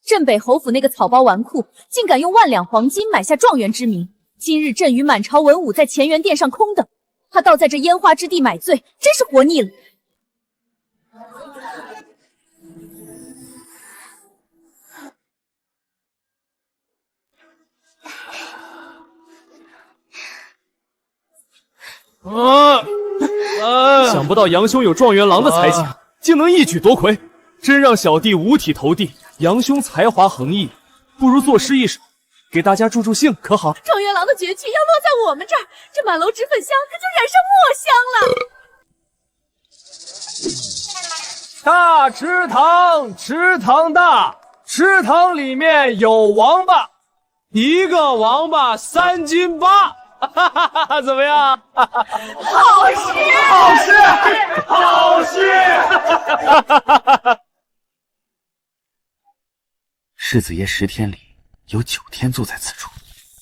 镇北侯府那个草包纨绔，竟敢用万两黄金买下状元之名。今日朕与满朝文武在乾元殿上空等，他倒在这烟花之地买醉，真是活腻了。想不到杨兄有状元郎的才情，竟能一举夺魁，真让小弟五体投地。杨兄才华横溢，不如作诗一首，给大家助助兴，可好？状元郎的绝句要落在我们这儿，这满楼脂粉香可就染上墨香了。大池塘，池塘大，池塘里面有王八，一个王八3斤8。哈哈哈哈，怎么样？好诗，好诗，好诗！世子爷10天里有9天坐在此处，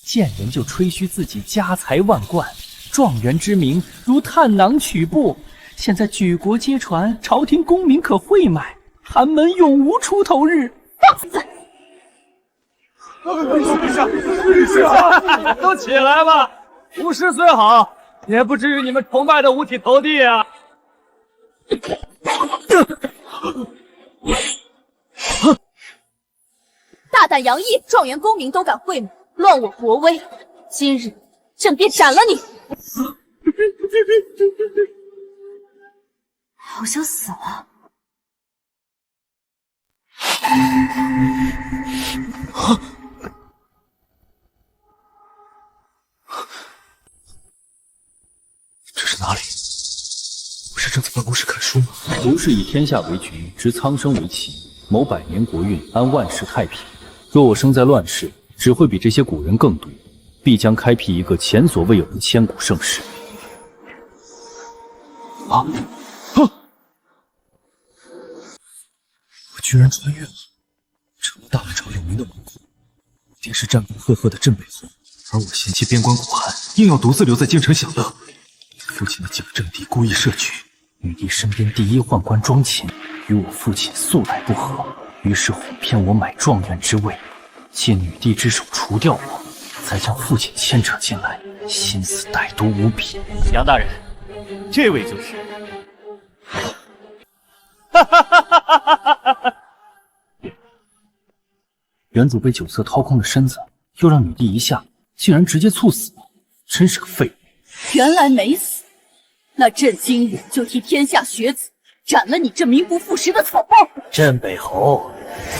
见人就吹嘘自己家财万贯，状元之名如探囊取布。现在举国皆传，朝廷功名可会买，寒门永无出头日。放肆！陛下，都起来吧！无诗虽好，也不至于你们崇拜的五体投地啊！大胆洋溢，状元功名都敢讳莫，乱我国威！今日朕便斩了你！好像死了。这是哪里？不是正在办公室看书吗？吾是以天下为局，执苍生为旗，谋百年国运，安万世太平。若我生在乱世，只会比这些古人更毒，必将开辟一个前所未有的千古盛世。我居然穿越了，成了大汉朝有名的猛虎，定是战功赫赫的镇北侯。而我嫌弃边关苦寒，硬要独自留在京城享乐。父亲的九正帝故意设局，女帝身边第一宦官庄勤与我父亲素来不和，于是哄骗我买状元之位，借女帝之手除掉我，再将父亲牵扯进来，心思歹毒无比。杨大人，这位就是。原主被酒色掏空了身子，又让女帝一下，竟然直接猝死了，真是个废物。原来没死，那朕今日就替天下学子斩了你这名不副实的草包！镇北侯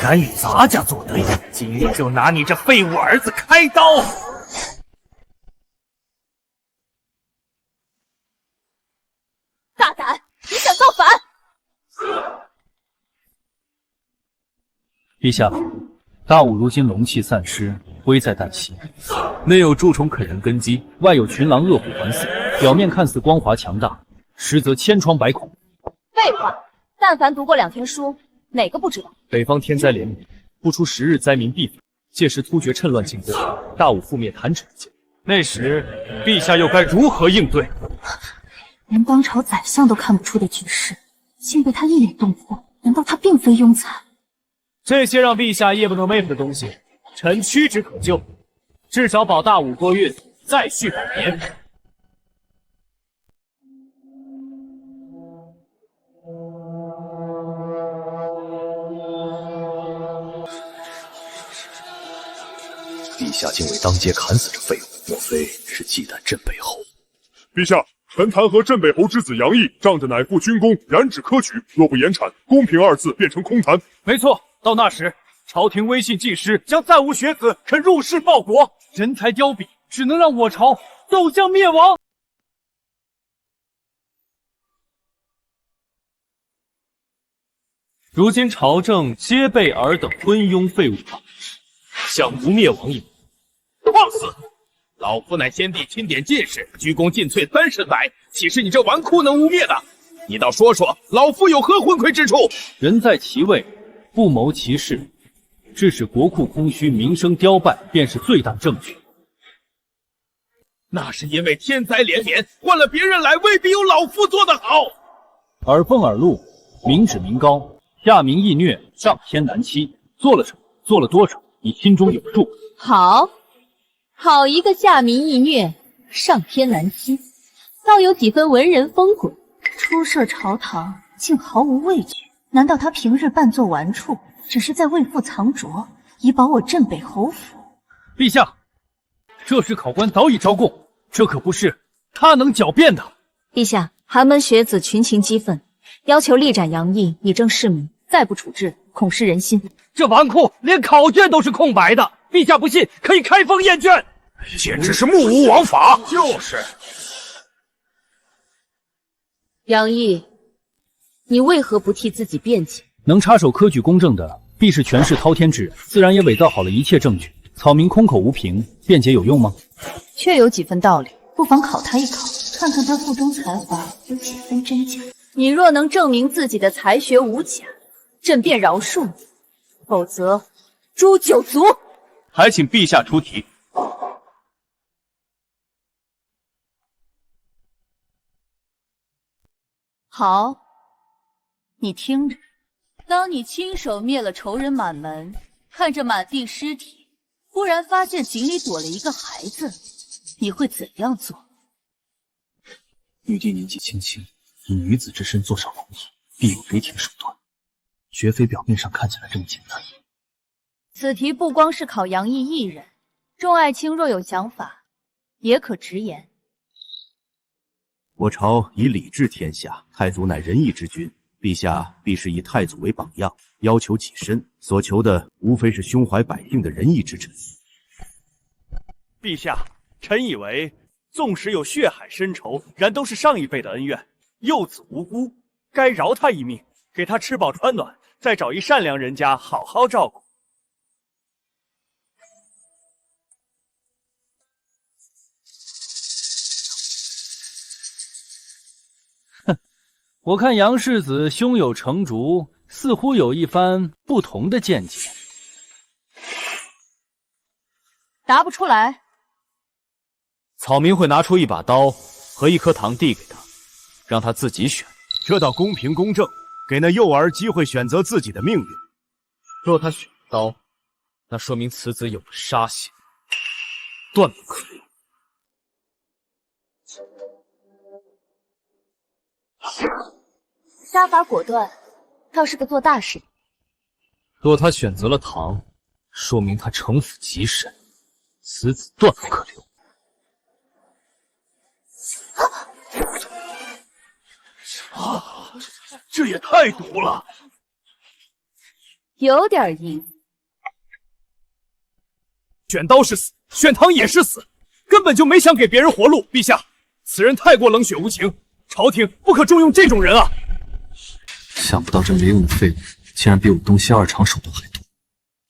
敢与咱家作对，今日就拿你这废物儿子开刀！大胆，你想造反！陛下，大武如今龙气散失，危在旦夕，内有蛀虫啃人根基，外有群狼恶虎环伺，表面看似光华强大，实则千疮百孔。废话，但凡读过2天书，哪个不知道？北方天灾连绵，不出10日灾民必反，届时突厥趁乱进攻，大武覆灭弹指一间。那时，陛下又该如何应对？连当朝宰相都看不出的局势，竟被他一脸洞破，难道他并非庸才？这些让陛下夜不能寐的东西，臣屈指可就，至少保大武过运，再续百年。陛下竟为当街砍死这废物，莫非是忌惮镇北侯？陛下，臣弹劾镇北侯之子杨毅，仗着乃父军功，染指科举，若不严惩，公平2字变成空谈。没错，到那时，朝廷威信尽失，将再无学子肯入仕报国，人才凋敝，只能让我朝走向灭亡。如今朝政皆被尔等昏庸废物把持，想无灭亡矣。放肆！老夫乃先帝钦点进士，鞠躬尽瘁30载，岂是你这纨绔能污蔑的？你倒说说，老夫有何昏聩之处？人在其位，不谋其事，致使国库空虚，民生凋败，便是最大证据。那是因为天灾连绵，换了别人来，未必有老夫做得好。耳风耳禄，民脂民膏，下民易虐，上天难欺，做了什么？做了多少，你心中有数。好，好一个下民易虐，上天难欺，倒有几分文人风骨。出涉朝堂，竟毫无畏惧。难道他平日扮作玩处，只是在为父藏拙，以保我镇北侯府？陛下，这时考官早已招供，这可不是他能狡辩的。陛下，寒门学子群情激愤，要求力斩杨毅，以正市民。再不处置，恐失人心。这纨绔连考卷都是空白的，陛下不信可以开封验卷。简直是目无王法！就是。杨毅，你为何不替自己辩解？能插手科举公正的，必是权势滔天之人，自然也伪造好了一切证据。草民空口无凭，辩解有用吗？确有几分道理，不妨考他一考，看看他腹中才华有几分真假。你若能证明自己的才学无假，朕便饶恕你；否则，诛九族。还请陛下出题。好，你听着，当你亲手灭了仇人满门，看着满地尸体，忽然发现井里躲了一个孩子，你会怎样做？女帝年纪轻轻，以女子之身坐上龙椅，必有雷霆手段，绝非表面上看起来这么简单。此题不光是考杨毅一人，众爱卿若有想法，也可直言。我朝以礼治天下，太祖乃仁义之君，陛下必是以太祖为榜样，要求己身，所求的无非是胸怀百姓的仁义之臣。陛下，臣以为，纵使有血海深仇，然都是上一辈的恩怨，幼子无辜，该饶他一命，给他吃饱穿暖，再找一善良人家好好照顾。我看杨世子胸有成竹，似乎有一番不同的见解。答不出来，草民会拿出一把刀和一颗糖递给他，让他自己选，这倒公平公正，给那幼儿机会选择自己的命运。若他选刀，那说明此子有了杀心，断不可留。杀伐果断，倒是个做大事。若他选择了糖，说明他城府极深，此子断不可留。这也太毒了！有点意思。选刀是死，选糖也是死，根本就没想给别人活路。陛下，此人太过冷血无情，朝廷不可重用这种人啊！想不到这没用的废物，竟然比我东西二长手段还多，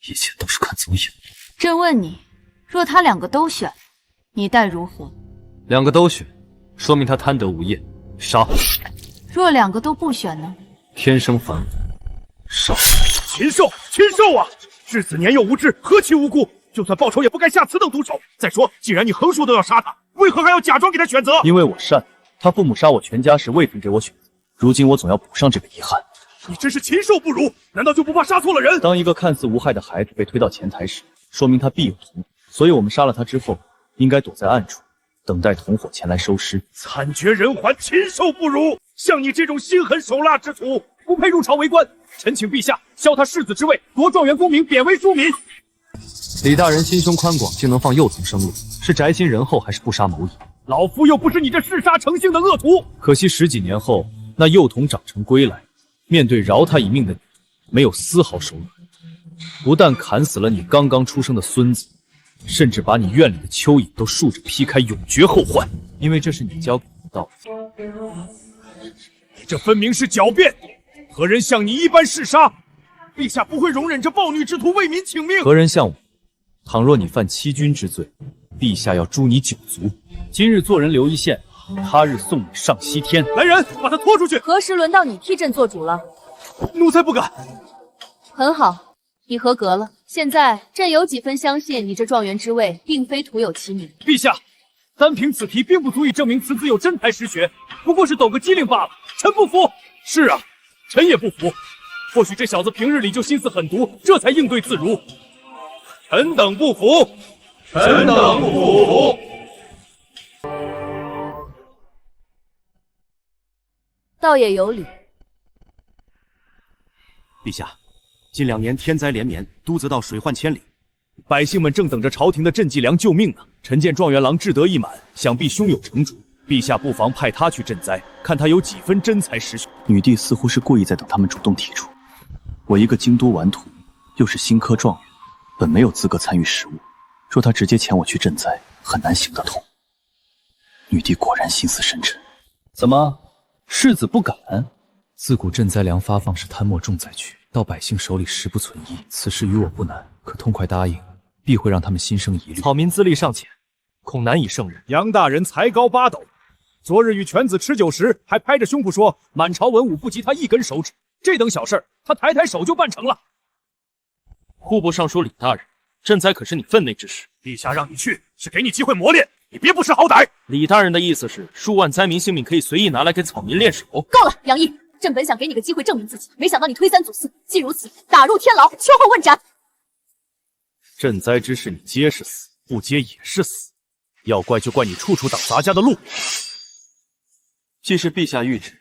一切都是看走眼。朕问你，若他两个都选，你待如何？两个都选，说明他贪得无厌，杀。若两个都不选呢？天生反骨，杀。禽兽，禽兽啊！稚子年幼无知，何其无辜！就算报仇，也不该下此等毒手。再说，既然你横竖都要杀他，为何还要假装给他选择？因为我善，他父母杀我全家时未曾给我选择，如今我总要补上这个遗憾。你真是禽兽不如！难道就不怕杀错了人？当一个看似无害的孩子被推到前台时，说明他必有同伙，所以我们杀了他之后，应该躲在暗处，等待同伙前来收尸。惨绝人寰，禽兽不如！像你这种心狠手辣之徒，不配入朝为官。臣请陛下削他世子之位，夺状元功名，贬为庶民。李大人心胸宽广，竟能放幼童生路，是宅心仁厚还是不杀谋矣？老夫又不是你这嗜杀成性的恶徒。可惜10几年后，那幼童长成归来，面对饶他一命的你，没有丝毫手软，不但砍死了你刚刚出生的孙子，甚至把你院里的蚯蚓都竖着劈开，永绝后患。因为这是你教给我的道理。你这分明是狡辩，何人像你一般嗜杀？陛下不会容忍这暴虐之徒为民请命。何人像我？倘若你犯欺君之罪，陛下要诛你9族。今日做人留一线，他日送你上西天。来人，把他拖出去！何时轮到你替朕做主了？奴才不敢。很好，你合格了。现在朕有几分相信你这状元之位并非徒有其名。陛下，单凭此题并不足以证明此子有真才实学，不过是抖个机灵罢了。臣不服。是啊，臣也不服。或许这小子平日里就心思狠毒，这才应对自如。臣等不服！臣等不服！倒也有理。陛下，近2年天灾连绵，都则道水患千里，百姓们正等着朝廷的赈济粮救命呢。臣见状元郎志得意满，想必胸有成竹。陛下不妨派他去赈灾，看他有几分真才实学。女帝似乎是故意在等他们主动提出。我一个京都顽徒，又是新科状元，本没有资格参与事务。若他直接遣我去赈灾，很难行得通。女帝果然心思深沉。怎么，世子不敢？自古赈灾粮发放是贪墨重灾区，到百姓手里实不存疑。此事于我不难，可痛快答应，必会让他们心生疑虑。草民资历尚浅，恐难以胜任。杨大人才高八斗，昨日与犬子吃酒时，还拍着胸脯说满朝文武不及他一根手指。这等小事，他抬抬手就办成了。户部尚书李大人，赈灾可是你分内之事。陛下让你去，是给你机会磨练，你别不识好歹。李大人的意思是，数万灾民性命可以随意拿来给草民练手。够了，杨毅，朕本想给你个机会证明自己，没想到你推三阻四。既如此，打入天牢，秋后问斩。赈灾之事你接是死，不接也是死，要怪就怪你处处挡咱家的路。既是陛下谕旨，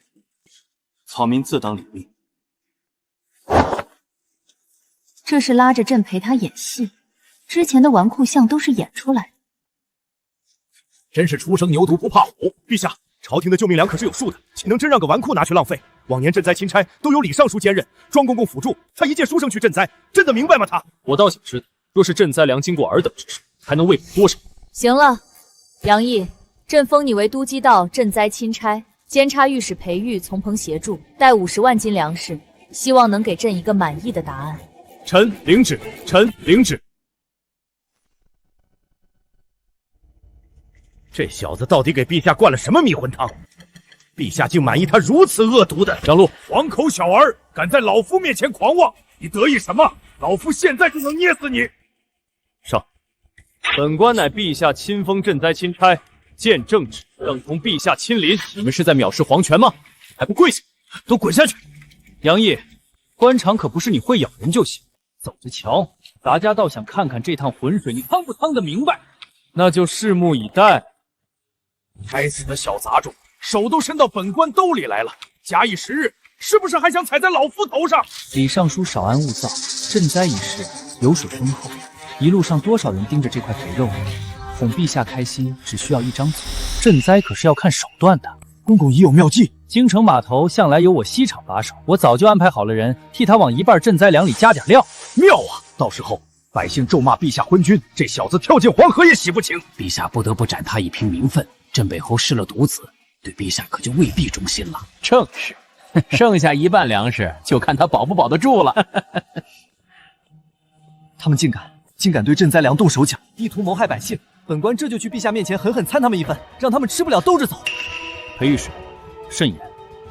草民自当领命。这是拉着朕陪他演戏，之前的纨绔相都是演出来的。真是初生牛犊不怕虎。陛下，朝廷的救命粮可是有数的，岂能真让个纨绔拿去浪费？往年赈灾钦差都由李尚书兼任，庄公公辅助，他一介书生去赈灾，真的明白吗？他，我倒想知道，若是赈灾粮经过尔等之手，还能喂补多少？行了，杨毅，朕封你为都畿道赈灾钦差，监察御史裴玉从旁协助，带50万斤粮食，希望能给朕一个满意的答案。臣领旨，臣领旨。这小子到底给陛下灌了什么迷魂汤？陛下竟满意他如此恶毒的张禄，黄口小儿，敢在老夫面前狂妄，你得意什么？老夫现在就能捏死你！上，本官乃陛下亲封赈灾钦差，见正旨，等同陛下亲临。你们是在藐视皇权吗？还不跪下，都滚下去！杨毅，官场可不是你会咬人就行，走着瞧。咱家倒想看看这趟浑水你趟不趟得明白，那就拭目以待。该死的小杂种，手都伸到本官兜里来了，假以时日，是不是还想踩在老夫头上？李尚书少安勿躁，赈灾一事油水丰厚，一路上多少人盯着这块肥肉呢？哄陛下开心只需要一张嘴，赈灾可是要看手段的。公公已有妙计，京城码头向来有我西厂把守，我早就安排好了人，替他往一半赈灾粮里加点料。妙啊！到时候百姓咒骂陛下昏君，这小子跳进黄河也洗不清。陛下不得不斩他以平民愤。镇北侯失了独子，对陛下可就未必忠心了。正是，剩下一半粮食，就看他保不保得住了。他们竟敢对赈灾粮动手脚，意图谋害百姓。本官这就去陛下面前狠狠参他们一番，让他们吃不了兜着走。裴御史，慎言，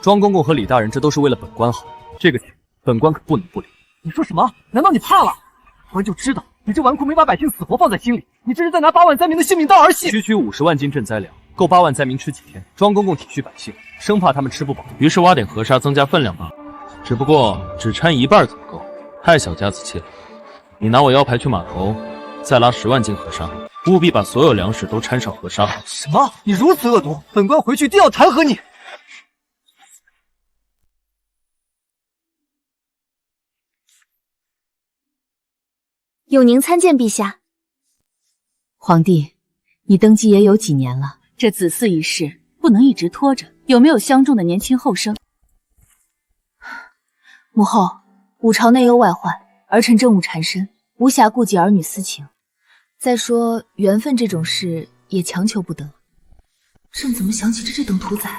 庄公公和李大人这都是为了本官好，这个钱本官可不能不领。你说什么？难道你怕了？官就知道你这纨绔没把百姓死活放在心里，你这是在拿8万灾民的性命当儿戏。区区50万斤赈灾粮，够8万灾民吃几天？庄公公体恤百姓，生怕他们吃不饱，于是挖点河沙增加分量罢了。只不过只掺一半怎么够？太小家子气了。你拿我腰牌去码头，再拉10万斤河沙，务必把所有粮食都掺上河沙。什么？你如此恶毒，本官回去定要弹劾你！永宁参见陛下。皇帝，你登基也有几年了，这子嗣一事不能一直拖着，有没有相中的年轻后生？母后，武朝内忧外患，儿臣政务缠身，无暇顾及儿女私情。再说缘分这种事也强求不得。朕怎么想起这等屠宰？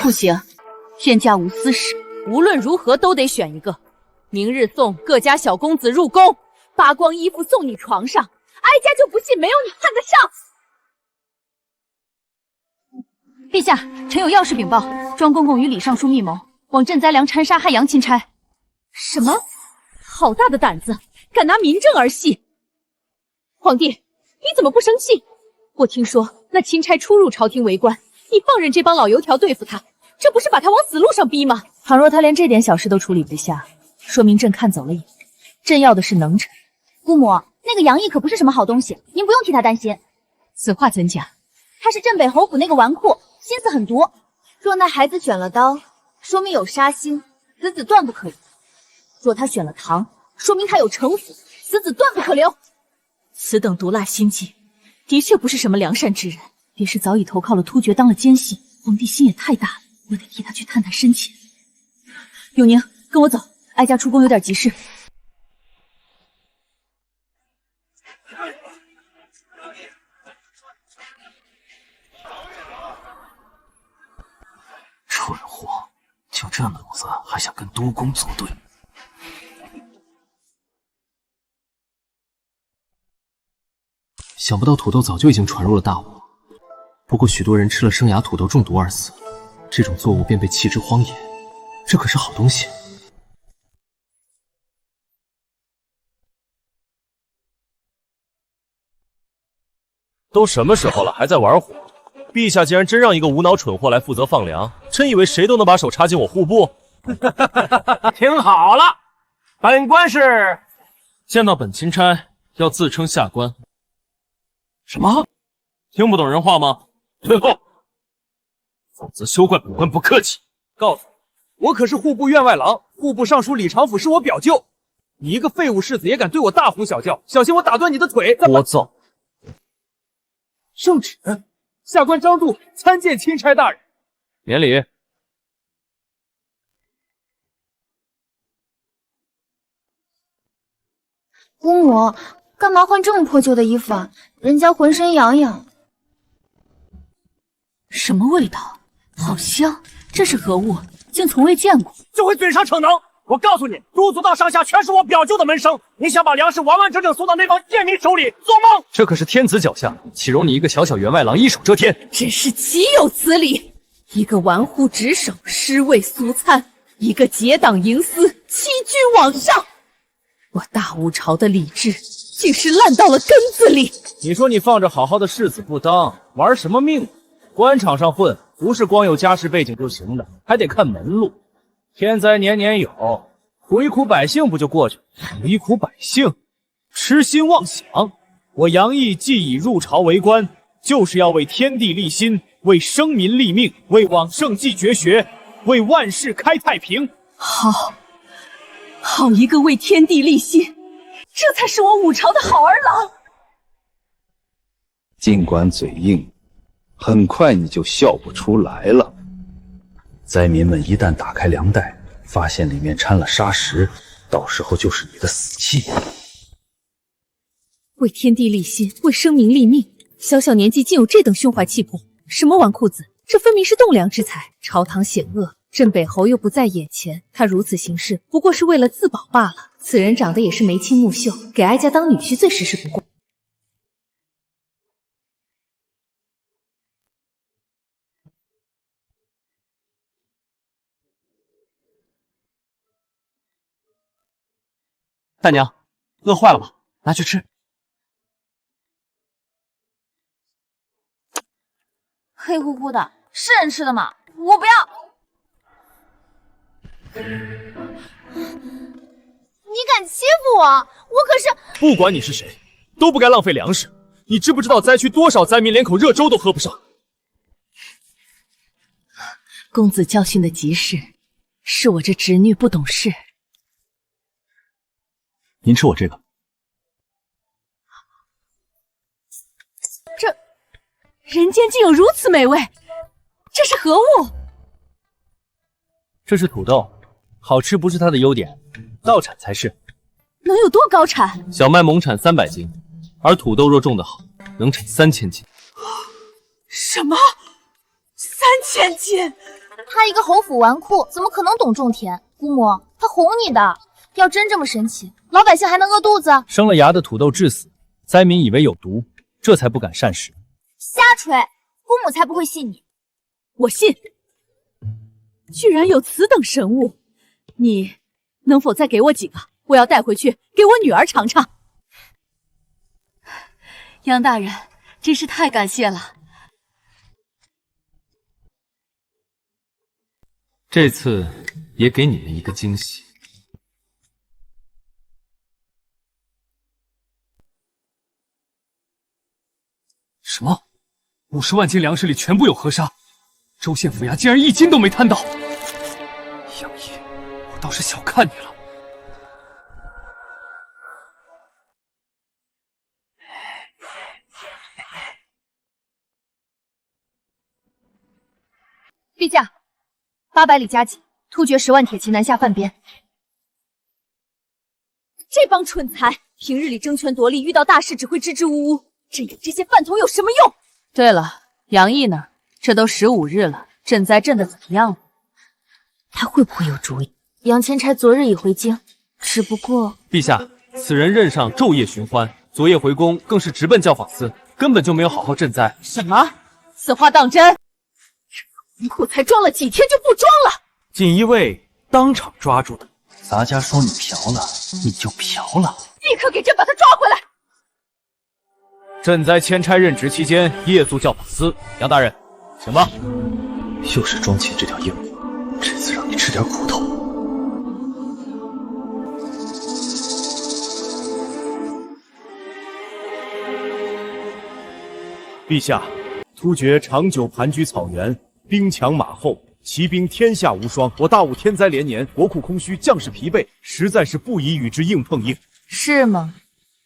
不行，天下无私事，无论如何都得选一个。明日送各家小公子入宫，扒光衣服送你床上，哀家就不信没有你看得上。陛下，臣有要事禀报，庄公公与李尚书密谋，往赈灾粮掺杀害杨钦差。什么？好大的胆子，敢拿民政儿戏！皇帝，你怎么不生气？我听说那钦差初入朝廷为官，你放任这帮老油条对付他，这不是把他往死路上逼吗？倘若他连这点小事都处理不下，说明朕看走了眼。朕要的是能臣。姑母，那个杨毅可不是什么好东西，您不用替他担心。此话怎讲？他是镇北侯府那个纨绔，心思很毒。若那孩子选了刀，说明有杀心，死子断不可留；若他选了堂，说明他有城府，死子断不可留。此等毒辣心计，的确不是什么良善之人。别是早已投靠了突厥当了奸细，皇帝心也太大了，我得替他去探探深浅。永宁，跟我走，哀家出宫有点急事。蠢货，就这脑子还想跟督公作对？想不到土豆早就已经传入了大吴，不过许多人吃了生芽土豆中毒而死，这种作物便被弃之荒野，这可是好东西。都什么时候了，还在玩火？陛下竟然真让一个无脑蠢货来负责放粮，真以为谁都能把手插进我户部？听好了，本官是见到本钦差要自称下官。什么？听不懂人话吗？退后，否则休怪本官不客气。告诉你，我可是户部院外郎，户部尚书李长甫是我表舅。你一个废物世子也敢对我大呼小叫，小心我打断你的腿！聒噪！圣旨，下官张度参见钦差大人。免礼。姑母，干嘛换这么破旧的衣服啊？人家浑身痒痒。什么味道？好香！这是何物？竟从未见过。就会嘴上逞能！我告诉你，督族道上下全是我表舅的门生，你想把粮食完完整整送到那帮贱民手里，做梦！这可是天子脚下，岂容你一个小小员外郎一手遮天？真是岂有此理！一个玩忽职守，尸位素餐；一个结党营私，欺君罔上。我大吴朝的礼制，竟是烂到了根子里。你说你放着好好的世子不当，玩什么命？官场上混，不是光有家世背景就行的，还得看门路。天灾年年有，苦一苦百姓不就过去了？苦一苦百姓，痴心妄想。我杨毅既已入朝为官，就是要为天地立心，为生民立命，为往圣继绝学，为万世开太平。好一个为天地立心，这才是我武朝的好儿郎。尽管嘴硬，很快你就笑不出来了。灾民们一旦打开粮袋，发现里面掺了砂石，到时候就是你的死期。为天地立心，为生民立命，小小年纪竟有这等胸怀气魄，什么纨绔子，这分明是栋梁之才。朝堂险恶，镇北侯又不在眼前，他如此行事，不过是为了自保罢了。此人长得也是眉清目秀，给哀家当女婿最实实不过。大娘，饿坏了吧？拿去吃。黑乎乎的，是人吃的吗？我不要！你敢欺负我？我可是……不管你是谁，都不该浪费粮食。你知不知道灾区多少灾民连口热粥都喝不上？公子教训的极是，是我这侄女不懂事。您吃我这个。这人间竟有如此美味，这是何物？这是土豆，好吃不是它的优点，道产才是。能有多高产？小麦猛产300斤，而土豆若种得好，能产3000斤。什么？3000斤？他一个侯府纨绔，怎么可能懂种田？姑母，他哄你的。要真这么神奇，老百姓还能饿肚子？生了芽的土豆致死，灾民以为有毒，这才不敢膳食。瞎吹，姑母才不会信你。我信。居然有此等神物，你能否再给我几个？我要带回去给我女儿尝尝。杨大人，真是太感谢了。这次也给你们一个惊喜。什么？50万斤粮食里全部有河沙，州县府衙竟然1斤都没摊到。杨毅，我倒是小看你了。陛下，800里加急，突厥10万铁骑南下犯边。这帮蠢材，平日里争权夺利，遇到大事只会支支吾吾，镇压这些饭桶有什么用？对了，杨毅呢？这都15日了，赈灾赈的怎么样了？他会不会有主意？杨千差昨日已回京，只不过陛下，此人任上昼夜寻欢，昨夜回宫更是直奔教坊司，根本就没有好好赈灾。什么？此话当真？文库才装了几天就不装了？锦衣卫当场抓住的。咱家说你嫖了，你就嫖了。立刻给朕把他抓回来！赈灾钦差任职期间夜宿教坊司，杨大人，请吧。又是庄前这条硬物，这次让你吃点苦头。陛下，突厥长久盘踞草原，兵强马厚，骑兵天下无双。我大武天灾连年，国库空虚，将士疲惫，实在是不宜与之硬碰硬。是吗？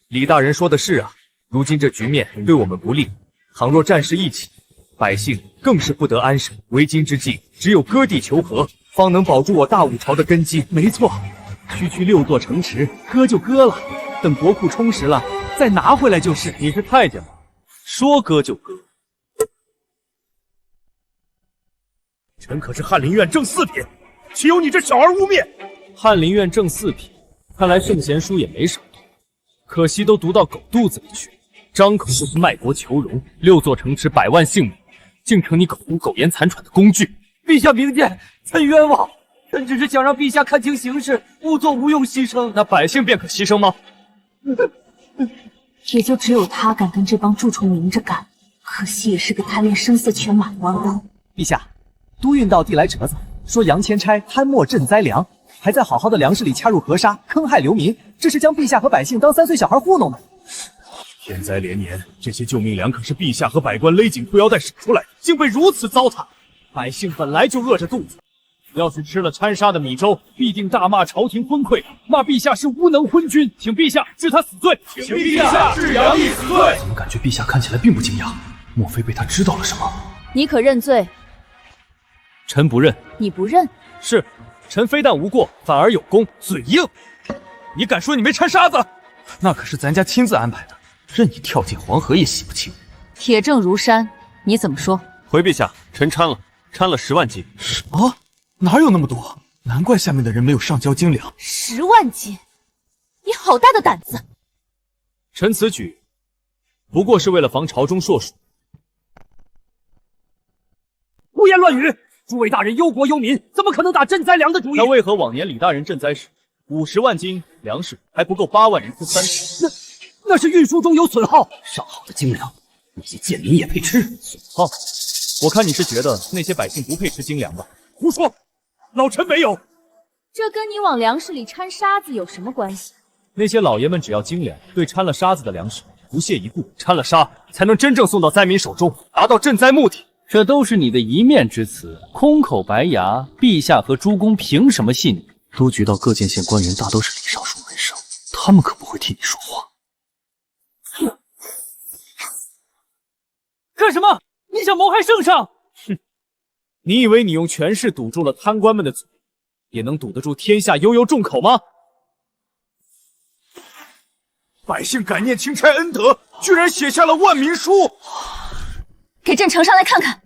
李大人说的是啊，如今这局面对我们不利，倘若战事一起，百姓更是不得安生。为今之计，只有割地求和，方能保住我大武朝的根基。没错，区区6座城池，割就割了，等国库充实了，再拿回来就是。你是太监吗？说割就割。臣可是翰林院正4品，岂有你这小儿污蔑？翰林院正4品，看来圣贤书也没少读，可惜都读到狗肚子里去，张口就是卖国求荣，6座城池100万性命，竟成你口出苟言残喘的工具。陛下明鉴，臣冤枉，臣只是想让陛下看清形势，勿做无用牺牲。那百姓便可牺牲吗？也就只有他敢跟这帮蛀虫明着干，可惜也是个贪恋声色犬马的王八。陛下，都运到递来折子，说杨千差贪墨赈灾粮，还在好好的粮食里掐入河沙，坑害流民，这是将陛下和百姓当3岁小孩糊弄呢。天灾连年，这些救命粮可是陛下和百官勒紧裤腰带使出来，竟被如此糟蹋。百姓本来就饿着肚子，要是吃了掺沙的米粥，必定大骂朝廷昏聩，骂陛下是无能昏君，请陛下治他死罪。请陛下治杨毅死罪。怎么感觉陛下看起来并不惊讶？莫非被他知道了什么？你可认罪？臣不认。你不认？是，臣非但无过，反而有功。嘴硬！你敢说你没掺沙子？那可是咱家亲自安排的，任你跳进黄河也洗不清。铁证如山，你怎么说？回陛下，臣掺了10万斤。什么？哪有那么多？难怪下面的人没有上交精粮。10万斤，你好大的胆子！臣此举不过是为了防朝中硕鼠。胡言乱语！诸位大人忧国忧民，怎么可能打赈灾粮的主意？那为何往年李大人赈灾时，50万斤粮食还不够8万人分3成？那是运输中有损耗。上好的精粮，那些贱民也配吃？损耗？我看你是觉得那些百姓不配吃精粮吧？胡说，老臣没有。这跟你往粮食里掺沙子有什么关系？那些老爷们只要精粮，对掺了沙子的粮食不屑一顾，掺了沙才能真正送到灾民手中，达到赈灾目的。这都是你的一面之词，空口白牙。陛下和诸公凭什么信你？都局到各县县官员大都是李尚书门生，他们可不会替你说话。干什么？你想谋害圣上？哼！你以为你用权势堵住了贪官们的嘴，也能堵得住天下悠悠众口吗？百姓感念钦差恩德，居然写下了万民书。给朕呈上来看看。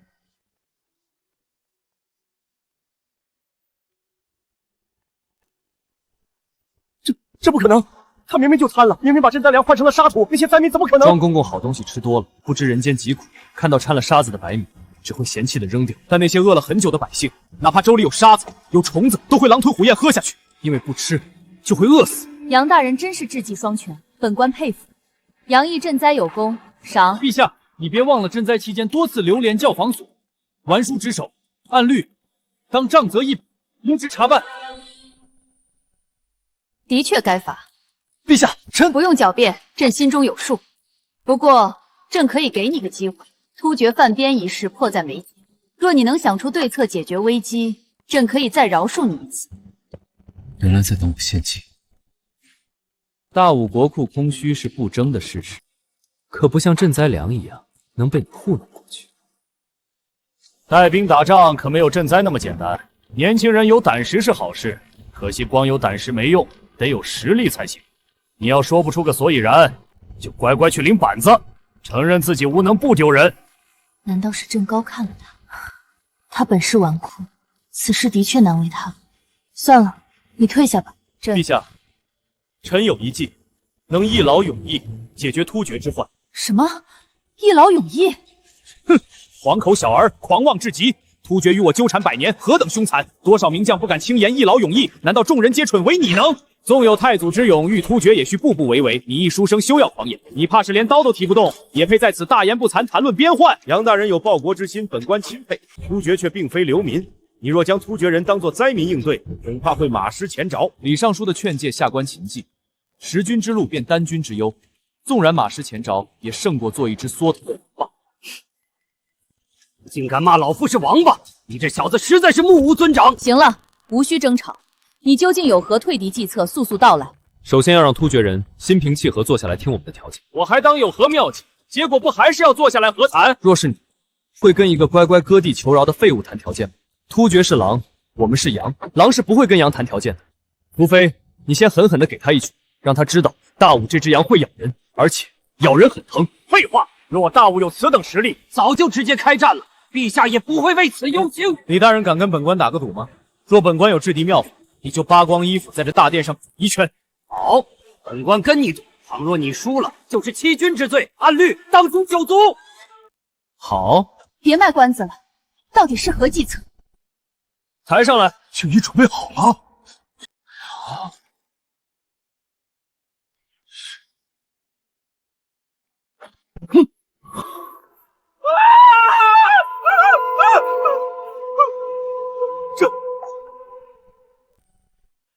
这不可能！他明明就贪了，明明把赈灾粮换成了沙土，那些灾民怎么可能？庄公公好东西吃多了，不知人间疾苦，看到掺了沙子的白米，只会嫌弃的扔掉。但那些饿了很久的百姓，哪怕粥里有沙子、有虫子，都会狼吞虎咽喝下去，因为不吃就会饿死。杨大人真是智计双全，本官佩服。杨毅赈灾有功，赏。陛下，你别忘了赈灾期间多次流连教坊所，玩书职守，按律当杖责一，应之查办。的确该罚。陛下，臣不用狡辩，朕心中有数。不过朕可以给你个机会。突厥犯边一事迫在眉睫，若你能想出对策解决危机，朕可以再饶恕你一次。原来在等我献计。大武国库空虚是不争的事实，可不像赈灾粮一样能被你糊弄过去。带兵打仗可没有赈灾那么简单。年轻人有胆识是好事，可惜光有胆识没用，得有实力才行。你要说不出个所以然，就乖乖去领板子，承认自己无能不丢人。难道是朕高看了他？他本是纨绔，此事的确难为他。算了，你退下吧。陛下，臣有一计，能一劳永逸，解决突厥之患。什么？一劳永逸？哼，黄口小儿，狂妄至极！突厥与我纠缠100年，何等凶残！多少名将不敢轻言一劳永逸，难道众人皆蠢，唯你能？纵有太祖之勇，遇突厥也需步步为营。你一书生休要狂言，你怕是连刀都提不动，也配在此大言不惭谈论边患？杨大人有报国之心，本官钦佩。突厥却并非流民，你若将突厥人当作灾民应对，恐怕会马失前朝。李尚书的劝诫下官谨记，识君之路便担君之忧，纵然马失前朝，也胜过做一只缩头的王八。竟敢骂老夫是王八！你这小子实在是目无尊长。行了，无需争吵。你究竟有何退敌计策？速速道来。首先要让突厥人心平气和坐下来听我们的条件。我还当有何妙计，结果不还是要坐下来和谈？若是你，会跟一个乖乖割地求饶的废物谈条件吗？突厥是狼，我们是羊，狼是不会跟羊谈条件的。除非你先狠狠地给他一拳，让他知道大武这只羊会咬人，而且咬人很疼。废话，若大武有此等实力，早就直接开战了，陛下也不会为此忧心。李大人敢跟本官打个赌吗？若本官有制敌妙法，你就扒光衣服在这大殿上一拳。好，本官跟你赌，倘若你输了，就是欺君之罪，按律当诛9族。好，别卖关子了，到底是何计策？抬上来，请你准备好了。好。哼。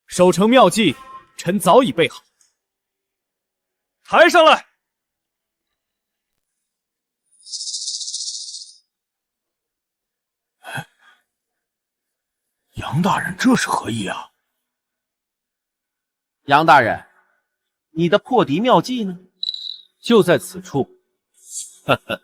守城妙计，臣早已备好。抬上来！杨大人，这是何意啊？杨大人，你的破敌妙计呢？就在此处。呵呵，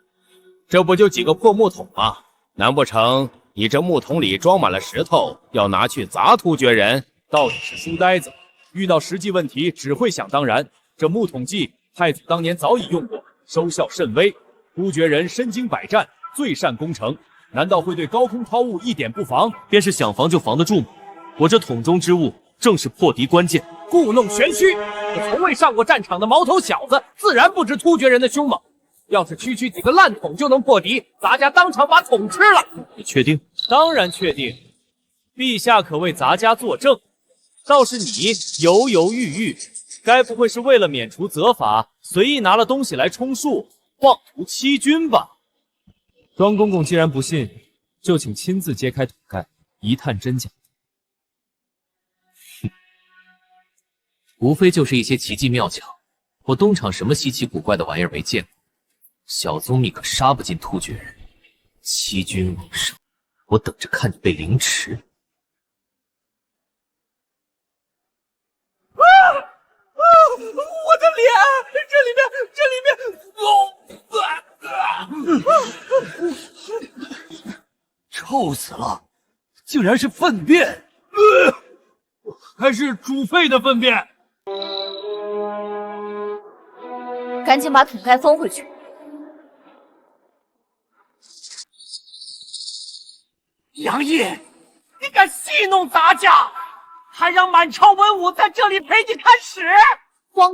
这不就几个破木桶吗？难不成你这木桶里装满了石头，要拿去砸突厥人？到底是书呆子，遇到实际问题只会想当然。这木桶计，太祖当年早已用过，收效甚微。突厥人身经百战，最善攻城，难道会对高空抛物一点不防？便是想防就防得住吗？我这桶中之物正是破敌关键。故弄玄虚，我从未上过战场的毛头小子，自然不知突厥人的凶猛。要是区区几个烂桶就能破敌，咱家当场把桶吃了。你确定？当然确定。陛下可为咱家作证。倒是你犹犹豫豫，该不会是为了免除责罚，随意拿了东西来充数，妄图欺君吧？庄公公既然不信，就请亲自揭开桶盖，一探真假。哼，无非就是一些奇技妙巧，我东厂什么稀奇古怪的玩意儿没见过。小宗你可杀不进突厥人，欺君罔上，我等着看你被凌迟。我的脸，这里面，臭死了！竟然是粪便，还是主废的粪便！赶紧把桶盖封回去。杨毅，你敢戏弄咱家，还让满朝文武在这里陪你看屎！慌！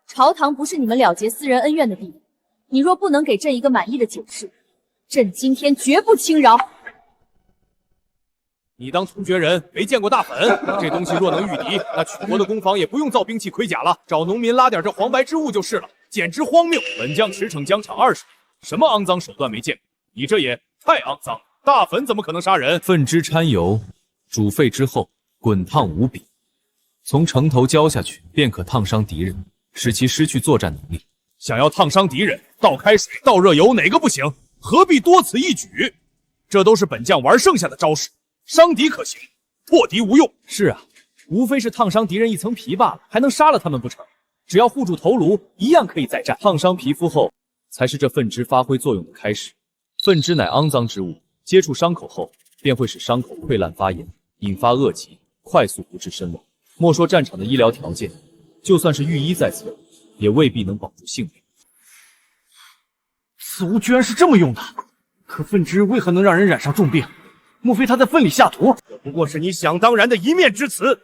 朝堂不是你们了结私人恩怨的地方，你若不能给朕一个满意的解释，朕今天绝不轻饶。你当突厥人没见过大粉？这东西若能御敌，那曲国的攻防也不用造兵器盔甲了，找农民拉点这黄白之物就是了，简直荒谬！本将驰骋疆场20年，什么肮脏手段没见过？你这也太肮脏！大粉怎么可能杀人？粪汁掺油，煮沸之后滚烫无比，从城头浇下去便可烫伤敌人，使其失去作战能力。想要烫伤敌人，倒开水、倒热油，哪个不行？何必多此一举？这都是本将玩剩下的招式，伤敌可行，破敌无用。是啊，无非是烫伤敌人一层皮罢了，还能杀了他们不成？只要护住头颅，一样可以再战。烫伤皮肤后，才是这粪汁发挥作用的开始。粪汁乃肮脏之物，接触伤口后，便会使伤口溃烂发炎，引发恶疾，快速不治身亡。莫说战场的医疗条件，就算是御医在侧，也未必能保住性命。此物居然是这么用的，可粪汁为何能让人染上重病？莫非他在粪里下毒？这不过是你想当然的一面之词。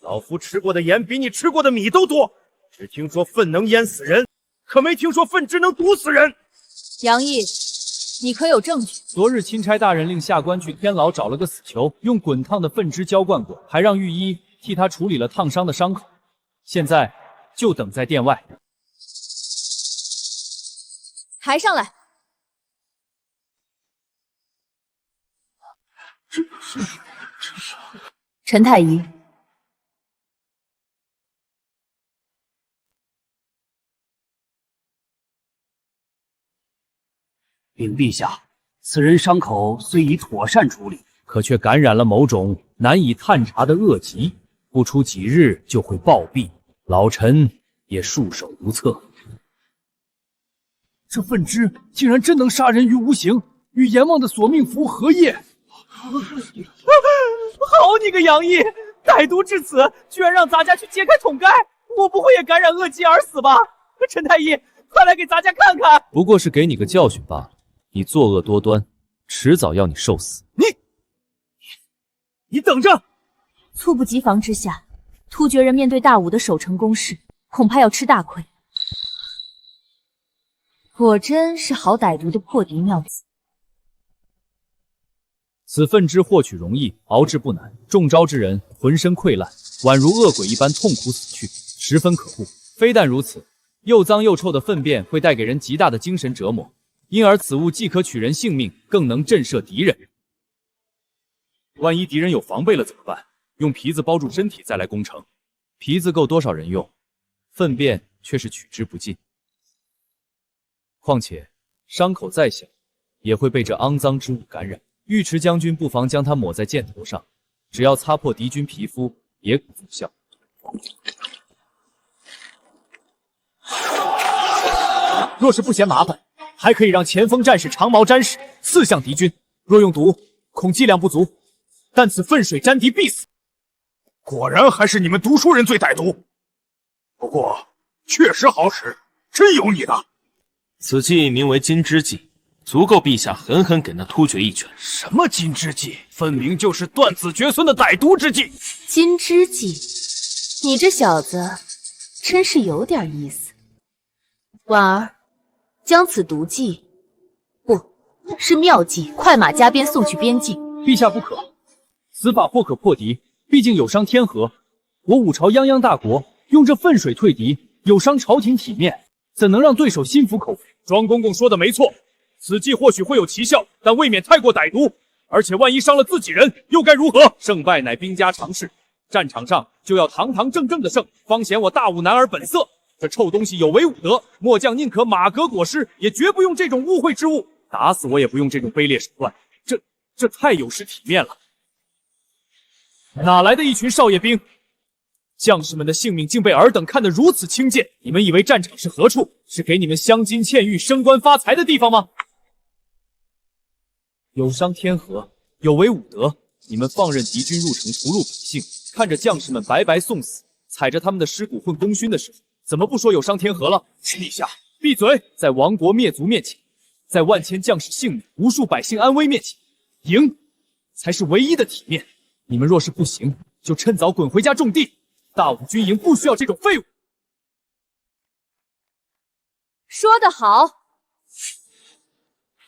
老夫吃过的盐比你吃过的米都多，只听说粪能淹死人，可没听说粪汁能毒死人。杨毅，你可有证据？昨日钦差大人令下官去天牢找了个死囚，用滚烫的粪汁浇灌过，还让御医替他处理了烫伤的伤口，现在就等在殿外。抬上来。陈太医，禀陛下，此人伤口虽已妥善处理，可却感染了某种难以探查的恶疾，不出几日就会暴毙，老臣也束手无策。这粪汁竟然真能杀人于无形，与阎王的索命符合业！好你个杨毅，歹毒至此，居然让咱家去揭开桶盖，我不会也感染恶疾而死吧？陈太医，快来给咱家看看！不过是给你个教训罢了。你作恶多端，迟早要你受死。你等着！猝不及防之下，突厥人面对大武的守城攻势，恐怕要吃大亏。果真是好歹毒的破敌妙计。此粪汁获取容易，熬制不难，中招之人浑身溃烂，宛如恶鬼一般痛苦死去，十分可恶。非但如此，又脏又臭的粪便会带给人极大的精神折磨，因而此物既可取人性命，更能震慑敌人。万一敌人有防备了怎么办？用皮子包住身体再来攻城，皮子够多少人用？粪便却是取之不尽。况且伤口再小，也会被这肮脏之物感染。尉迟将军不妨将它抹在箭头上，只要擦破敌军皮肤，也可奏效。若是不嫌麻烦，还可以让前锋战士长矛沾矢，刺向敌军。若用毒，恐剂量不足，但此粪水沾敌必死。果然还是你们读书人最歹毒，不过确实好使，真有你的。此计名为金枝计，足够陛下狠狠给那突厥一拳。什么金枝计？分明就是断子绝孙的歹毒之计。金枝计，你这小子真是有点意思。婉儿，将此毒计，不是妙计，快马加鞭送去边境。陛下不可，此法或可破敌，毕竟有伤天和。我五朝泱泱大国，用这粪水退敌，有伤朝廷体面，怎能让对手心服口服？庄公公说的没错，此计或许会有奇效，但未免太过歹毒。而且万一伤了自己人，又该如何？胜败乃兵家常事，战场上就要堂堂正正的胜，方显我大武男儿本色。这臭东西有违武德，末将宁可马革裹尸，也绝不用这种污秽之物。打死我也不用这种卑劣手段，这太有失体面了。哪来的一群少爷兵？将士们的性命竟被尔等看得如此轻贱！你们以为战场是何处？是给你们镶金嵌玉、升官发财的地方吗？有伤天和，有违武德，你们放任敌军入城屠戮百姓，看着将士们白白送死，踩着他们的尸骨混功勋的时候，怎么不说有伤天和了？陛下，闭嘴！在亡国灭族面前，在万千将士性命、无数百姓安危面前，赢才是唯一的体面。你们若是不行，就趁早滚回家种地。大武军营不需要这种废物。说得好，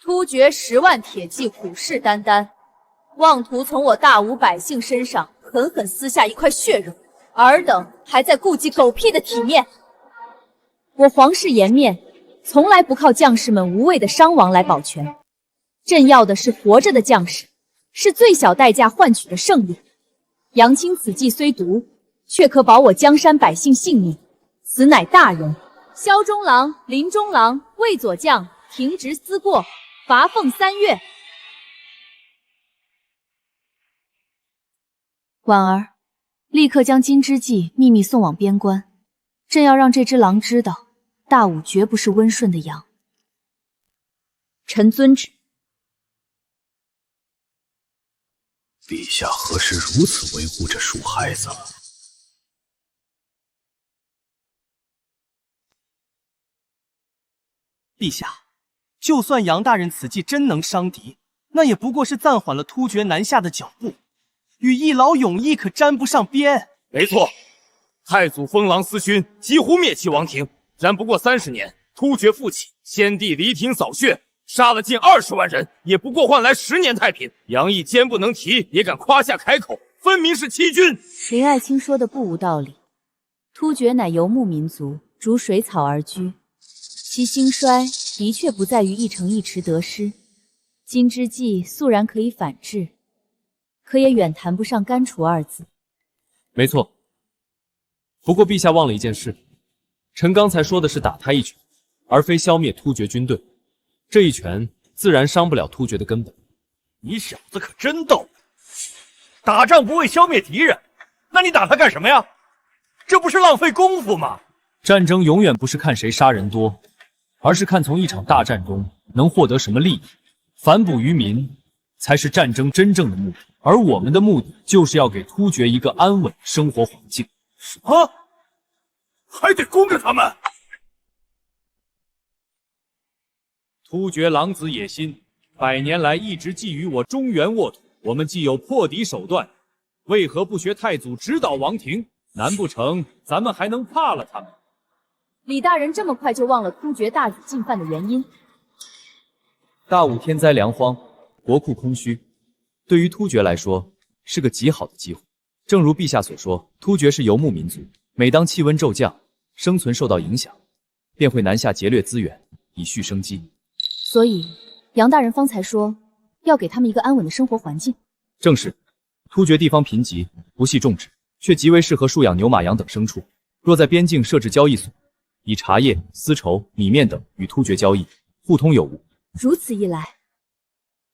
突厥10万铁骑虎视眈眈，妄图从我大武百姓身上狠狠撕下一块血肉，尔等还在顾忌狗屁的体面。我皇室颜面，从来不靠将士们无谓的伤亡来保全。朕要的是活着的将士，是最小代价换取的胜利。杨清此计虽毒，却可保我江山百姓性命，此乃大人萧中郎、林中郎、魏左将停职思过，罚俸3月。婉儿，立刻将金之计秘密送往边关，朕要让这只狼知道，大武绝不是温顺的羊。臣遵旨。陛下何时如此维护这鼠孩子了？陛下，就算杨大人此计真能伤敌，那也不过是暂缓了突厥南下的脚步，与一劳永逸可沾不上边。没错，太祖封狼私勋，几乎灭其王庭。然不过30年，突厥复起，先帝离庭扫血，杀了近20万人，也不过换来10年太平。杨毅坚不能提，也敢夸下开口，分明是欺君。林爱卿说的不无道理，突厥乃游牧民族，逐水草而居，其兴衰的确不在于一城一池得失。金之计素然可以反制，可也远谈不上干除2字。没错，不过陛下忘了一件事，臣刚才说的是打他一拳，而非消灭突厥军队。这一拳自然伤不了突厥的根本。你小子可真逗，打仗不为消灭敌人，那你打他干什么呀？这不是浪费功夫吗？战争永远不是看谁杀人多，而是看从一场大战中能获得什么利益。反哺于民才是战争真正的目的，而我们的目的就是要给突厥一个安稳的生活环境。什么？还得攻着他们？突厥狼子野心，100年来一直觊觎我中原沃土。我们既有破敌手段，为何不学太祖指导王庭？难不成咱们还能怕了他们？李大人这么快就忘了突厥大举进犯的原因？大武天灾粮荒，国库空虚，对于突厥来说是个极好的机会。正如陛下所说，突厥是游牧民族，每当气温骤降，生存受到影响，便会南下劫掠资源，以续生机。所以杨大人方才说要给他们一个安稳的生活环境。正是，突厥地方贫瘠，不系种植，却极为适合束养牛马羊等牲畜。若在边境设置交易所，以茶叶、丝绸、米面等与突厥交易，互通有无。如此一来，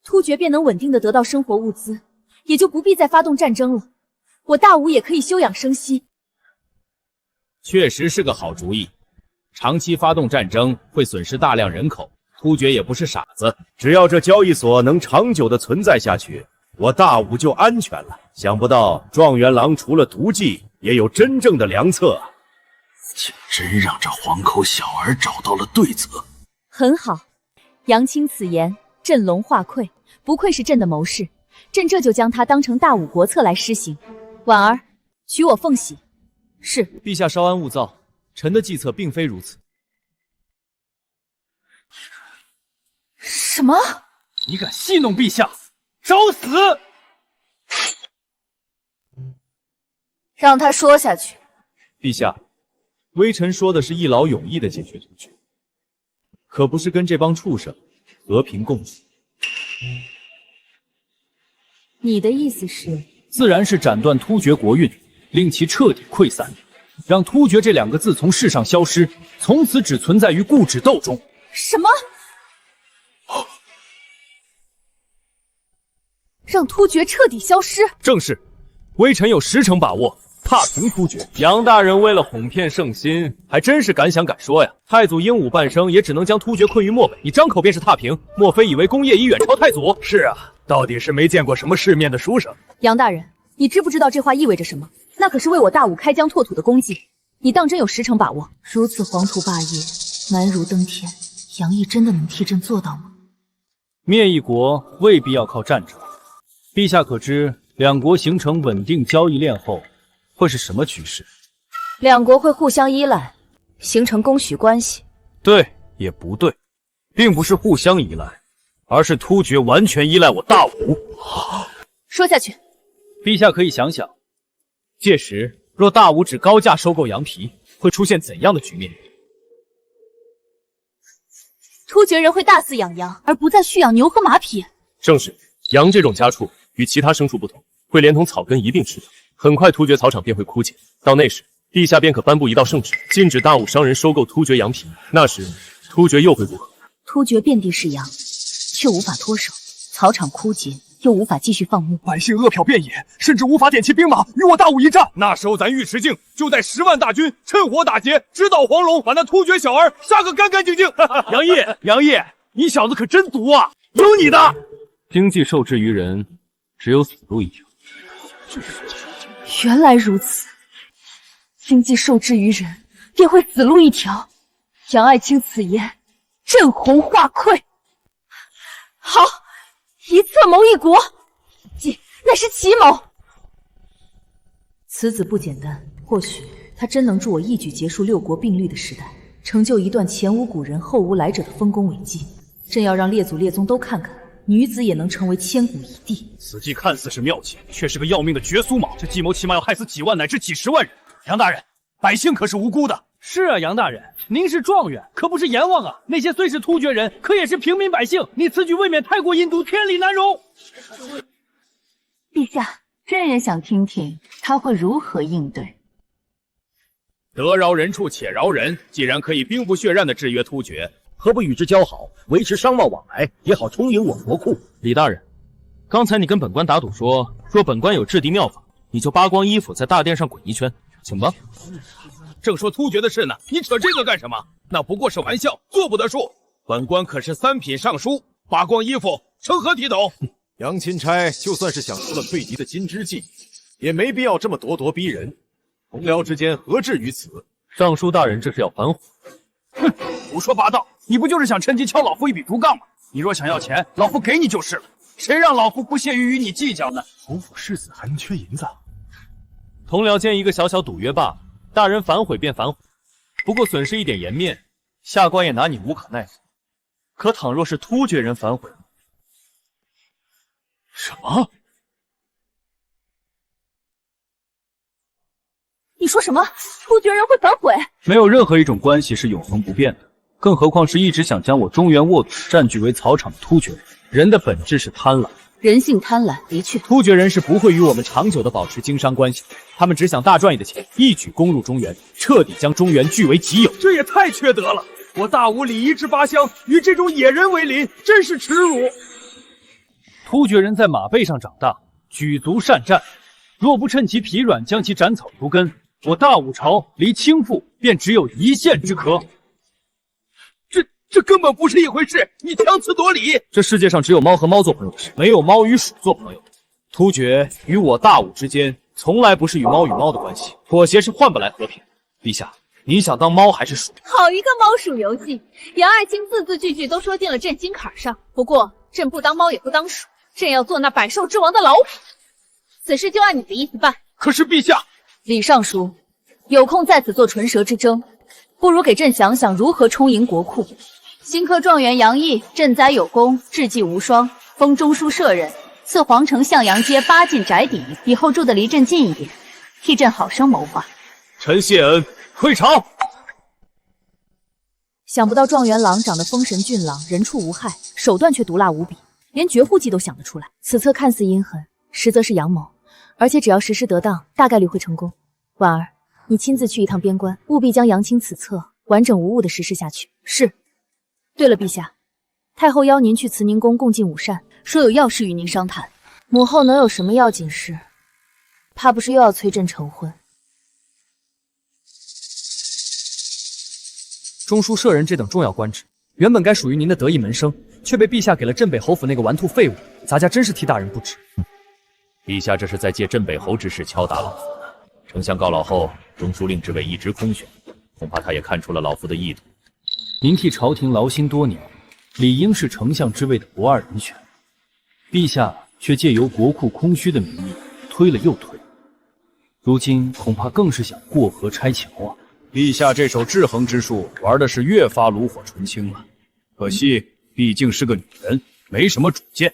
突厥便能稳定的得到生活物资，也就不必再发动战争了。我大武也可以休养生息。确实是个好主意。长期发动战争会损失大量人口，突厥也不是傻子。只要这交易所能长久的存在下去，我大武就安全了。想不到状元郎除了毒计，也有真正的良策。竟真让这黄口小儿找到了对策。很好，杨卿此言，振聋化聩，不愧是朕的谋士。朕这就将他当成大武国策来施行。婉儿，许我奉喜。是。陛下稍安勿躁，臣的计策并非如此。什么？你敢戏弄陛下，找死！让他说下去。陛下，微臣说的是一劳永逸的解决突厥，可不是跟这帮畜生和平共处。你的意思是？自然是斩断突厥国运，令其彻底溃散，让突厥这2个字从世上消失，从此只存在于故纸斗中。什么？让突厥彻底消失？正是，微臣有10成把握踏平突厥。杨大人为了哄骗圣心，还真是敢想敢说呀！太祖英武半生，也只能将突厥困于漠北，你张口便是踏平，莫非以为功业已远超太祖？是啊，到底是没见过什么世面的书生。杨大人，你知不知道这话意味着什么？那可是为我大武开疆拓土的功绩，你当真有10成把握？如此黄土霸业，难如登天，杨毅真的能替朕做到吗？灭一国未必要靠战争，陛下可知2国形成稳定交易链后会是什么局势？2国会互相依赖，形成供需关系。对也不对，并不是互相依赖，而是突厥完全依赖我大武。说下去。陛下可以想想，届时若大武只高价收购羊皮，会出现怎样的局面？突厥人会大肆养羊，而不再蓄养牛和马匹。正是，羊这种家畜与其他牲畜不同，会连同草根一并吃掉。很快突厥草场便会枯竭，到那时陛下便可颁布一道圣旨，禁止大武商人收购突厥羊皮。那时，突厥又会如何？突厥遍地是羊，却无法脱手，草场枯竭，又无法继续放牧，百姓饿殍遍野，甚至无法点齐兵马与我大武一战。那时候咱尉迟敬就带10万大军趁火打劫，直捣黄龙，把那突厥小儿杀个干干净净。杨毅，杨毅，你小子可真毒啊！有你的！经济受制于人，只有死路一条。原来如此，经济受制于人，便会死路一条。杨爱卿此言，朕红化溃。好，一策谋一国，乃是奇谋。此子不简单，或许他真能助我一举结束6国并立的时代，成就一段前无古人后无来者的丰功伟绩。朕要让列祖列宗都看看，女子也能成为千古一帝。此计看似是妙计，却是个要命的绝苏毛。这计谋起码要害死几万乃至几10万人。杨大人，百姓可是无辜的。是啊，杨大人，您是状元，可不是阎王啊！那些虽是突厥人，可也是平民百姓，你此举未免太过阴毒，天理难容。陛下，朕也想听听他会如何应对。得饶人处且饶人，既然可以兵不血刃地制约突厥，何不与之交好，维持商贸往来，也好充盈我国库？李大人，刚才你跟本官打赌说，若本官有制敌妙法，你就扒光衣服在大殿上滚一圈，请吧。正说突厥的事呢，你扯这个干什么？那不过是玩笑，做不得数。本官可是3品尚书，扒光衣服成何体统？杨钦差就算是想出了退敌的金枝计，也没必要这么咄咄逼人。同僚之间何至于此？尚书大人这是要反悔。哼，胡说八道！你不就是想趁机敲老夫一笔竹杠吗？你若想要钱，老夫给你就是了。谁让老夫不屑于与你计较呢？侯府世子还能缺银子？同僚间一个小小赌约罢了。大人反悔便反悔，不过损失一点颜面，下官也拿你无可奈何。可倘若是突厥人反悔，什么？你说什么？突厥人会反悔？没有任何一种关系是永恒不变的，更何况是一直想将我中原沃土占据为草场的突厥人。人的本质是贪婪。人性贪婪，的确，突厥人是不会与我们长久的保持经商关系的，他们只想大赚一的钱，一举攻入中原，彻底将中原据为己有。这也太缺德了！我大武礼仪之八乡，与这种野人为邻，真是耻辱。突厥人在马背上长大，举足善战，若不趁其疲软将其斩草除根，我大武朝离倾覆便只有一线之隔。这根本不是一回事，你强词夺理。这世界上只有猫和猫做朋友的事，没有猫与鼠做朋友。突厥与我大武之间，从来不是与猫与猫的关系，妥协是换不来和平。陛下，您想当猫还是鼠？好一个猫鼠游戏！杨爱卿字字句句都说进了朕心坎上。不过，朕不当猫也不当鼠，朕要做那百兽之王的老虎。此事就按你的意思办。可是陛下，李尚书，有空在此做唇舌之争，不如给朕想想如何充盈国库。新科状元杨毅赈灾有功，志绩无双，封中书舍人，赐皇城向阳街8进宅邸，以后住得离朕近一点，替朕好生谋划。臣谢恩，退朝。想不到状元郎长得风神俊朗，人畜无害，手段却毒辣无比，连绝户计都想得出来。此策看似阴狠，实则是阳谋，而且只要实施得当，大概率会成功。婉儿，你亲自去一趟边关，务必将杨清此策完整无误地实施下去。是。对了，陛下，太后邀您去慈宁宫共进午膳，说有要事与您商谈。母后能有什么要紧事？怕不是又要催朕成婚？中书舍人这等重要官职，原本该属于您的得意门生，却被陛下给了镇北侯府那个顽兔废物，咱家真是替大人不值。陛下这是在借镇北侯之事敲打老夫呢。丞相告老后，中书令之位一直空悬，恐怕他也看出了老夫的意图。您替朝廷劳心多年，理应是丞相之位的不二人选。陛下却借由国库空虚的名义推了又推，如今恐怕更是想过河拆桥啊！陛下这手制衡之术玩的是越发炉火纯青了，可惜毕竟是个女人，没什么主见。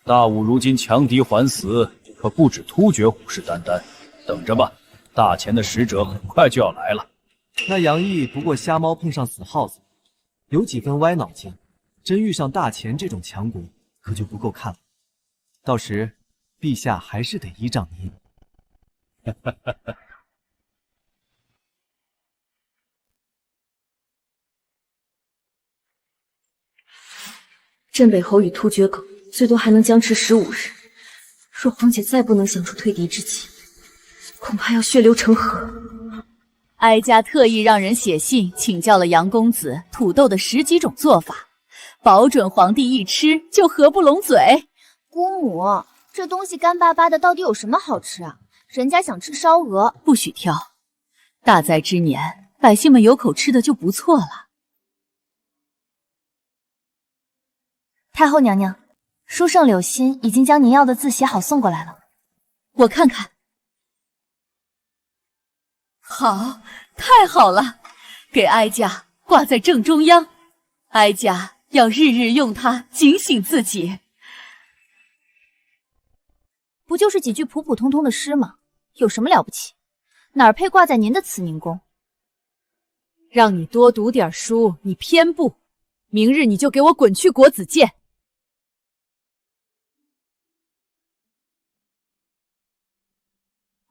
大武如今强敌环死，可不止突厥虎视眈眈，等着吧，大钱的使者很快就要来了。那杨毅不过瞎猫碰上死耗子，有几分歪脑筋，真遇上大钱这种强国，可就不够看了。到时，陛下还是得依仗您。镇北侯与突厥狗最多还能僵持15日，若皇姐再不能想出退敌之计，恐怕要血流成河。哀家特意让人写信请教了杨公子土豆的10几种做法，保准皇帝一吃就合不拢嘴。姑母，这东西干巴巴的，到底有什么好吃啊？人家想吃烧鹅，不许挑。大灾之年，百姓们有口吃的就不错了。太后娘娘，书圣柳心已经将您要的字写好送过来了，我看看。好，太好了，给哀家挂在正中央，哀家要日日用它警醒自己。不就是几句普普通通的诗吗？有什么了不起？哪儿配挂在您的慈宁宫？让你多读点书，你偏不。明日你就给我滚去国子监。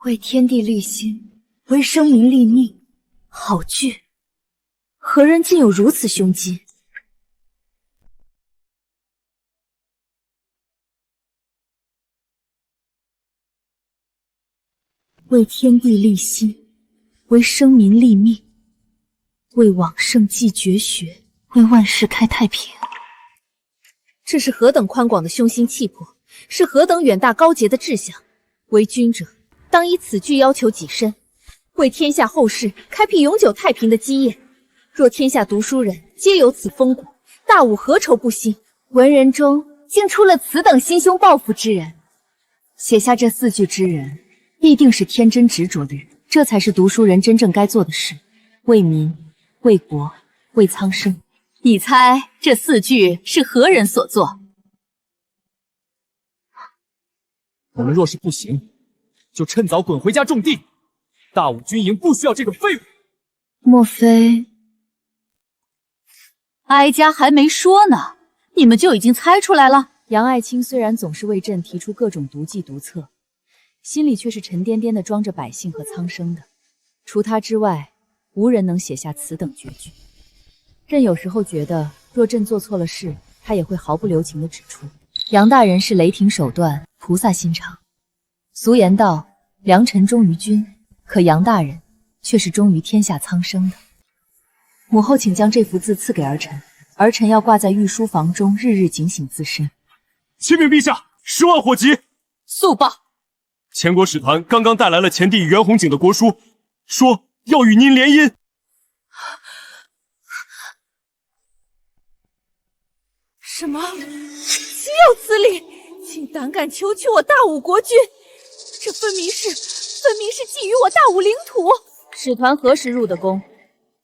为天地立心，为生民立命，好句！何人竟有如此胸襟？为天地立心，为生民立命，为往圣继绝学，为万世开太平。这是何等宽广的胸心气魄，是何等远大高洁的志向！为君者，当以此句要求己身，为天下后世开辟永久太平的基业。若天下读书人皆有此风骨，大武何愁不兴？文人中竟出了此等心胸抱负之人，写下这4句之人，必定是天真执着的人，这才是读书人真正该做的事：为民、为国、为苍生。你猜这4句是何人所作？我们若是不行，就趁早滚回家种地。大武军营不需要这种废物。莫非哀家还没说呢，你们就已经猜出来了？杨爱卿虽然总是为朕提出各种毒计毒策，心里却是沉甸甸的装着百姓和苍生的。除他之外，无人能写下此等绝句。朕有时候觉得，若朕做错了事，他也会毫不留情地指出。杨大人是雷霆手段，菩萨心肠。俗言道，良臣忠于君，可杨大人却是忠于天下苍生的。母后请将这幅字赐给儿臣，儿臣要挂在御书房中，日日警醒自身。启禀陛下，10万火急！速报！前国使团刚刚带来了前帝袁弘景的国书，说要与您联姻。什么？岂有此理！竟胆敢求取我大武国君，这分明是觊觊觎我大武领土。使团何时入的宫？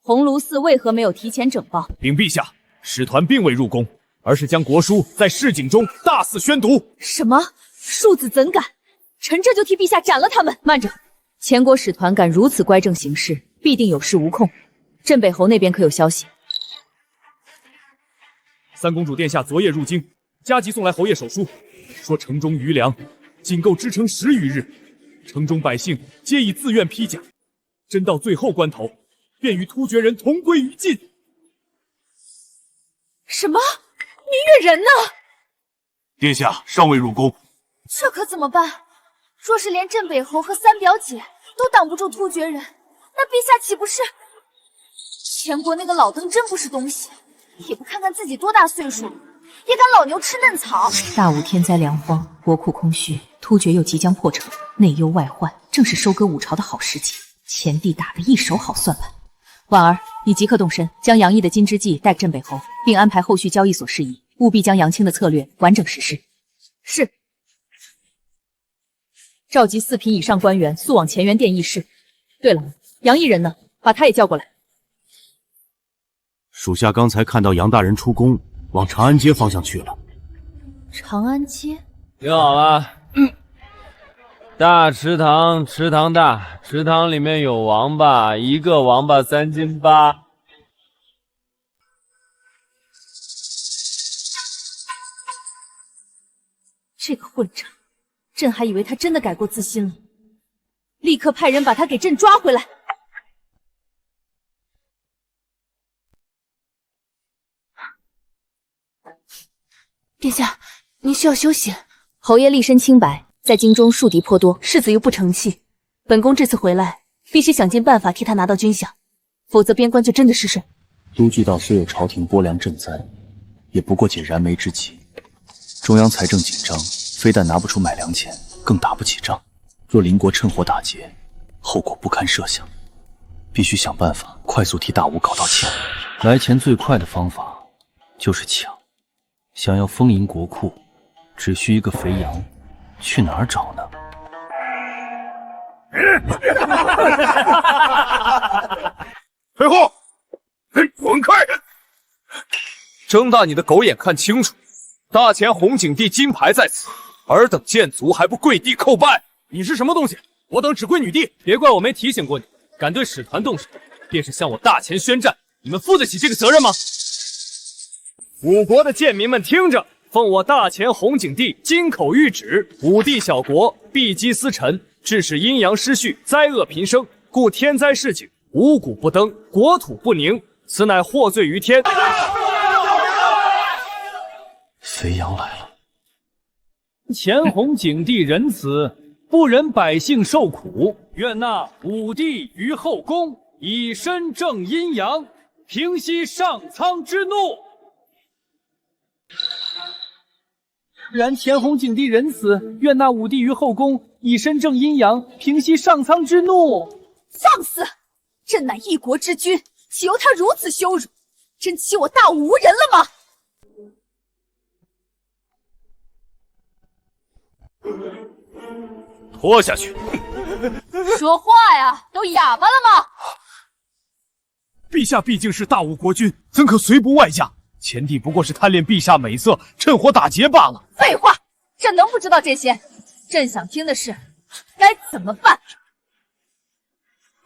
鸿胪寺为何没有提前整报？禀陛下，使团并未入宫，而是将国书在市井中大肆宣读。什么？庶子怎敢！臣这就替陛下斩了他们！慢着，前国使团敢如此乖正行事，必定有恃无恐。镇北侯那边可有消息？三公主殿下昨夜入京，加急送来侯爷手书，说城中余粮仅够支撑10余日，城中百姓皆已自愿披甲，真到最后关头，便与突厥人同归于尽。什么？明月人呢？殿下尚未入宫，这可怎么办？若是连镇北侯和三表姐都挡不住突厥人，那陛下岂不是……前国那个老登真不是东西，也不看看自己多大岁数，也敢老牛吃嫩草。大武天灾粮荒，国库空虚，突厥又即将破城，内忧外患，正是收割武朝的好时机。前帝打得一手好算盘。婉儿，你即刻动身，将杨毅的金之计带给镇北侯，并安排后续交易所事宜，务必将杨清的策略完整实施。是。召集4品以上官员速往乾元殿议事。对了，杨毅人呢？把他也叫过来。属下刚才看到杨大人出宫，往长安街方向去了。长安街？听好了，大池塘，池塘大，池塘里面有王八，1个王八3斤8。这个混账，朕还以为他真的改过自新了，立刻派人把他给朕抓回来。殿下，您需要休息。侯爷立身清白，在京中树敌颇多，世子又不成器，本宫这次回来，必须想尽办法替他拿到军饷，否则边关就真的失守。都据道虽有朝廷拨粮赈灾，也不过解燃眉之急。中央财政紧张，非但拿不出买粮钱，更打不起仗。若邻国趁火打劫，后果不堪设想。必须想办法快速替大吴搞到钱。来钱最快的方法就是抢。想要丰盈国库，只需一个肥羊，去哪儿找呢？退后！滚开！睁大你的狗眼看清楚，大前红景帝金牌在此，尔等贱族还不跪地叩拜？你是什么东西？我等只跪女帝！别怪我没提醒过你，敢对使团动手，便是向我大前宣战，你们负得起这个责任吗？五国的贱民们听着，奉我大前红景帝金口谕旨，五帝小国必积私臣，致使阴阳失序，灾厄频生，故天灾市井，五谷不登，国土不宁，此乃获罪于天。肥羊来了。前红景帝仁慈，不忍百姓受苦，愿那五帝于后宫，以身正阴阳，平息上苍之怒。然前红景帝仁慈，愿那五帝于后宫，以身正阴阳，平息上苍之怒。放肆！朕乃一国之君，岂由他如此羞辱？真欺我大吴无人了吗？拖下去！说话呀，都哑巴了吗？陛下毕竟是大吴国君，怎可随不外驾？前帝不过是贪恋陛下美色，趁火打劫罢了。废话，朕能不知道这些？朕想听的是，该怎么办？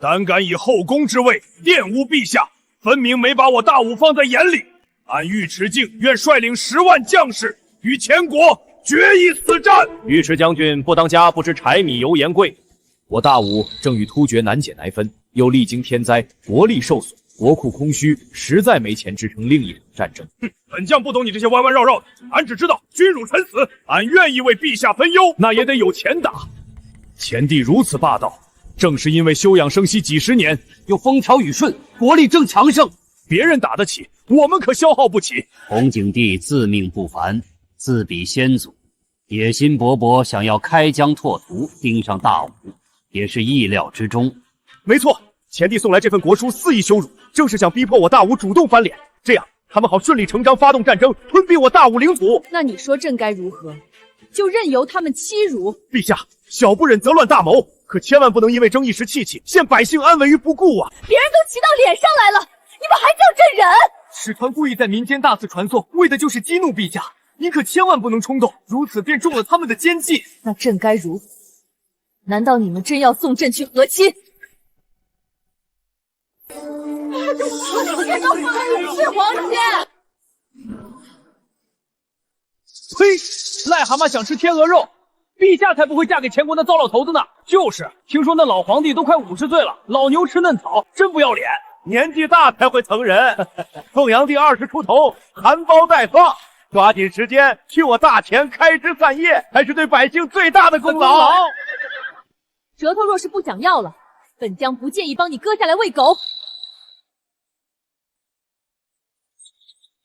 胆敢以后宫之位玷污陛下，分明没把我大吴放在眼里。俺尉迟敬愿率领10万将士与前国决一死战。尉迟将军不当家不知柴米油盐贵，我大吴正与突厥难解难分，又历经天灾，国力受损，国库空虚，实在没钱支撑另一场战争。本将不懂你这些弯弯绕绕的，俺只知道君辱臣死，俺愿意为陛下分忧，那也得有钱打。前帝如此霸道，正是因为休养生息几十年，又风调雨顺，国力正强盛，别人打得起，我们可消耗不起。红景帝自命不凡，自比先祖，野心勃勃，想要开疆拓土，盯上大吴，也是意料之中。没错，前帝送来这份国书肆意羞辱，正是想逼迫我大吴主动翻脸，这样他们好顺理成章发动战争，吞并我大吴领土。那你说朕该如何？就任由他们欺辱？陛下，小不忍则乱大谋，可千万不能因为争一时气气，陷百姓安危于不顾啊！别人都骑到脸上来了，你们还叫朕忍？使团故意在民间大肆传颂，为的就是激怒陛下。你可千万不能冲动，如此便中了他们的奸计。那朕该如何？难道你们真要送朕去和亲？是皇亲！呸！癞蛤蟆想吃天鹅肉，陛下才不会嫁给前国那糟老头子呢。就是，听说那老皇帝都快50岁了，老牛吃嫩草，真不要脸。年纪大才会疼人。凤阳帝20出头，含苞待放，抓紧时间替我大前开枝散叶，才是对百姓最大的功劳。舌头若是不想要了，本将不介意帮你割下来喂狗。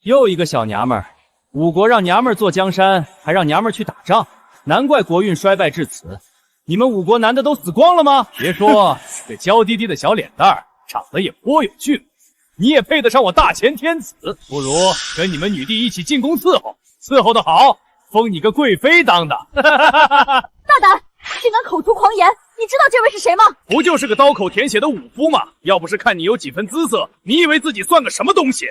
又一个小娘们儿，五国让娘们儿坐江山，还让娘们儿去打仗，难怪国运衰败至此。你们五国男的都死光了吗？别说这娇滴滴的小脸蛋儿，长得也颇有趣，你也配得上我大前天子。不如跟你们女帝一起进宫伺候，伺候的好，封你个贵妃当的。大胆，竟敢口出狂言！你知道这位是谁吗？不就是个刀口舔血的武夫吗？要不是看你有几分姿色，你以为自己算个什么东西？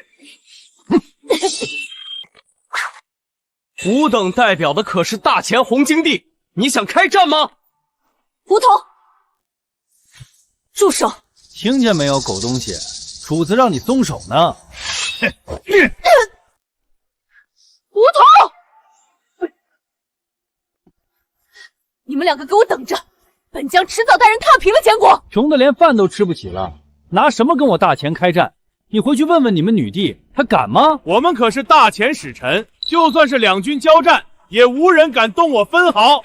吾等代表的可是大前红景帝，你想开战吗？胡同，住手！听见没有，狗东西，主子让你松手呢。胡同，你们两个给我等着，本将迟早带人踏平了前国。穷的连饭都吃不起了，拿什么跟我大前开战？你回去问问你们女帝，她敢吗？我们可是大前使臣，就算是两军交战，也无人敢动我分毫。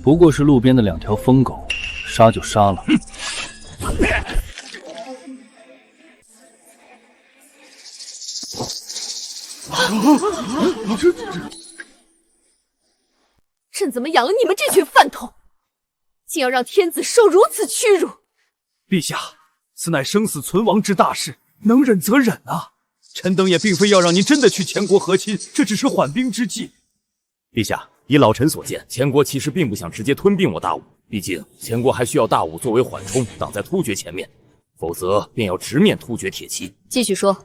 不过是路边的2条疯狗，杀就杀了。朕怎么养了你们这群饭桶，竟要让天子受如此屈辱！陛下，此乃生死存亡之大事，能忍则忍啊！臣等也并非要让您真的去前国和亲，这只是缓兵之计。陛下，以老臣所见，前国其实并不想直接吞并我大武，毕竟前国还需要大武作为缓冲，挡在突厥前面，否则便要直面突厥铁骑。继续说。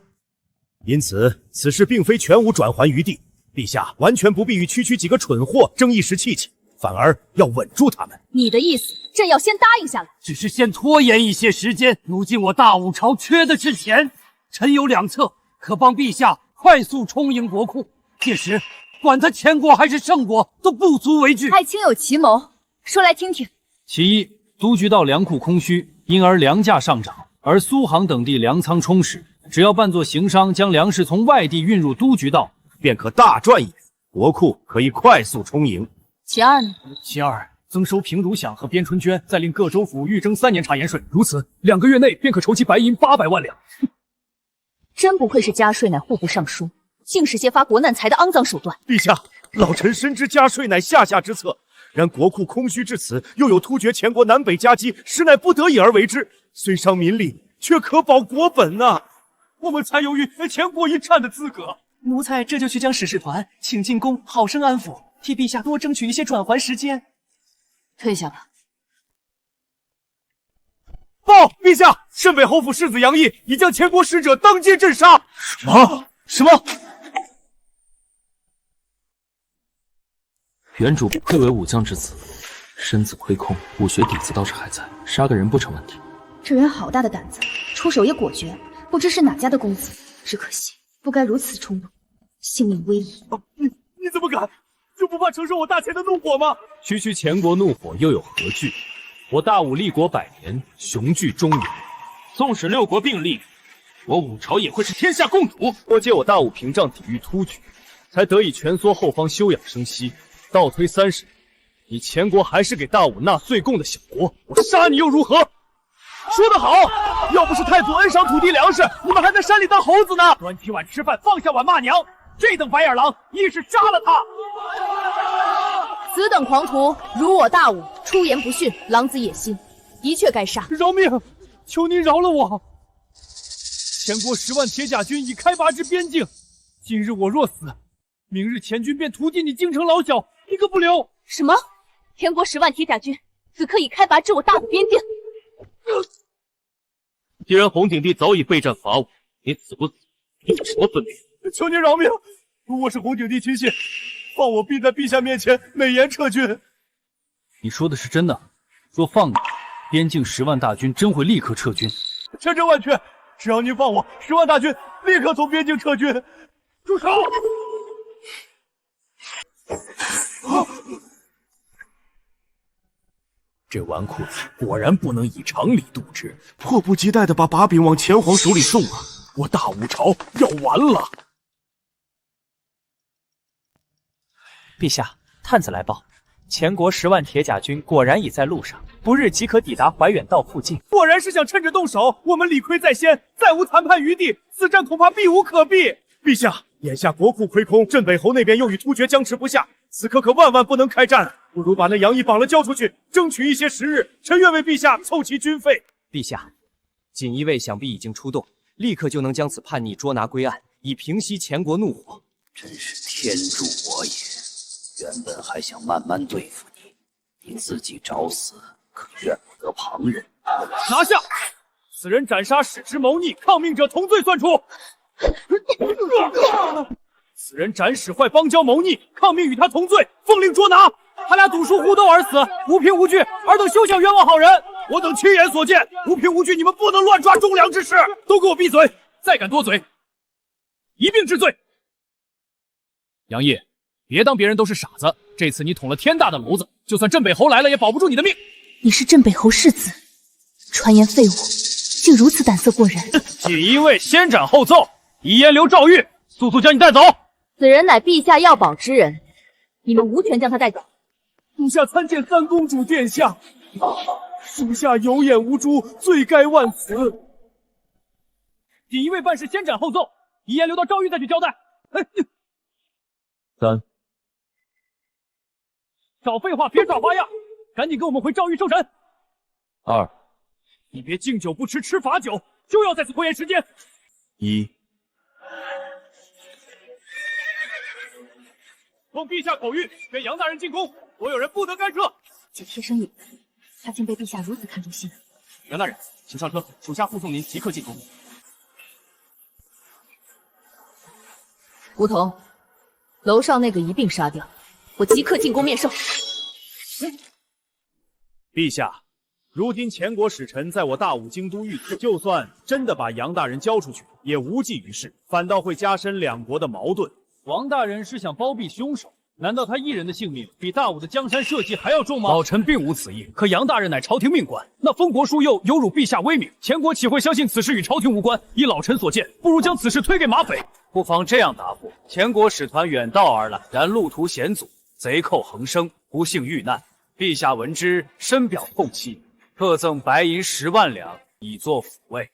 因此，此事并非全无转还余地。陛下完全不必与区区几个蠢货争一时气气，反而要稳住他们。你的意思，朕要先答应下来，只是先拖延一些时间。如今我大武朝缺的是钱，臣有2策，可帮陛下快速充盈国库。届时，管他前国还是胜国，都不足为惧。爱卿有奇谋，说来听听。其一，都局道粮库空虚，因而粮价上涨，而苏杭等地粮仓充实，只要扮作行商，将粮食从外地运入都局道，便可大赚一笔，国库可以快速充盈。其二呢？其二，增收平如饷和边春绢，再令各州府预征3年茶盐税，如此2个月内便可筹集白银800万两。真不愧是加税乃户部尚书，竟是些发国难财的肮脏手段。陛下，老臣深知加税乃下之策，然国库空虚至此，又有突厥前国南北夹击，实乃不得已而为之。虽伤民力，却可保国本啊！我们才有与前国一战的资格。奴才这就去将使事团请进宫，好生安抚，替陛下多争取一些转还时间。退下吧。报陛下，镇北侯府世子杨毅已将前国使者当街镇杀。什么？原主不愧为武将之子，身子亏空，武学底子倒是还在，杀个人不成问题。这人好大的胆子，出手也果决，不知是哪家的公子，只可惜不该如此冲动，性命危矣。你怎么敢？就不怕承受我大前的怒火吗？区前国怒火又有何惧？我大武立国100年，雄踞中原，纵使6国并立，我武朝也会是天下共主。多借我大武屏障抵御突厥，才得以蜷缩后方休养生息。倒推30年，你前国还是给大武纳岁贡的小国，我杀你又如何？说得好，要不是太祖恩赏土地粮食，你们还在山里当猴子呢。端起碗吃饭，放下碗骂娘，这等白眼狼，一是杀了他。此等狂徒，如我大武，出言不逊，狼子野心，的确该杀。饶命！求您饶了我！前国10万铁甲军已开拔至边境，今日我若死，明日前军便屠尽你京城老小，一个不留。什么？前国10万铁甲军此刻已开拔至我大武边境？既然洪景帝早已备战伐我，你死不死有什么分别？求您饶命！我是洪景帝亲信，放我必在陛下面前美言撤军。你说的是真的？若放你，边境10万大军真会立刻撤军？千真万确，只要您放我，10万大军立刻从边境撤军。住手！这纨绔子果然不能以常理度之，迫不及待地把把柄往前皇手里送啊！我大武朝要完了！陛下，探子来报，前国10万铁甲军果然已在路上，不日即可抵达怀远道附近。果然是想趁着动手，我们理亏在先，再无谈判余地，此战恐怕避无可避。陛下，眼下国库亏空，镇北侯那边又与突厥僵持不下，此刻可万万不能开战，不如把那杨毅绑了交出去，争取一些时日。臣愿为陛下凑齐军费。陛下，锦衣卫想必已经出动，立刻就能将此叛逆捉拿归案，以平息前国怒火。真是天助我也！原本还想慢慢对付你，你自己找死，可怨不得旁人。拿下！此人斩杀使之谋逆，抗命者同罪算处。此人斩使坏邦交谋逆，抗命与他同罪，奉令捉拿。他俩赌术互斗而死，无凭无据，尔等休想冤枉好人。我等亲眼所见，无凭无据，你们不能乱抓忠良之士。都给我闭嘴！再敢多嘴，一并治罪。杨毅，别当别人都是傻子，这次你捅了天大的娄子，就算镇北侯来了也保不住你的命。你是镇北侯世子，传言废物，竟如此胆色过人。锦衣卫先斩后奏，以烟留诏狱，速速将你带走！此人乃陛下要保之人，你们无权将他带走。属下参见三公主殿下，属下有眼无珠，罪该万死。第一位办事先斩后奏，遗言留到诏狱再去交代。3，少废话，别耍花样，赶紧跟我们回诏狱受审。2，你别敬酒不吃吃罚酒，就要在此拖延时间。1。奉陛下口谕，宣杨大人进宫，所有人不得干涉。这贴身影子，他竟被陛下如此看重心。杨大人，请上车，属下护送您即刻进宫。梧桐，楼上那个一并杀掉，我即刻进宫面授。陛下，如今前国使臣在我大武京都遇刺，就算真的把杨大人交出去，也无济于事，反倒会加深两国的矛盾。王大人是想包庇凶手，难道他一人的性命比大武的江山社稷还要重吗？老臣并无此意，可杨大人乃朝廷命官，那封国书又有辱陛下威名，前国岂会相信此事与朝廷无关？依老臣所见，不如将此事推给马匪。不妨这样答复：前国使团远道而来，然路途险阻，贼寇横生，不幸遇难。陛下闻之，深表痛惜，特赠白银10万两，以作抚慰。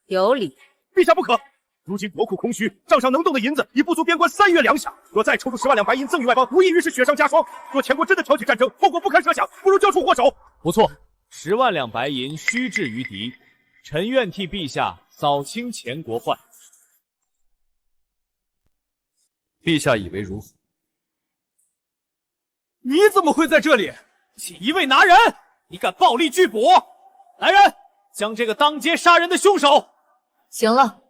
有理。陛下不可！如今国库空虚，账上能动的银子已不足边关3月粮饷。若再抽出10万两白银赠与外邦，无异于是雪上加霜。若前国真的挑起战争，后果不堪设想，不如交出祸首。不错，10万两白银虚掷于敌，臣愿替陛下扫清前国患。陛下以为如何？你怎么会在这里？请一位拿人！你敢暴力拒捕？来人，将这个当街杀人的凶手！行了。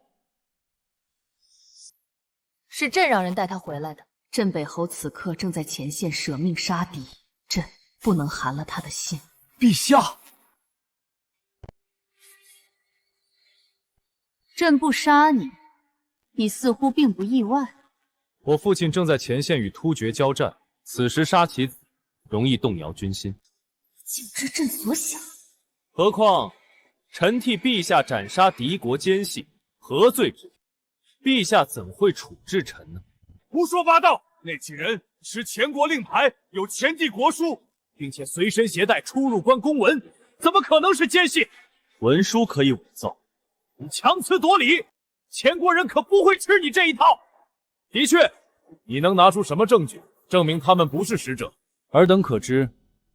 是朕让人带他回来的。镇北侯此刻正在前线舍命杀敌，朕不能寒了他的心。陛下，朕不杀你，你似乎并不意外。我父亲正在前线与突厥交战，此时杀其子，容易动摇军心。竟知朕所想。何况臣替陛下斩杀敌国奸细，何罪之有？陛下怎会处置臣呢？胡说八道！那几人持前国令牌，有前帝国书，并且随身携带出入关公文，怎么可能是奸细？文书可以伪造，你强词夺理，前国人可不会吃你这一套。的确，你能拿出什么证据证明他们不是使者？尔等可知，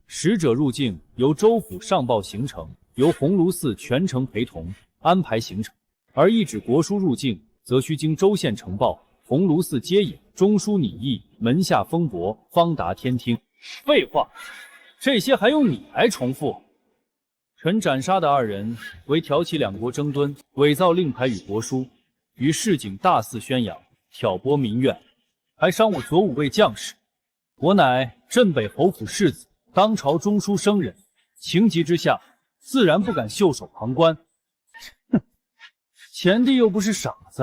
使者入境由州府上报行程，由鸿胪寺全程陪同安排行程；而一纸国书入境，则需经州县呈报，鸿胪寺接引，中书拟议，门下封驳，方达天听。废话，这些还用你来重复？臣斩杀的2人为挑起两国争端，伪造令牌与国书，于市井大肆宣扬，挑拨民怨，还伤我左5位将士。我乃镇北侯府世子，当朝中书生人，情急之下，自然不敢袖手旁观。哼，前帝又不是傻子，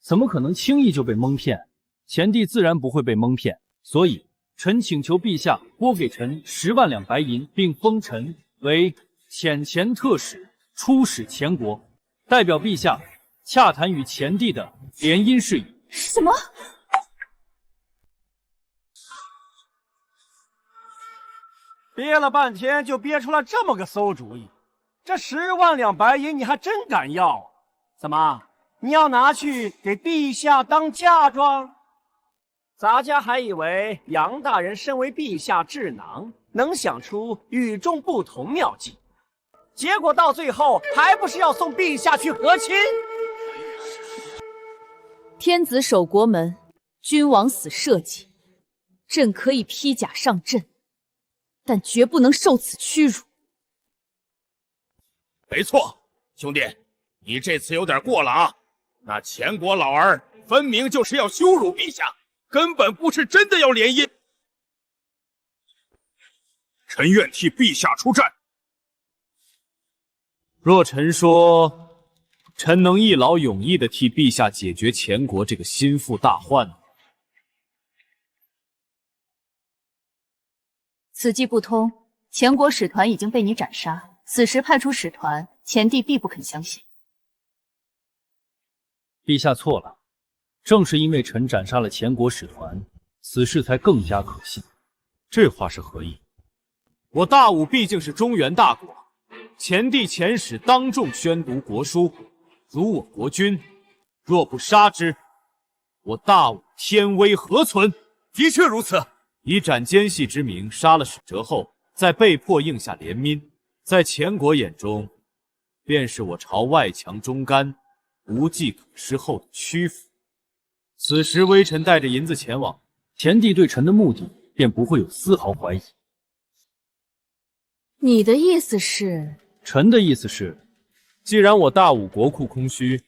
怎么可能轻易就被蒙骗？前帝自然不会被蒙骗，所以臣请求陛下拨给臣10万两白银，并封臣为遣前特使，出使前国，代表陛下洽谈与前帝的联姻事宜。什么？憋了半天就憋出了这么个馊主意，这10万两白银你还真敢要？怎么，你要拿去给陛下当嫁妆？咱家还以为杨大人身为陛下智囊，能想出与众不同妙计，结果到最后还不是要送陛下去和亲？天子守国门，君王死社稷。朕可以披甲上阵，但绝不能受此屈辱。没错，兄弟，你这次有点过了啊！那前国老儿分明就是要羞辱陛下，根本不是真的要联姻。臣愿替陛下出战。若臣说，臣能一劳永逸地替陛下解决前国这个心腹大患呢？此计不通，前国使团已经被你斩杀，此时派出使团，前帝必不肯相信。陛下错了，正是因为臣斩杀了前国使团，此事才更加可信。这话是何意？我大武毕竟是中原大国，前帝遣使当众宣读国书，辱我国君，若不杀之，我大武天威何存？的确如此。以斩奸细之名杀了使者后，再被迫应下联姻，在前国眼中，便是我朝外强中干、无计可施后的屈服。此时微臣带着银子前往，前帝对臣的目的便不会有丝毫怀疑。你的意思是？臣的意思是，既然我大武国库空虚，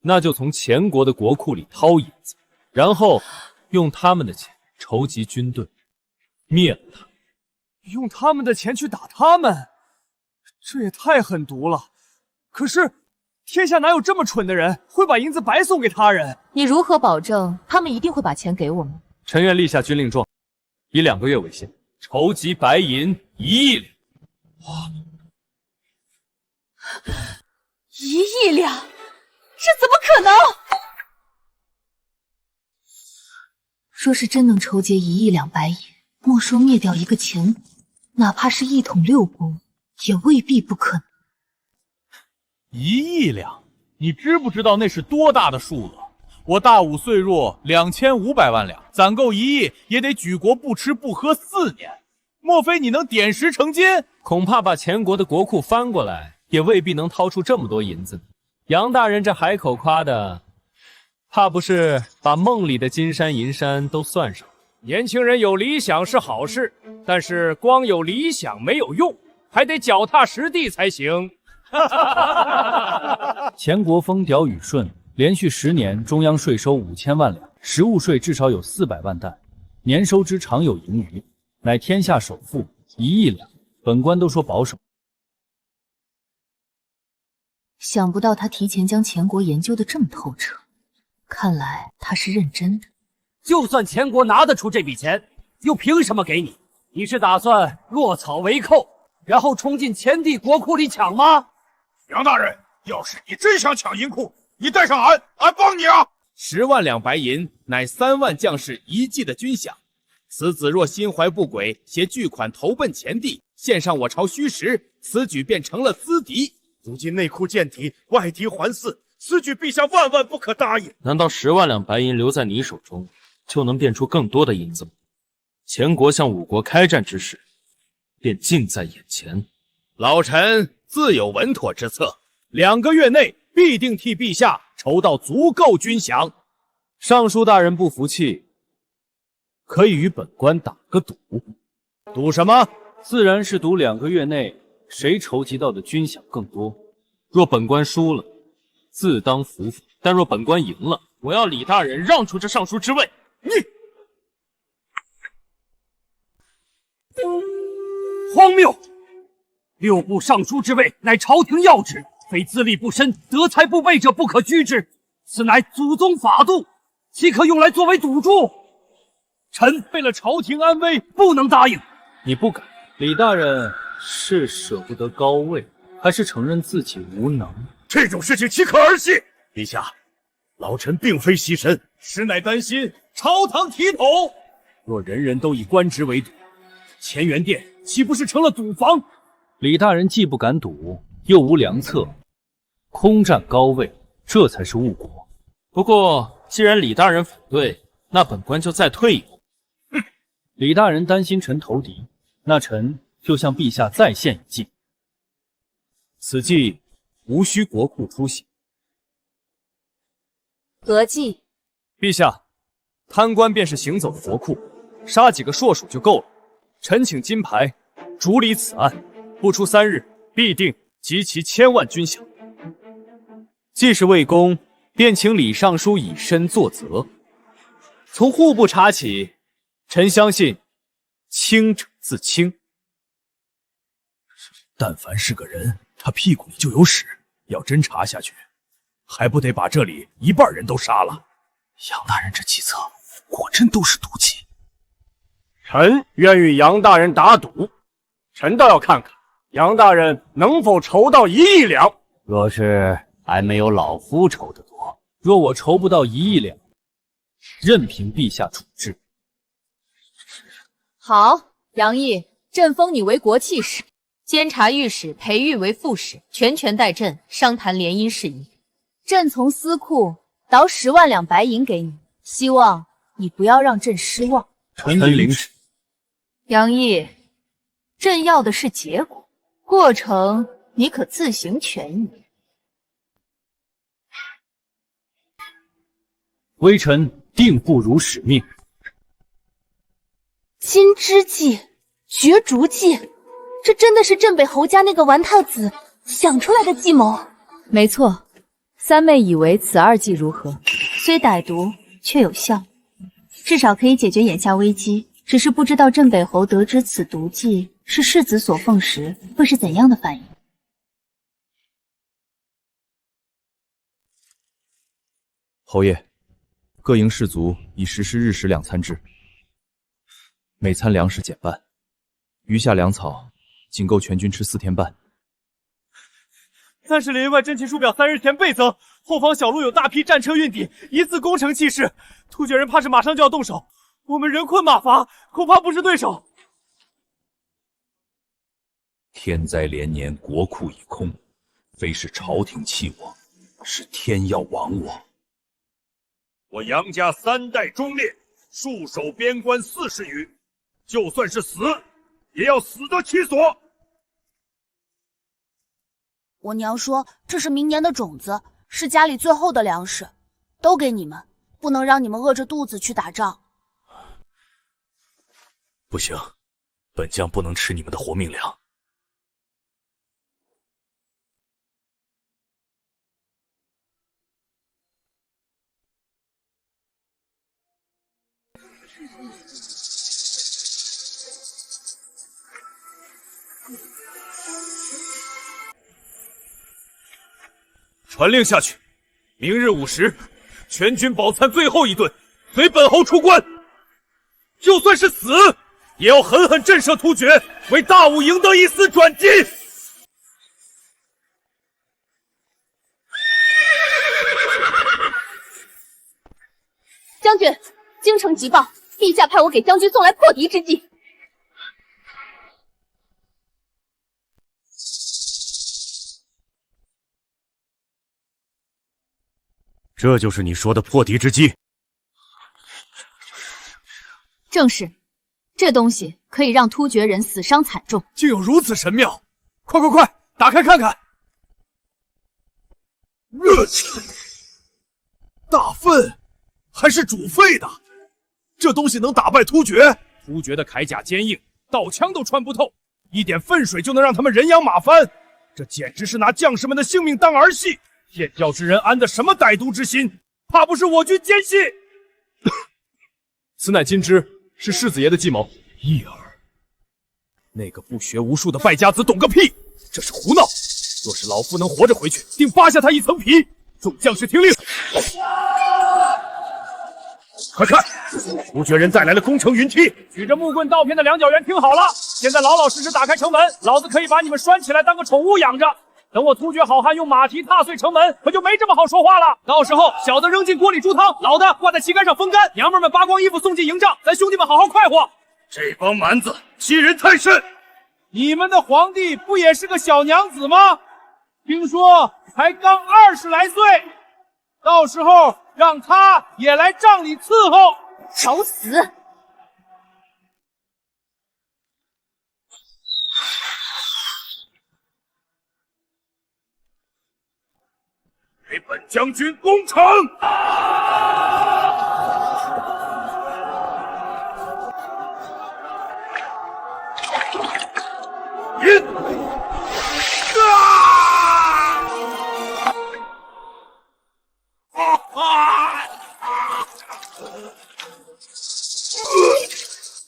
那就从前国的国库里掏银子，然后用他们的钱筹集军队，灭了他。用他们的钱去打他们，这也太狠毒了。可是天下哪有这么蠢的人，会把银子白送给他人？你如何保证他们一定会把钱给我们？臣愿立下军令状，以2个月为限，筹集白银1亿两。1亿两，这怎么可能？若是真能筹集1亿两白银，没收灭掉一个前国，哪怕是一统6国，也未必不可能。1亿两，你知不知道那是多大的数额？我大武岁弱2500万两，攒够1亿也得举国不吃不喝4年。莫非你能点石成金？恐怕把前国的国库翻过来，也未必能掏出这么多银子。杨大人这海口夸的，怕不是把梦里的金山银山都算上。年轻人有理想是好事，但是光有理想没有用，还得脚踏实地才行。前国风调雨顺，连续10年中央税收5000万两，实物税至少有400万担，年收支常有盈余，乃天下首富，1亿两，本官都说保守。想不到他提前将前国研究得这么透彻，看来他是认真的。就算前国拿得出这笔钱，又凭什么给你？你是打算落草为寇，然后冲进前帝国库里抢吗？杨大人，要是你真想抢银库，你带上俺帮你啊！10万两白银乃3万将士1季的军饷，此子若心怀不轨，携巨款投奔前帝，献上我朝虚实，此举便成了资敌。如今内库见底，外敌环伺，此举陛下万万不可答应。难道10万两白银留在你手中，就能变出更多的银子吗？前国向5国开战之时，便近在眼前。老臣自有稳妥之策，2个月内必定替陛下筹到足够军饷。尚书大人不服气，可以与本官打个赌。赌什么？自然是赌2个月内谁筹集到的军饷更多。若本官输了，自当服服；但若本官赢了，我要李大人让出这尚书之位。你荒谬！6部尚书之位乃朝廷要职，非资历不深、德才不备者不可居之。此乃祖宗法度，岂可用来作为赌注？臣为了朝廷安危，不能答应。你不敢？李大人是舍不得高位，还是承认自己无能？这种事情岂可儿戏？陛下，老臣并非惜神，实乃担心朝堂体统。若人人都以官职为赌，乾元殿岂不是成了赌房？李大人既不敢赌，又无良策，空占高位，这才是误国。不过，既然李大人反对，那本官就再退一步。李大人担心臣投敌，那臣就向陛下再献一计。此计无需国库出血。何计？陛下，贪官便是行走的国库，杀几个硕鼠就够了。臣请金牌主理此案，不出3日，必定集齐1000万军饷。既是魏公，便请李尚书以身作则。从户部查起，臣相信清者自清。但凡是个人，他屁股里就有屎。要真查下去，还不得把这里一半人都杀了？杨大人这计策果真都是毒计。臣愿与杨大人打赌，臣倒要看看杨大人能否筹到1亿两。若是还没有老夫筹得多，若我筹不到1亿两，任凭陛下处置。好，杨毅，朕封你为国器使，监察御史裴玉为副使，全权代朕商谈联姻事宜。朕从司库倒10万两白银给你，希望你不要让朕失望。臣领旨。杨毅，朕要的是结果，过程你可自行权宜。微臣定不辱使命。金枝计、绝竹计，这真的是镇北侯家那个顽太子想出来的计谋。没错，三妹以为此2计如何？虽歹毒，却有效，至少可以解决眼下危机。只是不知道镇北侯得知此毒计是世子所奉时，会是怎样的反应？侯爷，各营士卒已实施日食2餐制，每餐粮食减半，余下粮草仅够全军吃4天半。30连外阵旗数表3日前倍增，后方小路有大批战车运抵，疑似攻城气势。突厥人怕是马上就要动手，我们人困马乏，恐怕不是对手。天灾连年，国库已空，非是朝廷弃我，是天要亡我。我杨家3代忠烈，戍守边关40余，就算是死，也要死得其所。我娘说这是明年的种子，是家里最后的粮食，都给你们，不能让你们饿着肚子去打仗。不行，本将不能吃你们的活命粮。传令下去，明日午时，全军饱餐最后一顿，随本侯出关。就算是死，也要狠狠震慑突厥，为大武赢得一丝转机。将军，京城急报，陛下派我给将军送来破敌之计。这就是你说的破敌之计？正是，这东西可以让突厥人死伤惨重。竟有如此神妙！快快快，打开看看！大粪，还是煮沸的。这东西能打败突厥？突厥的铠甲坚硬，刀枪都穿不透，一点粪水就能让他们人仰马翻。这简直是拿将士们的性命当儿戏！燕教之人安的什么歹毒之心？怕不是我军奸细？此乃金枝，是世子爷的计谋。义儿，那个不学无术的败家子懂个屁！这是胡闹！若是老夫能活着回去，定扒下他一层皮！众将士听令！快看，突厥人带来了攻城云梯！举着木棍刀片的两脚员听好了，现在老老实实打开城门，老子可以把你们拴起来当个宠物养着。等我突厥好汉用马蹄踏碎城门，可就没这么好说话了。到时候小的扔进锅里煮汤，老的挂在旗杆上风干，娘们们扒光衣服送进营帐，咱兄弟们好好快活。这帮蛮子欺人太甚！你们的皇帝不也是个小娘子吗？听说才刚20来岁，到时候让他也来帐里伺候。找死！给本将军攻城！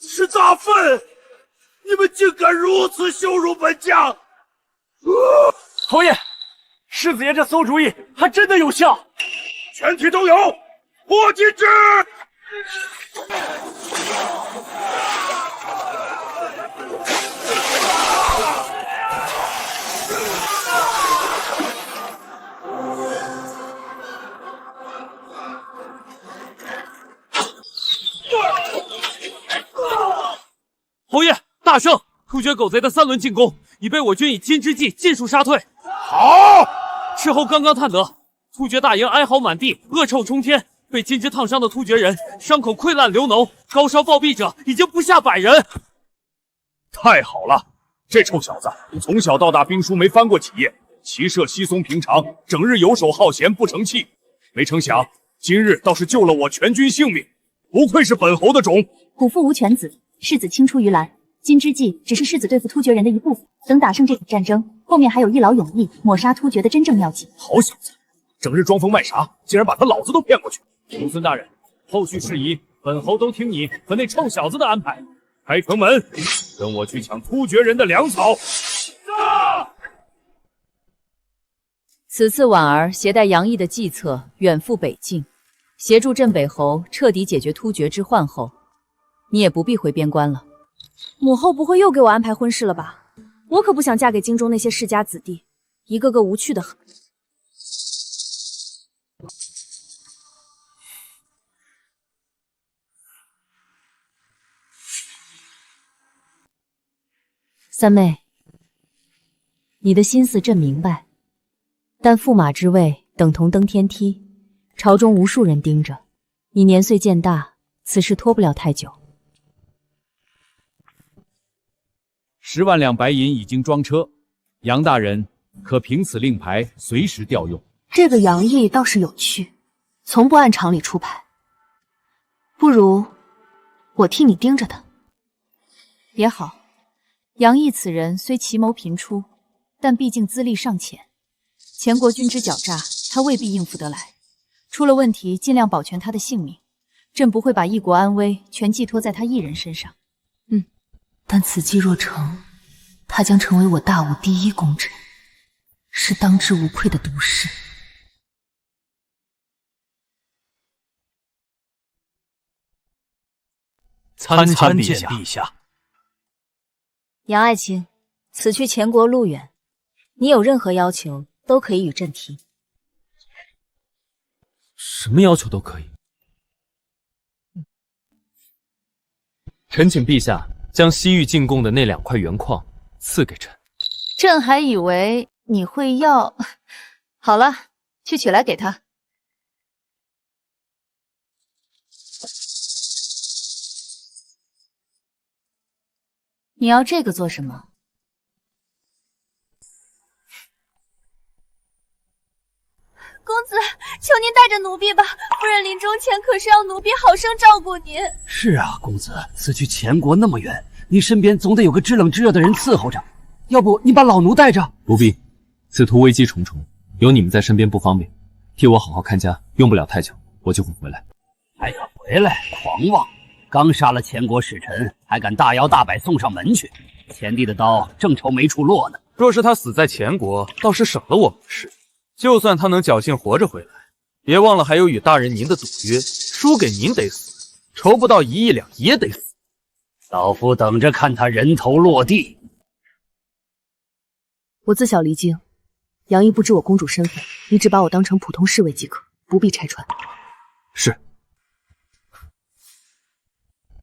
是大粪！你们竟敢如此羞辱本将！侯爷，世子爷这馊主意还真的有效，全体都有，破击之！大胜！突厥狗贼的3轮进攻已被我军以金之计尽数杀退。好！事后刚刚探得，突厥大营哀嚎满地，恶臭冲天，被金之烫伤的突厥人伤口溃烂流脓，高烧暴毙者已经不下100人。太好了！这臭小子从小到大兵书没翻过几页，骑射稀松平常，整日游手好闲，不成器。没成想今日倒是救了我全军性命，不愧是本侯的种。虎父无犬子，世子青出于蓝。金之计只是世子对付突厥人的一部分，等打胜这场战争，后面还有一劳永逸、抹杀突厥的真正妙计。好小子，整日装疯卖傻，竟然把他老子都骗过去！公孙大人，后续事宜本侯都听你和那臭小子的安排。开城门，跟我去抢突厥人的粮草！此次婉儿携带杨毅的计策远赴北境，协助镇北侯彻底解决突厥之患后，你也不必回边关了。母后不会又给我安排婚事了吧？我可不想嫁给京中那些世家子弟，一个个无趣的很。三妹，你的心思朕明白，但驸马之位等同登天梯，朝中无数人盯着，你年岁渐大，此事拖不了太久。10万两白银已经装车，杨大人可凭此令牌随时调用。这个杨毅倒是有趣，从不按常理出牌。不如我替你盯着他。也好，杨毅此人虽奇谋频出，但毕竟资历尚浅，前国军之狡诈，他未必应付得来。出了问题，尽量保全他的性命。朕不会把一国安危全寄托在他一人身上。但此计若成，他将成为我大武第一功臣，是当之无愧的毒士。参见陛下。杨爱卿，此去前国路远，你有任何要求都可以与朕提。什么要求都可以。臣请陛下将西域进贡的那2块原矿赐给朕。朕还以为你会要。好了，去取来给他。你要这个做什么？公子，求您带着奴婢吧，夫人临终前可是要奴婢好生照顾您。是啊，公子，此去前国那么远，你身边总得有个知冷知热的人伺候着。要不你把老奴带着？不必，此途危机重重，有你们在身边不方便。替我好好看家，用不了太久，我就会回来。还敢回来，狂妄！刚杀了前国使臣，还敢大摇大摆送上门去？前帝的刀正愁没处落呢。若是他死在前国，倒是省了我们的事。就算他能侥幸活着回来，别忘了还有与大人您的赌约，输给您得死，筹不到1亿两也得死。老夫等着看他人头落地。我自小离京，杨毅不知我公主身份，你只把我当成普通侍卫即可，不必拆穿。是。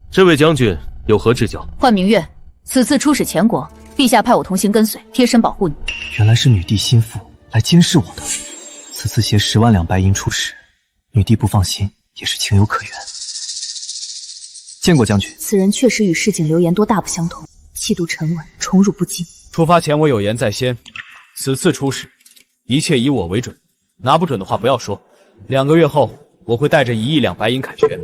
这位将军有何指教？幻明月，此次出使前国，陛下派我同行跟随，贴身保护你。原来是女帝心腹来监视我的。此次携10万两白银出使，女帝不放心也是情有可原。见过将军。此人确实与市井流言多大不相同，气度沉稳，宠辱不惊。出发前我有言在先，此次出使，一切以我为准，拿不准的话不要说。2个月后，我会带着1亿两白银凯旋，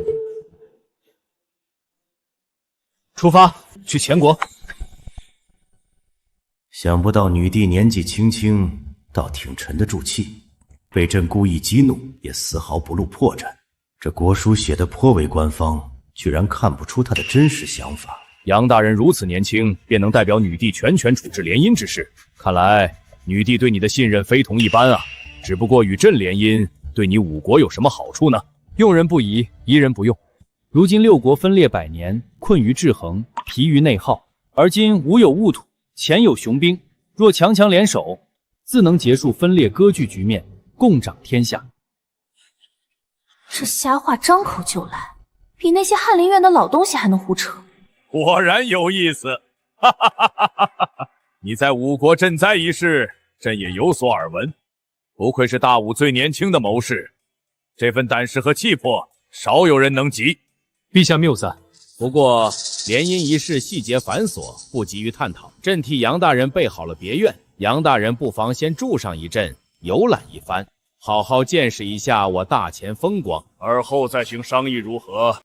出发去前国。想不到女帝年纪轻轻，倒挺沉得住气，被朕故意激怒，也丝毫不露破绽。这国书写得颇为官方，居然看不出他的真实想法。杨大人如此年轻，便能代表女帝全权处置联姻之事，看来女帝对你的信任非同一般啊！只不过与朕联姻，对你5国有什么好处呢？用人不疑，疑人不用。如今6国分裂100年，困于制衡，疲于内耗，而今吴有兀土，前有雄兵，若强强联手，自能结束分裂割据局面，共掌天下。这瞎话张口就来，比那些翰林院的老东西还能胡扯。果然有意思，哈哈哈哈哈哈！你在五国赈灾一事，朕也有所耳闻。不愧是大武最年轻的谋士，这份胆识和气魄，少有人能及。陛下谬赞。不过联姻一事细节繁琐，不急于探讨。朕替杨大人备好了别院，杨大人不妨先住上一阵，游览一番，好好见识一下我大前风光，而后再行商议如何？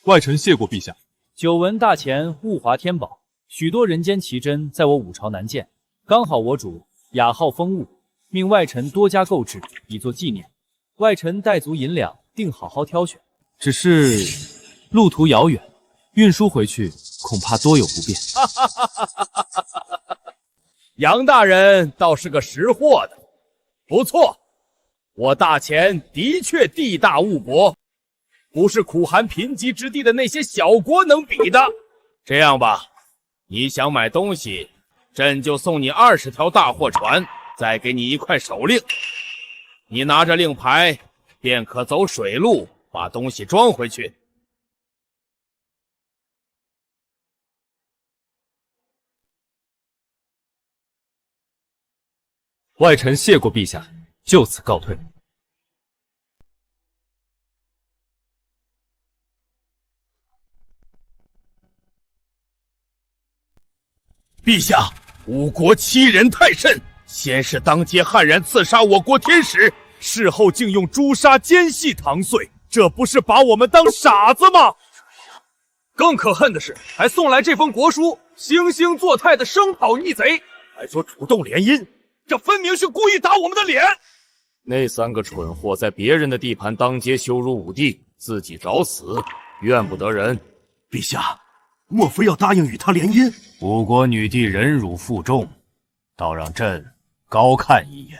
外臣谢过陛下。久闻大前物华天宝，许多人间奇珍在我武朝难见，刚好我主雅好风物，命外臣多加购置，以作纪念。外臣带足银两，定好好挑选。只是路途遥远，运输回去恐怕多有不便。杨大人倒是个识货的，不错，我大前的确地大物博，不是苦寒贫瘠之地的那些小国能比的。这样吧，你想买东西，朕就送你20条大货船，再给你一块手令，你拿着令牌，便可走水路把东西装回去。外臣谢过陛下，就此告退。陛下，五国欺人太甚，先是当街悍然刺杀我国天使，事后竟用诛杀奸细搪塞，这不是把我们当傻子吗？更可恨的是，还送来这封国书，惺惺作态的声讨逆贼，还说主动联姻，这分明是故意打我们的脸！那3个蠢货在别人的地盘当街羞辱武帝，自己找死，怨不得人。陛下，莫非要答应与他联姻？五国女帝忍辱负重，倒让朕高看一眼。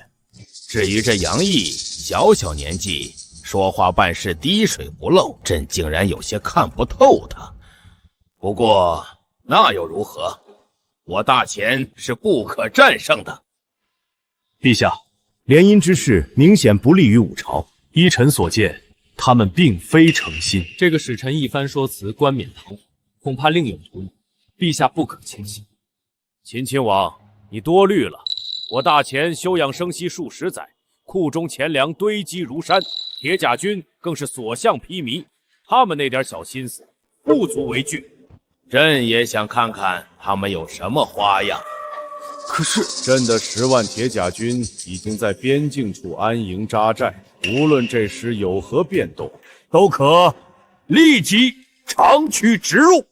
至于这杨毅，小小年纪，说话办事滴水不漏，朕竟然有些看不透他。不过那又如何？我大前是不可战胜的。陛下，联姻之事明显不利于武朝。依臣所见，他们并非诚心。这个使臣一番说辞，冠冕堂皇，恐怕另有图谋，陛下不可轻信。秦亲王，你多虑了。我大前休养生息数十载，库中钱粮堆积如山，铁甲军更是所向披靡。他们那点小心思，不足为惧。朕也想看看他们有什么花样。可是朕的10万铁甲军已经在边境处安营扎寨，无论这时有何变动，都可立即长驱直入。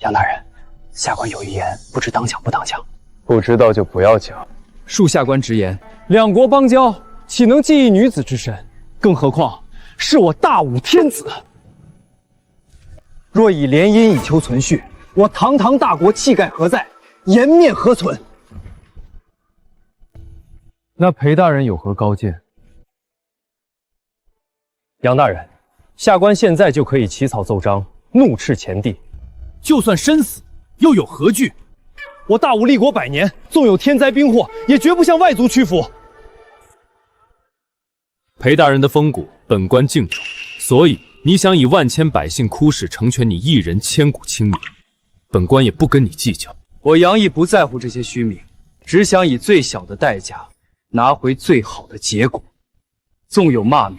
杨大人，下官有一言，不知当讲不当讲？不知道就不要讲。恕下官直言，两国邦交，岂能记一女子之身？更何况是我大武天子。若以联姻以求存续，我堂堂大国气概何在？颜面何存？那裴大人有何高见？杨大人，下官现在就可以起草奏章，怒斥前帝。就算身死，又有何惧？我大武立国100年，纵有天灾兵祸，也绝不向外族屈服。裴大人的风骨，本官敬重，所以你想以万千百姓哭事成全你一人千古清明，本官也不跟你计较。我杨毅不在乎这些虚名，只想以最小的代价拿回最好的结果。纵有骂名，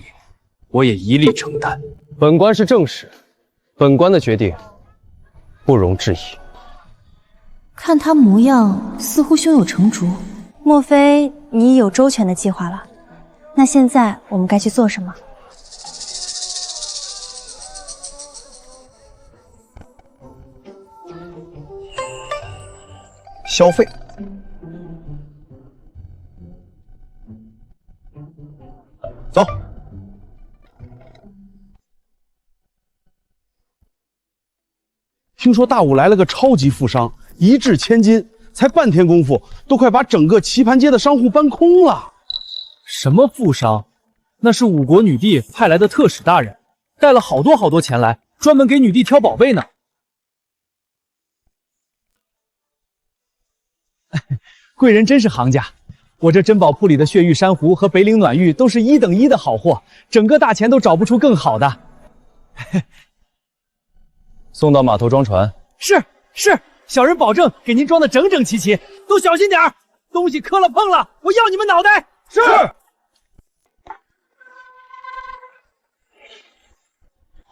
我也一力承担。本官是正史，本官的决定不容置疑。看他模样，似乎胸有成竹。莫非你已有周全的计划了？那现在我们该去做什么？消费。走。听说大武来了个超级富商，一掷千金，才半天功夫，都快把整个棋盘街的商户搬空了。什么富商？那是五国女帝派来的特使大人，带了好多钱来，专门给女帝挑宝贝呢。贵人真是行家，我这珍宝铺里的血玉珊瑚和北岭暖玉都是1等1的好货，整个大钱都找不出更好的。送到码头装船。是，小人保证给您装的整整齐齐，都小心点儿，东西磕了碰了，我要你们脑袋！是。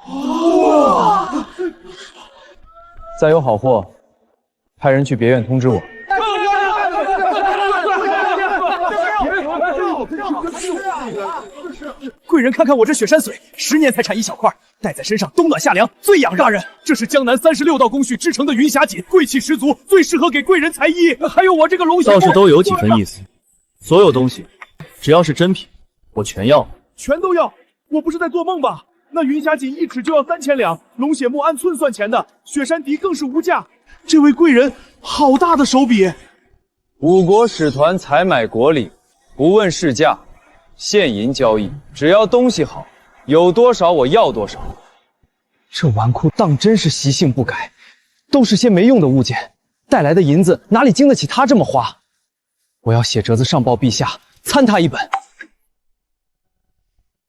哇！再有好货，派人去别院通知我。贵人看看我这雪山髓，10年才产1小块，戴在身上冬暖夏凉，最养大人。这是江南36道工序制成的云霞锦，贵气十足，最适合给贵人裁衣。还有我这个龙血，倒是都有几分意思。所有东西，只要是真品，我全要。全都要！我不是在做梦吧？那云霞锦1尺就要3000两，龙血木按寸算钱的，雪山笛更是无价。这位贵人好大的手笔！五国使团采买国礼，不问市价，现银交易，只要东西好，有多少我要多少。这纨绔当真是习性不改，都是些没用的物件，带来的银子哪里经得起他这么花？我要写折子上报陛下，参他一本。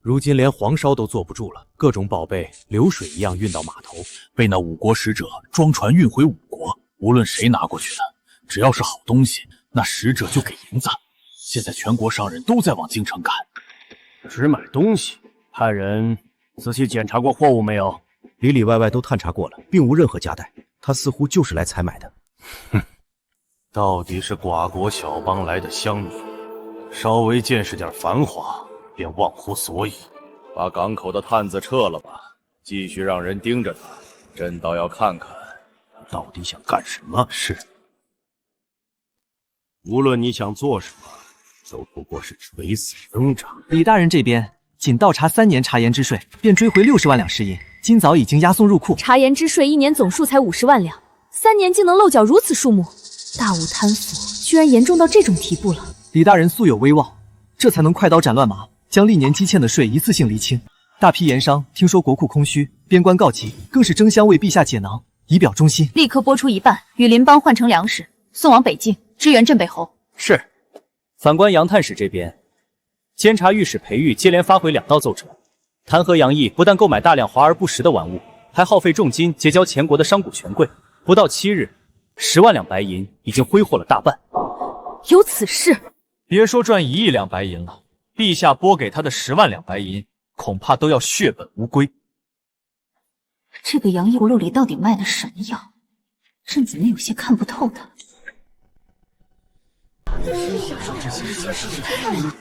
如今连皇烧都坐不住了，各种宝贝流水一样运到码头，被那五国使者装船运回五国。无论谁拿过去的，只要是好东西，那使者就给银子。现在全国商人都在往京城赶。只买东西，派人仔细检查过货物没有？里里外外都探查过了，并无任何夹带。他似乎就是来采买的。哼，到底是寡国小邦来的乡民，稍微见识点繁华，便忘乎所以。把港口的探子撤了吧，继续让人盯着他。朕倒要看看，他到底想干什么。是。无论你想做什么，都不过是垂死挣扎。李大人这边仅倒查3年茶盐之税，便追回60万两石银，今早已经押送入库。茶盐之税1年总数才50万两，3年竟能漏缴如此数目，大武贪腐居然严重到这种地步了。李大人素有威望，这才能快刀斩乱麻，将历年积欠的税一次性厘清。大批盐商听说国库空虚，边关告急，更是争相为陛下解囊，以表忠心。立刻拨出1半，与邻邦换成粮食，送往北境，支援镇北侯。是。反观杨探使这边，监察御史裴玉接连发回2道奏折，弹劾杨毅不但购买大量华而不实的玩物，还耗费重金结交前国的商贾权贵。不到7日，10万两白银已经挥霍了大半。有此事？别说赚1亿两白银了，陛下拨给他的10万两白银，恐怕都要血本无归。这个杨毅葫芦里到底卖的什么药？朕怎么有些看不透他？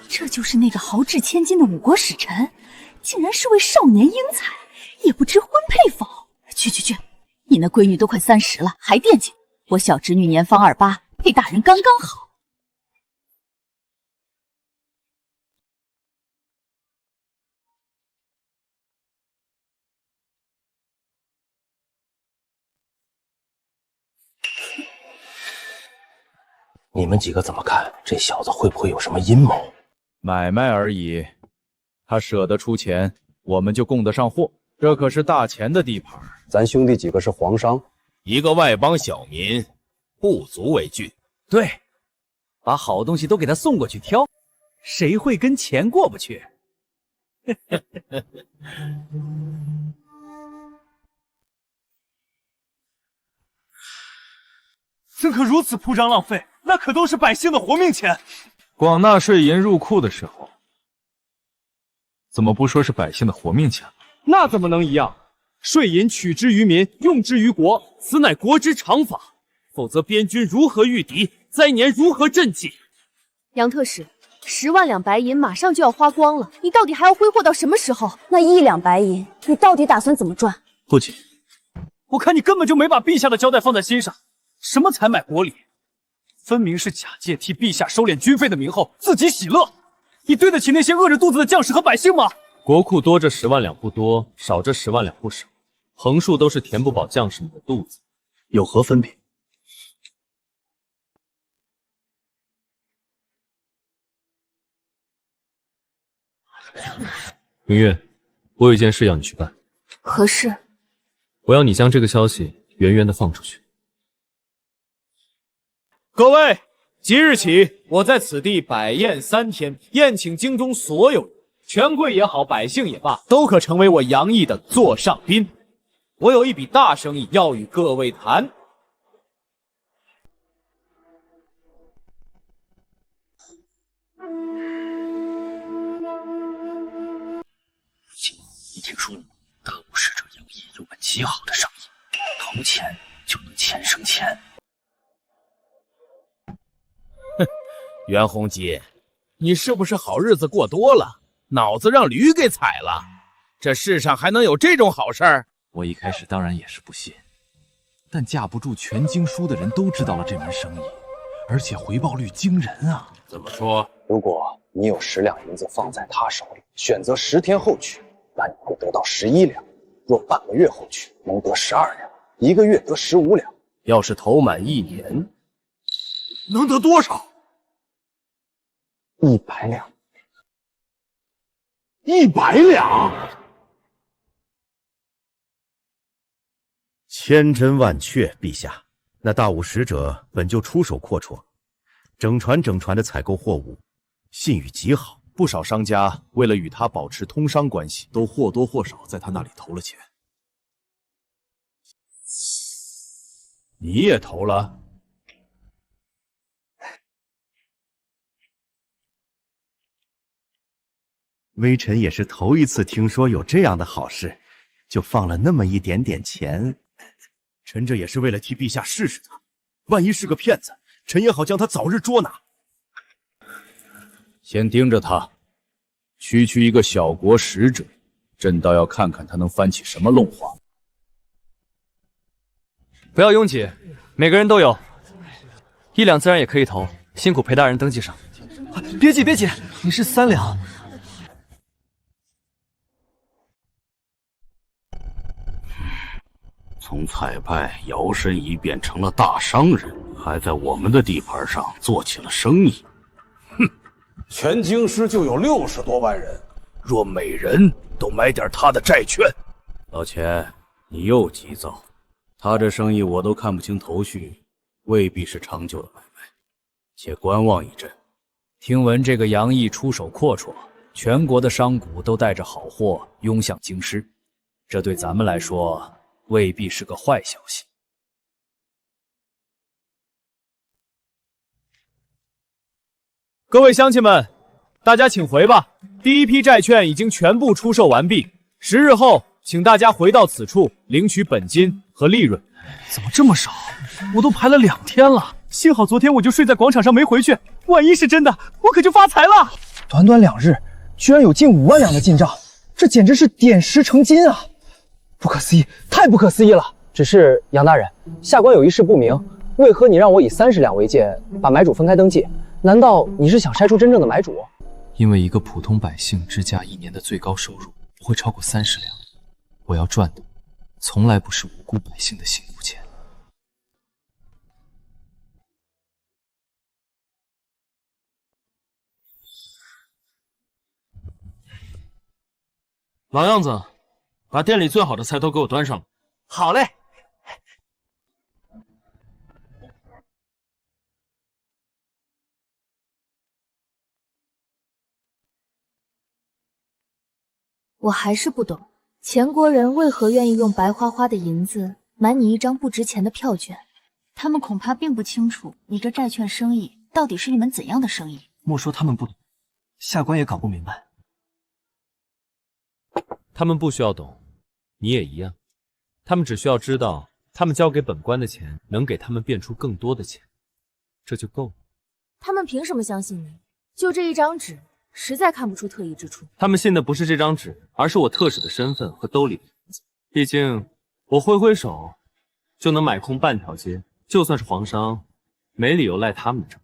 这就是那个豪掷千金的五国使臣，竟然是位少年英才，也不知婚配否？去，你那闺女都快30了，还惦记？我小侄女年方28，配大人刚刚好。你们几个怎么看？这小子会不会有什么阴谋？买卖而已，他舍得出钱，我们就供得上货。这可是大钱的地盘。咱兄弟几个是皇商，一个外邦小民，不足为惧。对，把好东西都给他送过去挑，谁会跟钱过不去？怎可如此铺张浪费？那可都是百姓的活命钱。广纳税银入库的时候，怎么不说是百姓的活命钱？那怎么能一样？税银取之于民，用之于国，此乃国之常法。否则边军如何御敌？灾年如何赈济？杨特使，10万两白银马上就要花光了，你到底还要挥霍到什么时候？那1亿两白银，你到底打算怎么赚？父亲，我看你根本就没把陛下的交代放在心上。什么采买国礼，分明是假借替陛下收敛军费的名号，自己喜乐。你对得起那些饿着肚子的将士和百姓吗？国库多这10万两不多，少这10万两不少，横竖都是填不饱将士们的肚子，有何分别？明月，我有一件事要你去办。何事？我要你将这个消息圆圆的放出去。各位，即日起，我在此地摆宴3天，宴请京中所有人，权贵也好，百姓也罢，都可成为我杨毅的座上宾。我有一笔大生意要与各位谈。你听说了吗？大武使者杨毅有本极好的生意，投钱就能钱生钱。袁弘基，你是不是好日子过多了，脑子让驴给踩了？这世上还能有这种好事儿？我一开始当然也是不信，但架不住全京书的人都知道了这门生意，而且回报率惊人啊！怎么说？如果你有10两银子放在他手里，选择10天后取，那你会得到11两；若半个月后取，能得12两；1个月得15两。要是投满1年，能得多少？100两。100两！千真万确，陛下。那大武使者本就出手阔绰，整船的采购货物，信誉极好。不少商家为了与他保持通商关系，都或多或少在他那里投了钱。你也投了？微臣也是头一次听说有这样的好事，就放了那么一点点钱。臣这也是为了替陛下试试他，万一是个骗子，臣也好将他早日捉拿。先盯着他，区一个小国使者，朕倒要看看他能翻起什么漏话。不要拥挤，每个人都有1两，自然也可以投。辛苦裴大人登记上。别急，你是3两。从采拜摇身一变成了大商人，还在我们的地盘上做起了生意。哼，全京师就有60多万人，若每人都买点他的债券。老钱，你又急躁，他这生意我都看不清头绪，未必是长久的买卖，且观望一阵。听闻这个杨毅出手阔绰，全国的商贾都带着好货涌向京师，这对咱们来说未必是个坏消息。各位乡亲们，大家请回吧。第一批债券已经全部出售完毕，10日后，请大家回到此处领取本金和利润。怎么这么少？我都排了2天了，幸好昨天我就睡在广场上没回去，万一是真的，我可就发财了。短短2日，居然有近5万两的进账，这简直是点石成金啊！不可思议，太不可思议了！只是杨大人，下官有一事不明，为何你让我以30两为界，把买主分开登记？难道你是想筛出真正的买主？因为一个普通百姓之家1年的最高收入不会超过30两，我要赚的从来不是无辜百姓的辛苦钱。老样子，把店里最好的菜都给我端上来。好嘞。我还是不懂，前国人为何愿意用白花花的银子买你一张不值钱的票券？他们恐怕并不清楚你这债券生意到底是一门怎样的生意。莫说他们不懂，下官也搞不明白。他们不需要懂，你也一样。他们只需要知道，他们交给本官的钱能给他们变出更多的钱，这就够了。他们凭什么相信你？就这一张纸，实在看不出特异之处。他们信的不是这张纸，而是我特使的身份和兜里的银子。毕竟我挥手就能买空半条街，就算是皇商，没理由赖他们的账。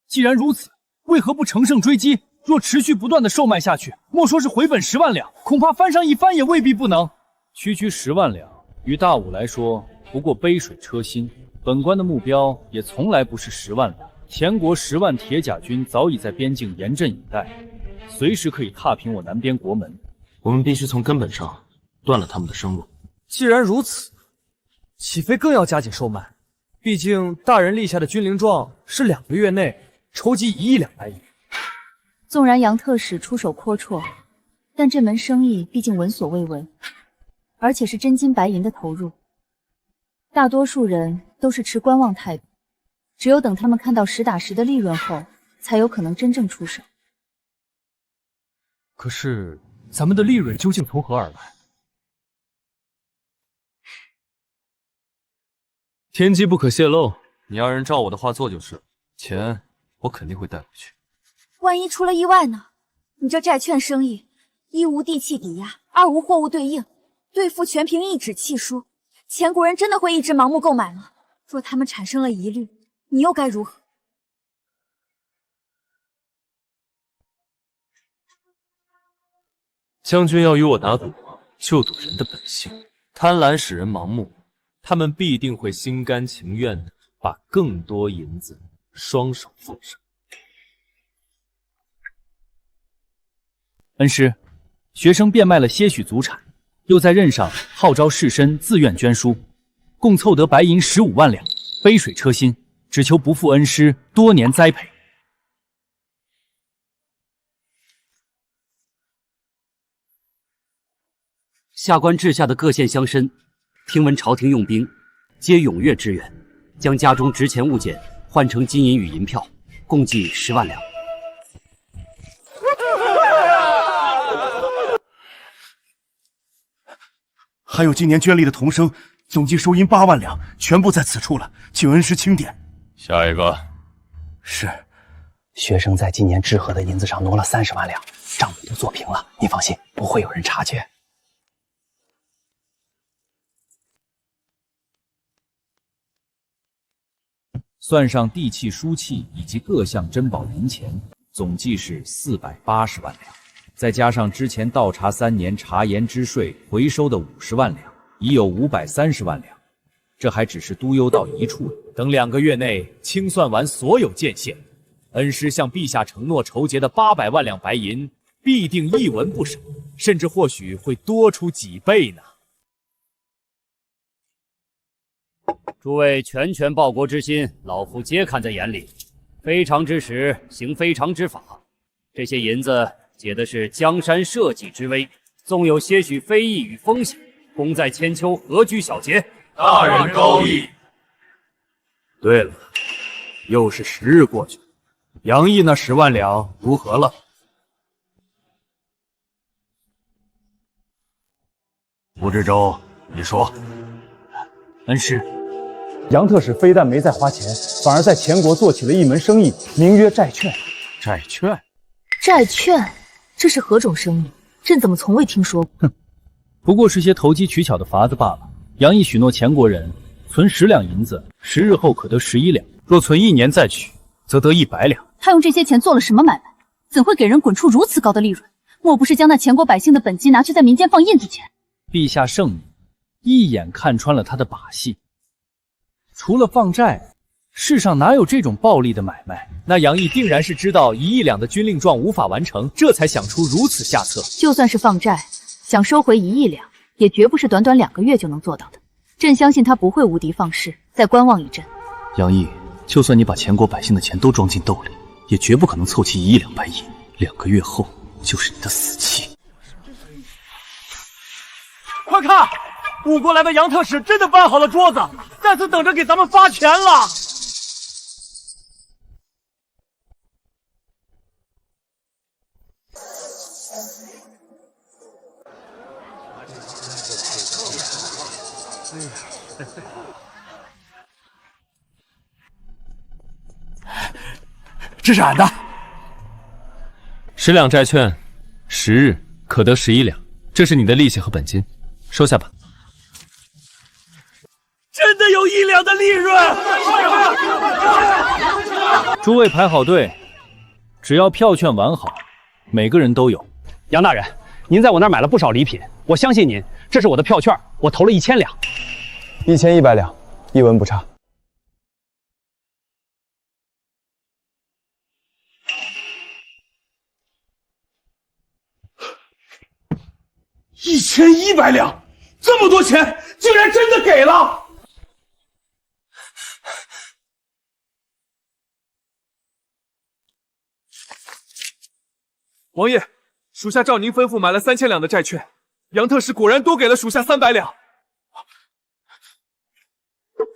既然如此，为何不乘胜追击？若持续不断的售卖下去，莫说是回本10万两，恐怕翻上一番也未必不能。区10万两，于大武来说不过杯水车薪。本官的目标也从来不是10万两。前国10万铁甲军早已在边境严阵以待，随时可以踏平我南边国门。我们必须从根本上断了他们的生路。既然如此，岂非更要加紧售卖？毕竟大人立下的军令状是2个月内筹集1亿两白银。纵然杨特使出手阔绰，但这门生意毕竟闻所未闻，而且是真金白银的投入。大多数人都是持观望态度，只有等他们看到实打实的利润后，才有可能真正出手。可是咱们的利润究竟从何而来？天机不可泄露，你要人照我的话做就是了。钱我肯定会带回去。万一出了意外呢？你这债券生意，一无地契抵押，二无货物对应，兑付全凭一纸契书，前国人真的会一直盲目购买吗？若他们产生了疑虑，你又该如何？将军要与我打赌，就赌人的本性。贪婪使人盲目，他们必定会心甘情愿的把更多银子双手奉上。恩师，学生变卖了些许祖产，又在任上号召士绅自愿捐书，共凑得白银15万两，杯水车薪，只求不负恩师多年栽培。下官治下的各县乡绅，听闻朝廷用兵，皆踊跃支援，将家中值钱物件换成金银与银票，共计10万两。还有今年捐力的童生，总计收银8万两，全部在此处了，请恩师钦点。下一个。是。学生在今年支河的银子上挪了30万两，账目都做平了，你放心，不会有人察觉。算上地契、书契以及各项珍宝银钱，总计是480万两。再加上之前倒查3年茶盐之税回收的50万两，已有530万两。这还只是都邮到一处，等2个月内清算完所有件线，恩师向陛下承诺筹结的800万两白银，必定一文不少，甚至或许会多出几倍呢。诸位拳拳报国之心，老夫皆看在眼里。非常之时，行非常之法。这些银子解的是江山社稷之危，纵有些许非议与风险，功在千秋，何拘小节？大人高义。对了，又是10日过去了，杨毅那10万两如何了？吴志洲，你说。恩师，杨特使非但没再花钱，反而在前国做起了一门生意，名曰债券。债券？债券？这是何种生意？朕怎么从未听说过？哼，不过是些投机取巧的法子罢了。杨毅许诺前国人，存10两银子，10日后可得11两；若存1年再取，则得100两。他用这些钱做了什么买卖？怎会给人滚出如此高的利润？莫不是将那前国百姓的本金拿去在民间放印子钱？陛下圣明，一眼看穿了他的把戏。除了放债，世上哪有这种暴利的买卖？那杨毅定然是知道1亿两的军令状无法完成，这才想出如此下策。就算是放债，想收回1亿两，也绝不是短短2个月就能做到的。朕相信他不会无的放矢，再观望一阵。杨毅，就算你把前国百姓的钱都装进兜里，也绝不可能凑齐1亿两白银。2个月后就是你的死期。快看，吴国来的杨特使真的搬好了桌子，在此等着给咱们发钱了。这是俺的10两债券，10日可得11两，这是你的利息和本金，收下吧。真的有1两的利润！诸位排好队，只要票券完好，每个人都有。杨大人，您在我那儿买了不少礼品，我相信您。这是我的票券，我投了1000两，1100两，一文不差。1100两，这么多钱，竟然真的给了！王爷，属下照您吩咐买了3000两的债券，杨特使果然多给了属下300两。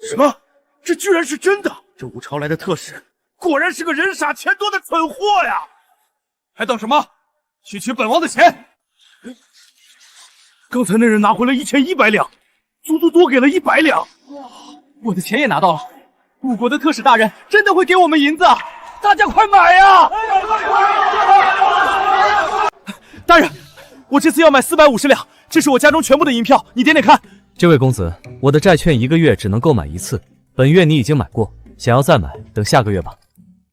什么？这居然是真的！这吴朝来的特使果然是个人傻钱多的蠢货呀！还等什么？去取本王的钱！刚才那人拿回了1100两，足足多给了100两。我的钱也拿到了，吴国的特使大人真的会给我们银子啊！大家快买呀！大人，我这次要买450两，这是我家中全部的银票，你点点看。这位公子，我的债券1个月只能购买1次，本月你已经买过，想要再买，等下个月吧。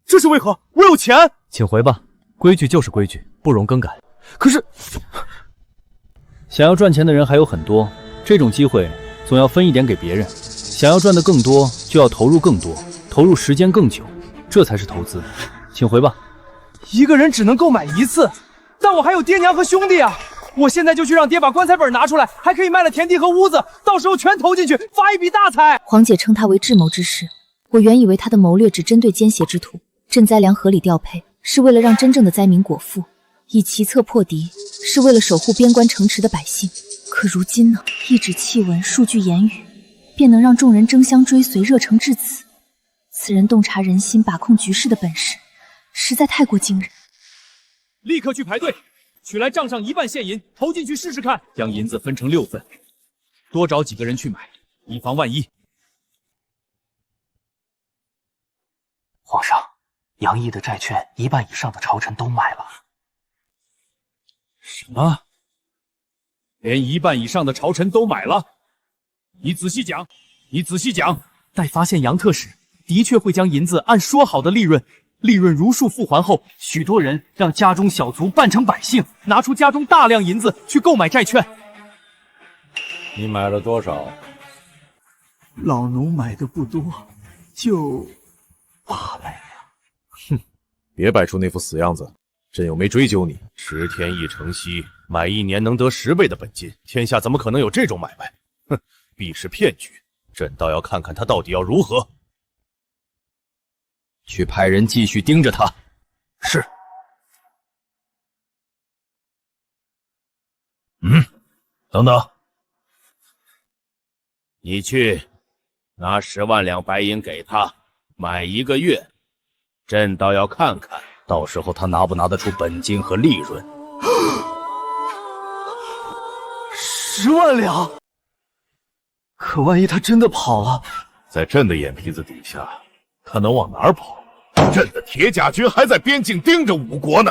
这是为何？我有钱。请回吧，规矩就是规矩，不容更改。可是，想要赚钱的人还有很多，这种机会总要分一点给别人。想要赚得更多，就要投入更多，投入时间更久，这才是投资。请回吧。一个人只能购买1次，但我还有爹娘和兄弟啊！我现在就去让爹把棺材本拿出来，还可以卖了田地和屋子，到时候全投进去，发一笔大财。黄姐称他为智谋之士，我原以为他的谋略只针对奸邪之徒，赈灾粮合理调配是为了让真正的灾民果腹，以奇策破敌是为了守护边关城池的百姓。可如今呢，一纸檄文，数句言语，便能让众人争相追随，热诚至此。此人洞察人心、把控局势的本事，实在太过惊人。立刻去排队，取来账上1半现银，投进去试试看。将银子分成6份，多找几个人去买，以防万一。皇上，杨毅的债券1半以上的朝臣都买了。什么？连1半以上的朝臣都买了？你仔细讲，你仔细讲。待发现杨特使的确会将银子按说好的利润如数付还后，许多人让家中小卒扮成百姓，拿出家中大量银子去购买债券。你买了多少？老奴买的不多，就800两。哼，别摆出那副死样子，朕又没追究你。10天一城西，买1年能得10倍的本金，天下怎么可能有这种买卖？哼，必是骗局。朕倒要看看他到底要如何。去派人继续盯着他。是。等等，你去拿10万两白银给他，买1个月。朕倒要看看，到时候他拿不拿得出本金和利润。10万两！可万一他真的跑了，在朕的眼皮子底下，他能往哪儿跑？朕的铁甲军还在边境盯着吴国呢。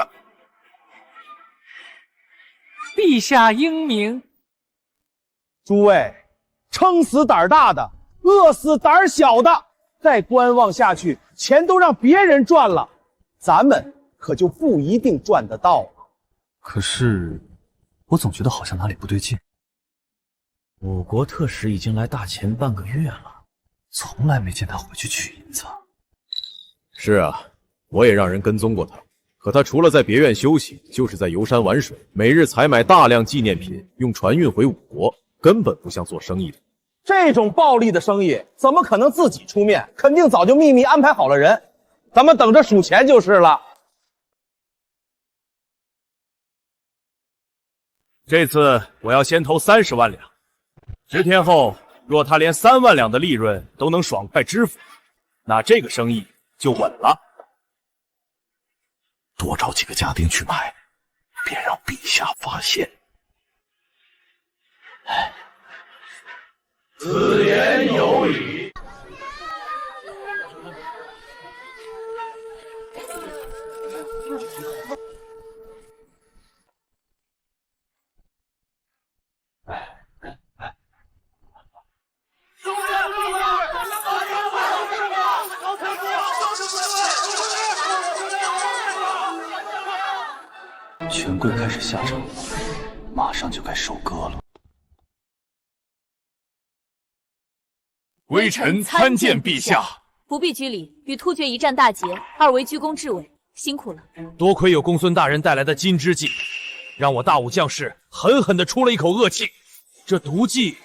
陛下英明。诸位，撑死胆大的，饿死胆小的。再观望下去，钱都让别人赚了，咱们可就不一定赚得到了。可是，我总觉得好像哪里不对劲。我国特使已经来大前半个月了，从来没见他回去取银子。是啊，我也让人跟踪过他，可他除了在别院休息，就是在游山玩水，每日采买大量纪念品，用船运回吴国，根本不像做生意的。这种暴利的生意，怎么可能自己出面？肯定早就秘密安排好了人，咱们等着数钱就是了。这次我要先投30万两，10天后，若他连3万两的利润都能爽快支付，那这个生意就稳了。多找几个家丁去买，别让陛下发现。此言有理。权贵开始下场，马上就该收割了。微臣参见陛下。不必居礼，与突厥一战大捷，二为居功至伟，辛苦了。多亏有公孙大人带来的金之计，让我大武将士狠狠地出了一口恶气。这毒计，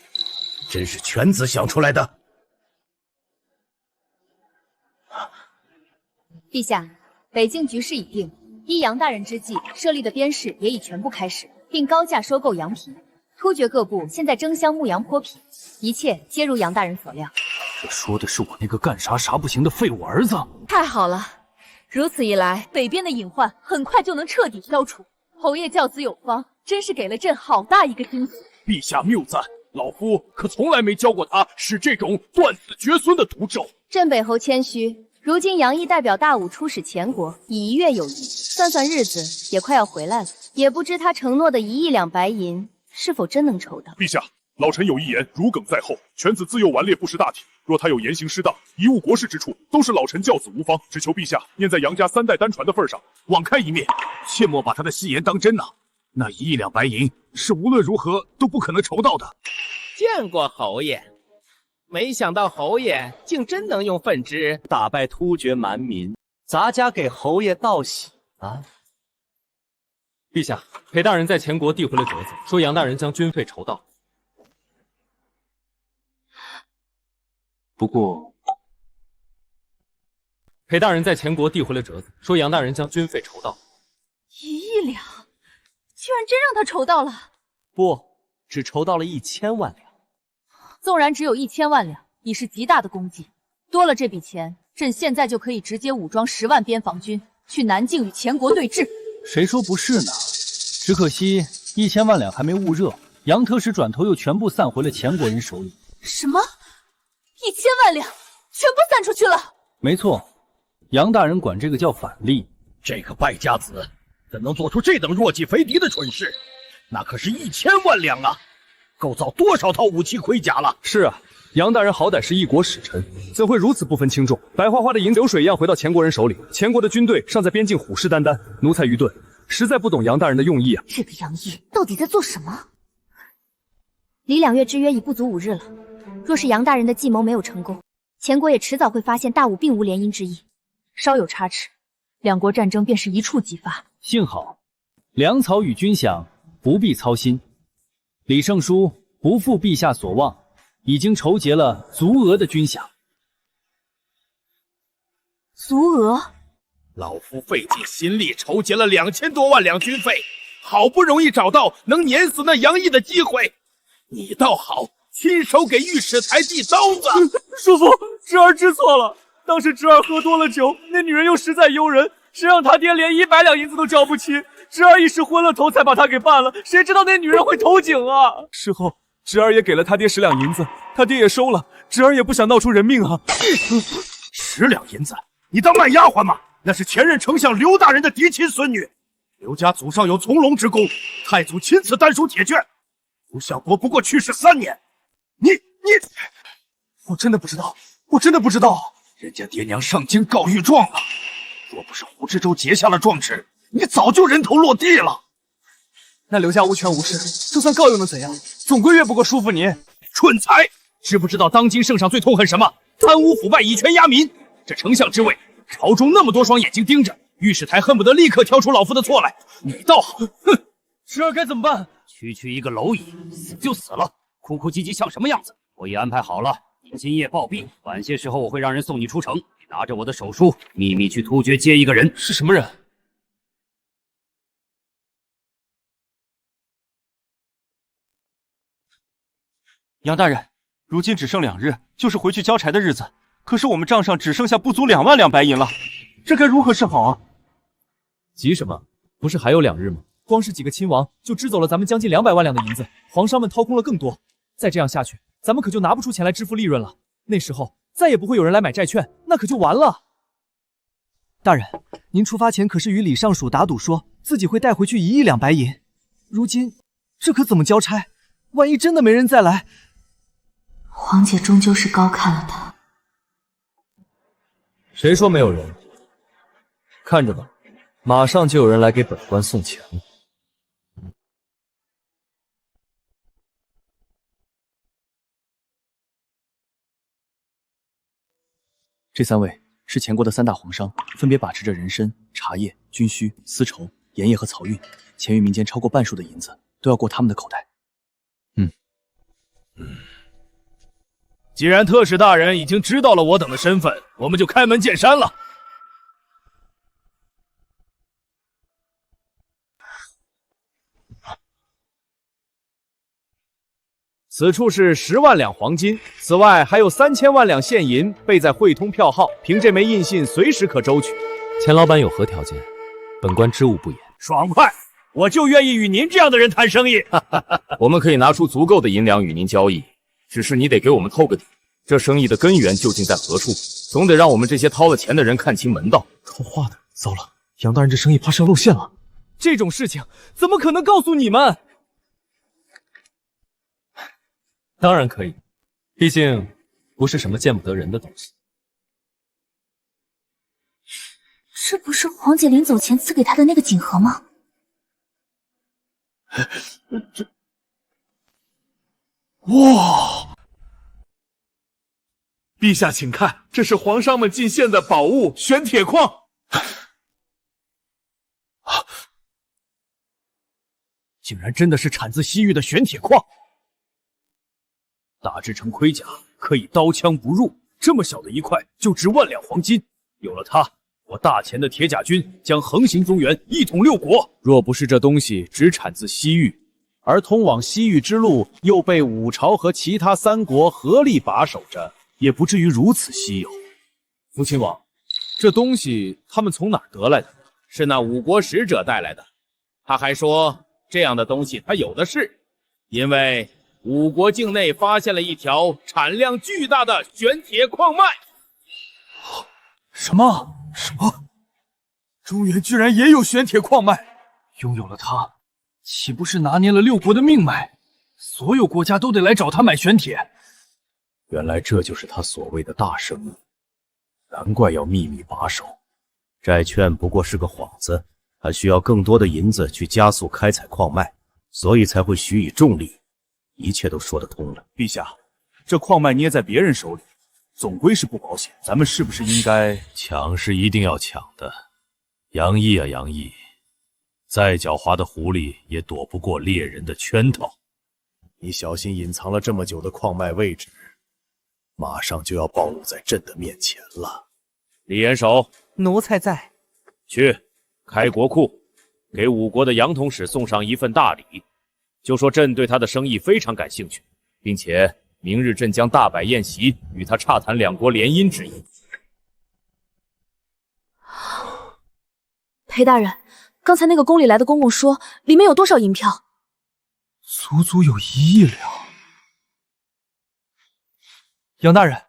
真是犬子想出来的。陛下，北境局势已定，依杨大人之计，设立的边市也已全部开始，并高价收购羊皮。突厥各部现在争相牧羊剥皮，一切皆如杨大人所料。这说的是我那个干啥啥不行的废物儿子。太好了，如此一来，北边的隐患很快就能彻底消除。侯爷教子有方，真是给了朕好大一个惊喜。陛下谬赞，老夫可从来没教过他使这种断子绝孙的毒咒。朕北侯谦虚，如今杨毅代表大武出使前国，已1月有余，算算日子，也快要回来了。也不知他承诺的1亿两白银是否真能筹到。陛下，老臣有一言，如鲠在后，犬子自幼顽劣，不识大体。若他有言行失当、贻误国事之处，都是老臣教子无方，只求陛下念在杨家3代单传的份上，网开一面，切莫把他的戏言当真呐。那1亿两白银是无论如何都不可能筹到的。见过侯爷，没想到侯爷竟真能用粪汁打败突厥蛮民，咱家给侯爷道喜啊！陛下，裴大人在前国递回了折子，说杨大人将军费筹到。不过，裴大人在前国递回了折子，说杨大人将军费筹到。1亿两，居然真让他筹到了！不，只筹到了1000万两。纵然只有1000万两，已是极大的功绩。多了这笔钱，朕现在就可以直接武装10万边防军，去南境与前国对峙。谁说不是呢？只可惜1000万两还没焐热，杨特使转头又全部散回了前国人手里。什么？1000万两全部散出去了？没错，杨大人管这个叫反例。这个败家子怎能做出这等弱鸡肥敌的蠢事？那可是1000万两啊！构造多少套武器盔甲了？是啊，杨大人好歹是一国使臣，怎会如此不分轻重？白花花的银子流水一样回到前国人手里，前国的军队尚在边境虎视眈眈，奴才愚钝，实在不懂杨大人的用意啊！这个杨毅到底在做什么？离2月之约已不足5日了，若是杨大人的计谋没有成功，前国也迟早会发现大武并无联姻之意，稍有差池，两国战争便是一触即发。幸好粮草与军饷不必操心，李尚书不负陛下所望，已经筹结了足额的军饷。足额？老夫费尽心力筹结了2000多万两军费，好不容易找到能碾死那杨毅的机会，你倒好，亲手给御史台递刀子。叔父，侄儿知错了，当时侄儿喝多了酒，那女人又实在诱人，谁让他爹连100两银子都交不起，侄儿一时昏了头才把他给办了，谁知道那女人会投井啊！事后侄儿也给了他爹10两银子，他爹也收了，侄儿也不想闹出人命啊。10两银子，你当卖丫鬟吗？那是前任丞相刘大人的嫡亲孙女，刘家祖上有从龙之功，太祖亲自丹书铁卷。吴相国不过去世3年，你，我真的不知道，我真的不知道。人家爹娘上京告御状了，若不是胡知州结下了状纸，你早就人头落地了。那刘家无权无势，就算告又能怎样？总归越不过叔父您。蠢材，知不知道当今圣上最痛恨什么？贪污腐败，以权压民。这丞相之位，朝中那么多双眼睛盯着，御史台恨不得立刻挑出老夫的错来。你倒好，哼！侄儿该怎么办？区一个蝼蚁，死就死了，哭哭唧唧像什么样子？我已安排好了，你今夜暴毙，晚些时候我会让人送你出城，你拿着我的手书，秘密去突厥接一个人。是什么人？杨大人，如今只剩2日，就是回去交差的日子。可是我们账上只剩下不足2万两白银了，这该如何是好啊？急什么？不是还有2日吗？光是几个亲王就支走了咱们将近200万两的银子，皇上们掏空了更多。再这样下去，咱们可就拿不出钱来支付利润了。那时候再也不会有人来买债券，那可就完了。大人，您出发前可是与李尚书打赌，说自己会带回去1亿两白银。如今这可怎么交差？万一真的没人再来，皇姐终究是高看了他。谁说没有人？看着吧，马上就有人来给本官送钱了。这3位是前国的3大皇商，分别把持着人参、茶叶、军需、丝绸、盐业和漕运，前于民间超过半数的银子都要过他们的口袋。既然特使大人已经知道了我等的身份，我们就开门见山了。此处是10万两黄金，此外还有3000万两现银备在汇通票号，凭这枚印信随时可周取。钱老板有何条件？本官知无不言。爽快！我就愿意与您这样的人谈生意。我们可以拿出足够的银两与您交易，只是你得给我们透个底，这生意的根源究竟在何处？总得让我们这些掏了钱的人看清门道。套话的，糟了，杨大人这生意怕是要露馅了。这种事情怎么可能告诉你们？当然可以，毕竟不是什么见不得人的东西。这不是黄姐临走前赐给她的那个锦盒吗？哇！陛下，请看，这是皇上们进献的宝物——玄铁矿。竟然真的是产自西域的玄铁矿，打制成盔甲可以刀枪不入，这么小的一块就值1万两黄金。有了它，我大钱的铁甲军将横行中原，一统6国。若不是这东西只产自西域，而通往西域之路又被武朝和其他3国合力把守着，也不至于如此稀有。父亲王，这东西他们从哪儿得来的？是那5国使者带来的。他还说，这样的东西他有的是，因为5国境内发现了一条产量巨大的玄铁矿脉。什么？中原居然也有玄铁矿脉？拥有了它，岂不是拿捏了6国的命脉？所有国家都得来找他买玄铁。原来这就是他所谓的大生意，难怪要秘密把守。债券不过是个幌子，他需要更多的银子去加速开采矿脉，所以才会许以重利。一切都说得通了。陛下，这矿脉捏在别人手里，总归是不保险。咱们是不是应该……抢是一定要抢的。杨毅啊，杨毅，再狡猾的狐狸也躲不过猎人的圈套。你小心隐藏了这么久的矿脉位置，马上就要暴露在朕的面前了。李元首，奴才在。去开国库，给5国的杨统使送上一份大礼，就说朕对他的生意非常感兴趣，并且明日朕将大摆宴席，与他洽谈2国联姻之意。裴大人，刚才那个宫里来的公公说，里面有多少银票？足足有1亿两。杨大人，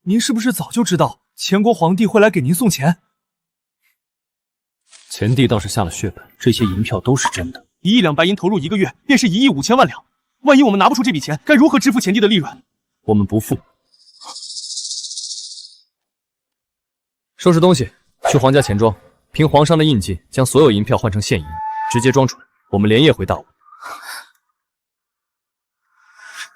您是不是早就知道前国皇帝会来给您送钱？前帝倒是下了血本，这些银票都是真的。1亿两白银投入1个月，便是1亿5千万两。万一我们拿不出这笔钱，该如何支付前帝的利润？我们不付。收拾东西，去皇家钱庄，凭皇上的印记，将所有银票换成现银，直接装出来。我们连夜回大吴。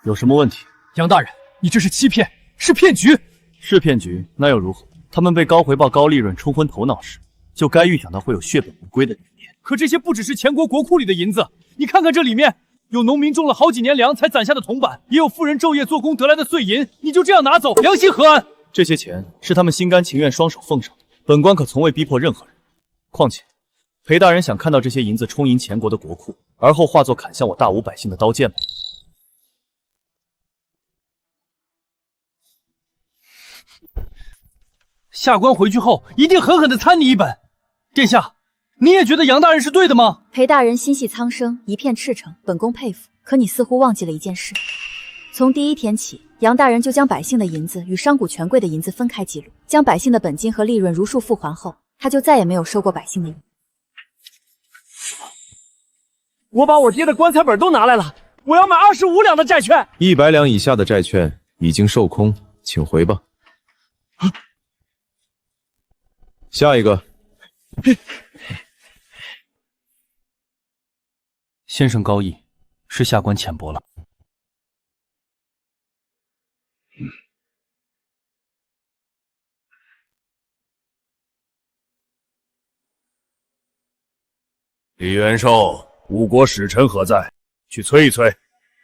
有什么问题？杨大人，你这是欺骗，是骗局。是骗局，那又如何？他们被高回报、高利润冲昏头脑时，就该预想到会有血本无归的一天。可这些不只是前国国库里的银子，你看看这里面，有农民种了好几年粮才攒下的铜板，也有富人昼夜做工得来的碎银，你就这样拿走，良心何安？这些钱是他们心甘情愿双手奉上的，本官可从未逼迫任何人。况且，裴大人想看到这些银子充盈前国的国库，而后化作砍向我大吴百姓的刀剑吗？下官回去后一定狠狠地参你一本。殿下，你也觉得杨大人是对的吗？裴大人心系苍生，一片赤诚，本宫佩服。可你似乎忘记了一件事，从第1天起，杨大人就将百姓的银子与商贾权贵的银子分开记录，将百姓的本金和利润如数付还后，他就再也没有收过百姓的银。我把我爹的棺材本都拿来了，我要买25两的债券。100两以下的债券已经售空，请回吧。下一个。先生高义，是下官浅薄了。李元寿，5国使臣何在？去催一催。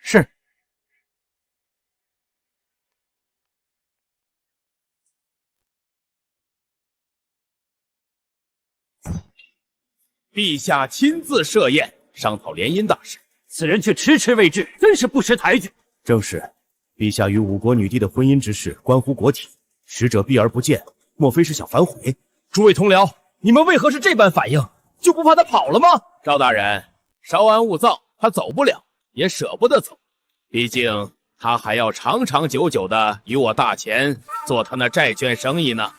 是。陛下亲自设宴，商讨联姻大事，此人却迟迟未至，真是不识抬举。正是，陛下与五国女帝的婚姻之事关乎国体，使者避而不见，莫非是想反悔？诸位同僚，你们为何是这般反应？就不怕他跑了吗？赵大人，稍安勿躁，他走不了，也舍不得走，毕竟他还要长长久久的与我大钱做他那债券生意呢。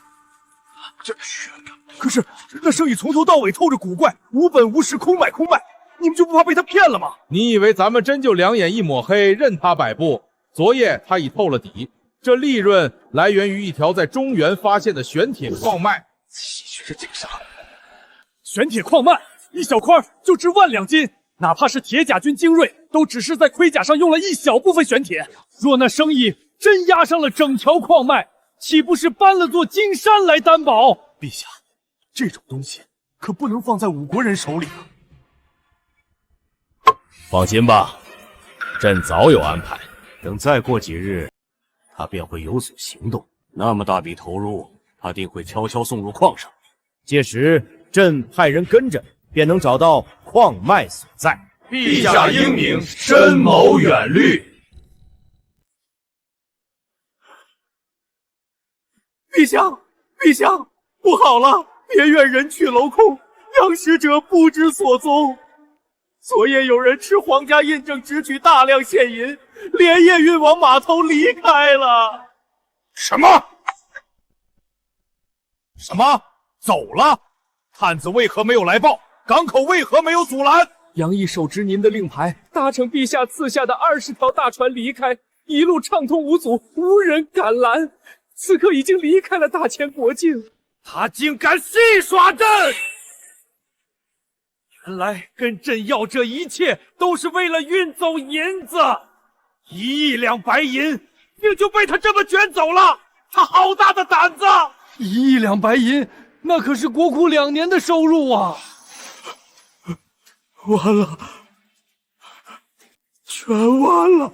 可是那生意从头到尾透着古怪，无本无实，空卖空卖，你们就不怕被他骗了吗？你以为咱们真就两眼一抹黑，任他摆布？昨夜他已透了底，这利润来源于一条在中原发现的玄铁矿脉。这景象，玄铁矿脉一小块就值1万两金，哪怕是铁甲军精锐，都只是在盔甲上用了一小部分玄铁。若那生意真押上了整条矿脉，岂不是搬了座金山来担保？陛下，这种东西可不能放在五国人手里啊！放心吧，朕早有安排，等再过几日，他便会有所行动。那么大笔投入，他定会悄悄送入矿上。届时，朕派人跟着，便能找到矿脉所在。陛下英明，深谋远虑。陛下，陛下，不好了！别院人去楼空，杨使者不知所踪。昨夜有人持皇家印证直取大量现银，连夜运往码头离开了。什么？什么？走了？探子为何没有来报？港口为何没有阻拦？杨毅手执您的令牌，搭乘陛下赐下的20条大船离开，一路畅通无阻，无人敢拦。此刻已经离开了大千国境。他竟敢戏耍朕！原来跟朕要这一切都是为了运走银子，1亿两白银，命就被他这么卷走了。他好大的胆子！1亿两白银，那可是国库2年的收入啊！完了，全完了，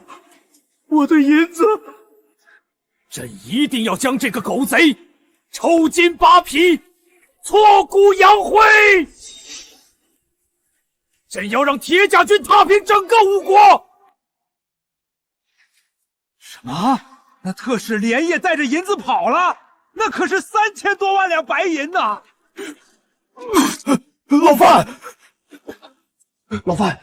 我的银子！朕一定要将这个狗贼抽筋扒皮，挫骨扬灰！朕要让铁甲军踏平整个五国！什么？那特使连夜带着银子跑了？那可是3000多万两白银呐！老范，老范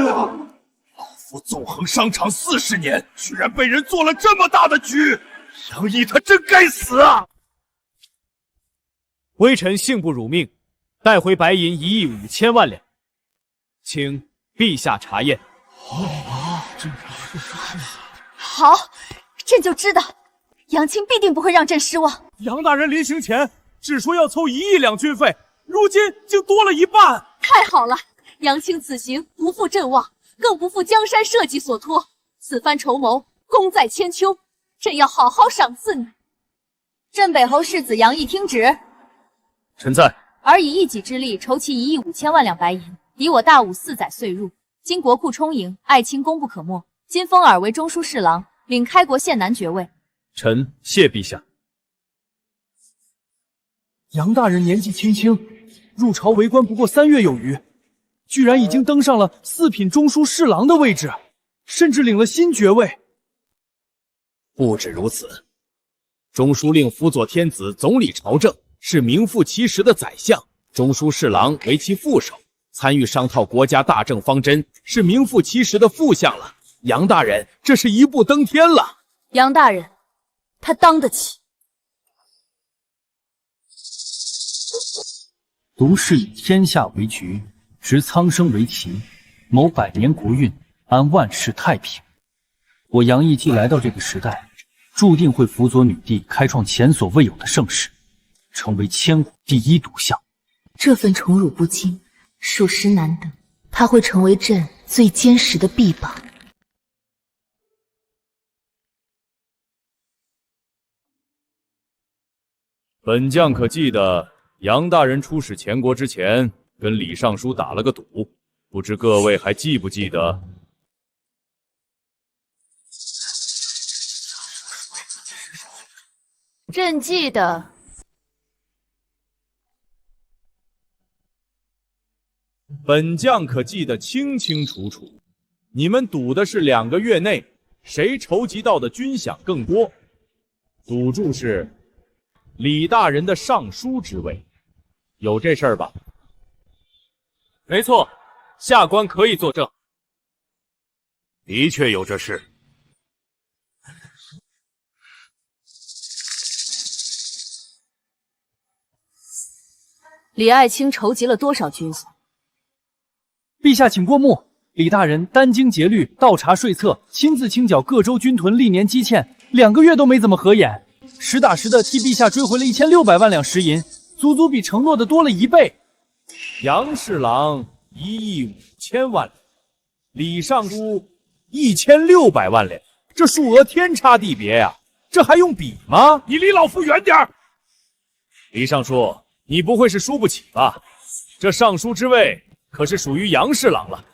啊！老夫纵横商场40年，居然被人做了这么大的局！杨毅他真该死啊！微臣幸不辱命，带回白银1亿5千万两，请陛下查验。好，朕就知道，杨青必定不会让朕失望。杨大人临行前只说要凑1亿两军费，如今竟多了1半。太好了，杨青此行不负朕望，更不负江山社稷所托。此番筹谋，功在千秋，朕要好好赏赐你。镇北侯世子杨毅听旨。臣在。而以一己之力筹齐1亿5千万两白银，抵我大武4载岁入。今国库充盈，爱卿功不可没。今封尔为中书侍郎，领开国县男爵位。臣谢陛下。杨大人年纪轻轻，入朝为官不过3月有余，居然已经登上了4品中书侍郎的位置，甚至领了新爵位。不止如此，中书令辅佐天子总理朝政，是名副其实的宰相；中书侍郎为其副手，参与商讨国家大政方针，是名副其实的副相了。杨大人这是一步登天了。杨大人，他当得起。读是以天下为局，执苍生为旗，谋百年国运，安万世太平。我杨毅既来到这个时代，注定会辅佐女帝开创前所未有的盛世，成为千古第一毒相。这份宠辱不惊，属实难得。他会成为朕最坚实的臂膀。本将可记得，杨大人出使前国之前，跟李尚书打了个赌，不知各位还记不记得？朕记得。本将可记得清清楚楚。你们赌的是2个月内谁筹集到的军饷更多，赌注是李大人的尚书之位，有这事儿吧？没错，下官可以作证。的确有这事。李爱卿筹集了多少军饷？陛下请过目。李大人殚精竭虑，倒查税策，亲自清缴各州军屯历年积欠，2个月都没怎么合眼，实打实的替陛下追回了1600万两实银，足足比承诺的多了1倍。杨侍郎1亿5千万两，李尚书1600万两，这数额天差地别呀，这还用比吗？你离老夫远点儿！李尚书，你不会是输不起吧？这尚书之位可是属于杨侍郎了。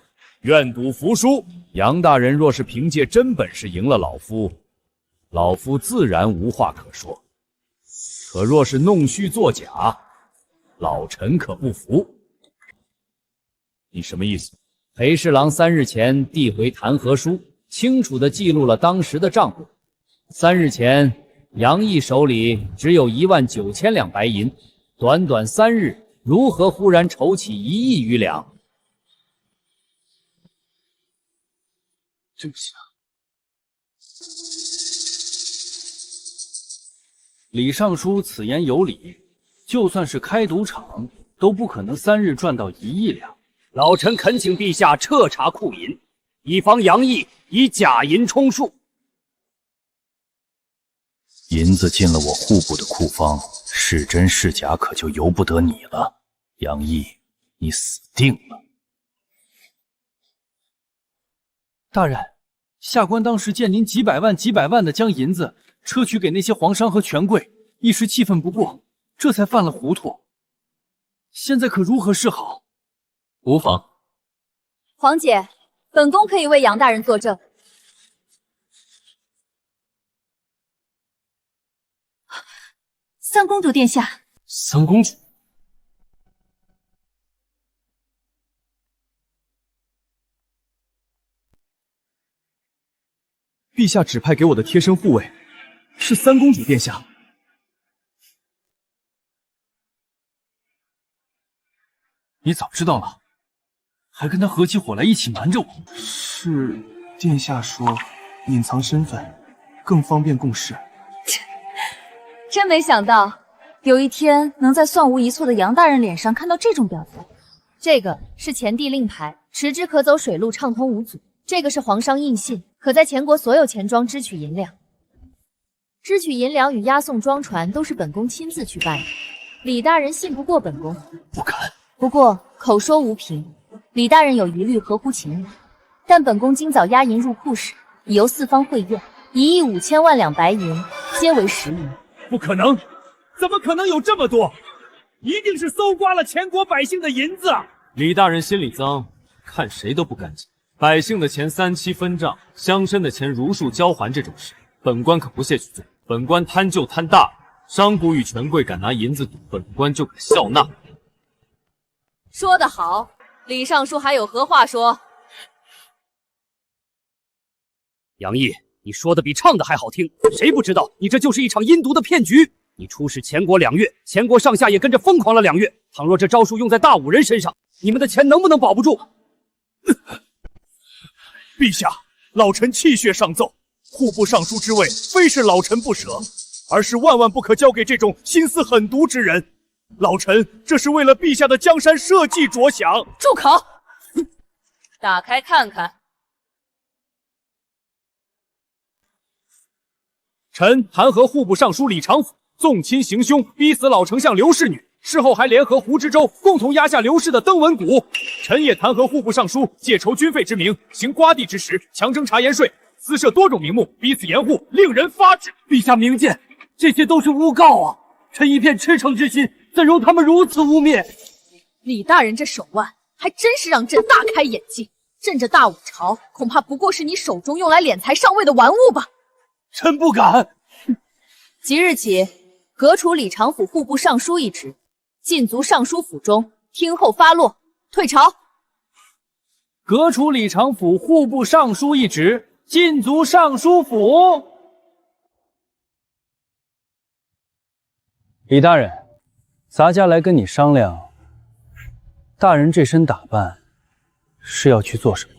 愿赌服输，杨大人若是凭借真本事赢了老夫，老夫自然无话可说；可若是弄虚作假，老臣可不服。你什么意思？裴侍郎3日前递回弹劾书，清楚地记录了当时的账目。3日前，杨毅手里只有19000两白银，短短3日，如何忽然筹起1亿余两？对不起啊，李尚书此言有理，就算是开赌场，都不可能3日赚到1亿两。老臣恳请陛下彻查库银，以防杨毅以假银充数。银子进了我户部的库房，是真是假可就由不得你了。杨毅，你死定了！大人，下官当时见您几百万的将银子撤去给那些皇商和权贵，一时气愤不过，这才犯了糊涂。现在可如何是好？无妨。皇姐，本宫可以为杨大人作证。三公主殿下，三公主。陛下指派给我的贴身护卫是三公主殿下。你早知道了，还跟他合起伙来一起瞒着我。是殿下说隐藏身份更方便共事。真没想到有一天能在算无一错的杨大人脸上看到这种表情。这个是前帝令牌，持之可走水路，畅通无阻。这个是皇商印信，可在前国所有钱庄支取银两。支取银两与押送庄船都是本宫亲自去办的。李大人信不过本宫，不敢。不过口说无凭，李大人有疑虑合乎情理。但本宫今早押银入库时，已由四方会验，1亿5千万两白银，皆为实银。不可能，怎么可能有这么多？一定是搜刮了前国百姓的银子。李大人心里脏，看谁都不干净。百姓的钱3期分账，乡绅的钱如数交还，这种事本官可不屑去做。本官贪就贪大，商贾与权贵敢拿银子赌，本官就敢笑纳。说得好，李尚书还有何话说？杨毅，你说的比唱的还好听，谁不知道你这就是一场阴毒的骗局？你出使前国2月，前国上下也跟着疯狂了2月。倘若这招数用在大武人身上，你们的钱能不能保不住？陛下，老臣泣血上奏，户部尚书之位非是老臣不舍，而是万万不可交给这种心思狠毒之人。老臣这是为了陛下的江山社稷着想。住口！打开看看。臣弹劾户部尚书李长甫纵亲行凶，逼死老丞相刘氏女，事后还联合胡知州共同压下刘氏的登文谷。臣也弹劾户部尚书借筹军费之名，行刮地之实，强征茶盐税，私设多种名目，逼死严户，令人发指。陛下明鉴，这些都是诬告啊！臣一片赤诚之心，怎容他们如此污蔑？李大人这手腕，还真是让朕大开眼界。朕这大武朝，恐怕不过是你手中用来敛财上位的玩物吧？臣不敢。即日起，革除李长甫户部尚书一职，禁足尚书府中，听候发落，退朝。革除李长甫户部尚书一职，禁足尚书府。李大人，咱家来跟你商量，大人这身打扮是要去做什么？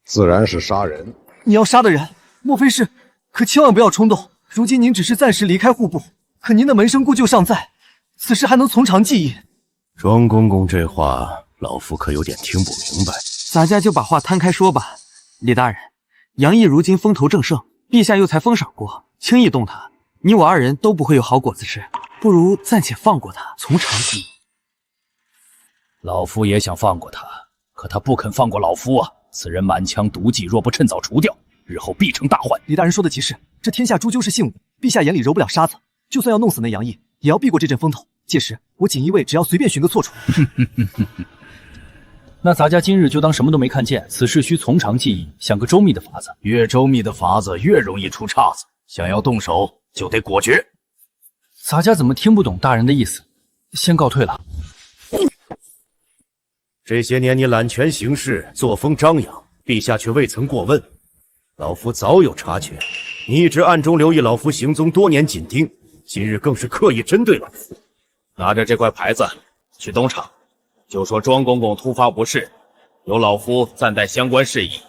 自然是杀人。你要杀的人，莫非是？可千万不要冲动。如今您只是暂时离开户部，可您的门生故旧尚在，此事还能从长计议。庄公公这话，老夫可有点听不明白。咱家就把话摊开说吧。李大人，杨毅如今风头正盛，陛下又才封赏过，轻易动他，你我二人都不会有好果子吃。不如暂且放过他，从长计议。老夫也想放过他，可他不肯放过老夫啊！此人满腔毒计，若不趁早除掉，日后必成大患。李大人说的极是，这天下终究是信物，陛下眼里揉不了沙子，就算要弄死那杨毅，也要避过这阵风头。届时我锦衣卫只要随便寻个错处。那咱家今日就当什么都没看见，此事需从长计议，想个周密的法子。越周密的法子，越容易出岔子。想要动手，就得果决。咱家怎么听不懂大人的意思？先告退了。这些年你揽权行事，作风张扬，陛下却未曾过问。老夫早有察觉，你一直暗中留意老夫行踪，多年紧盯，今日更是刻意针对老夫。拿着这块牌子去东厂，就说庄公公突发不适，由老夫暂代相关事宜。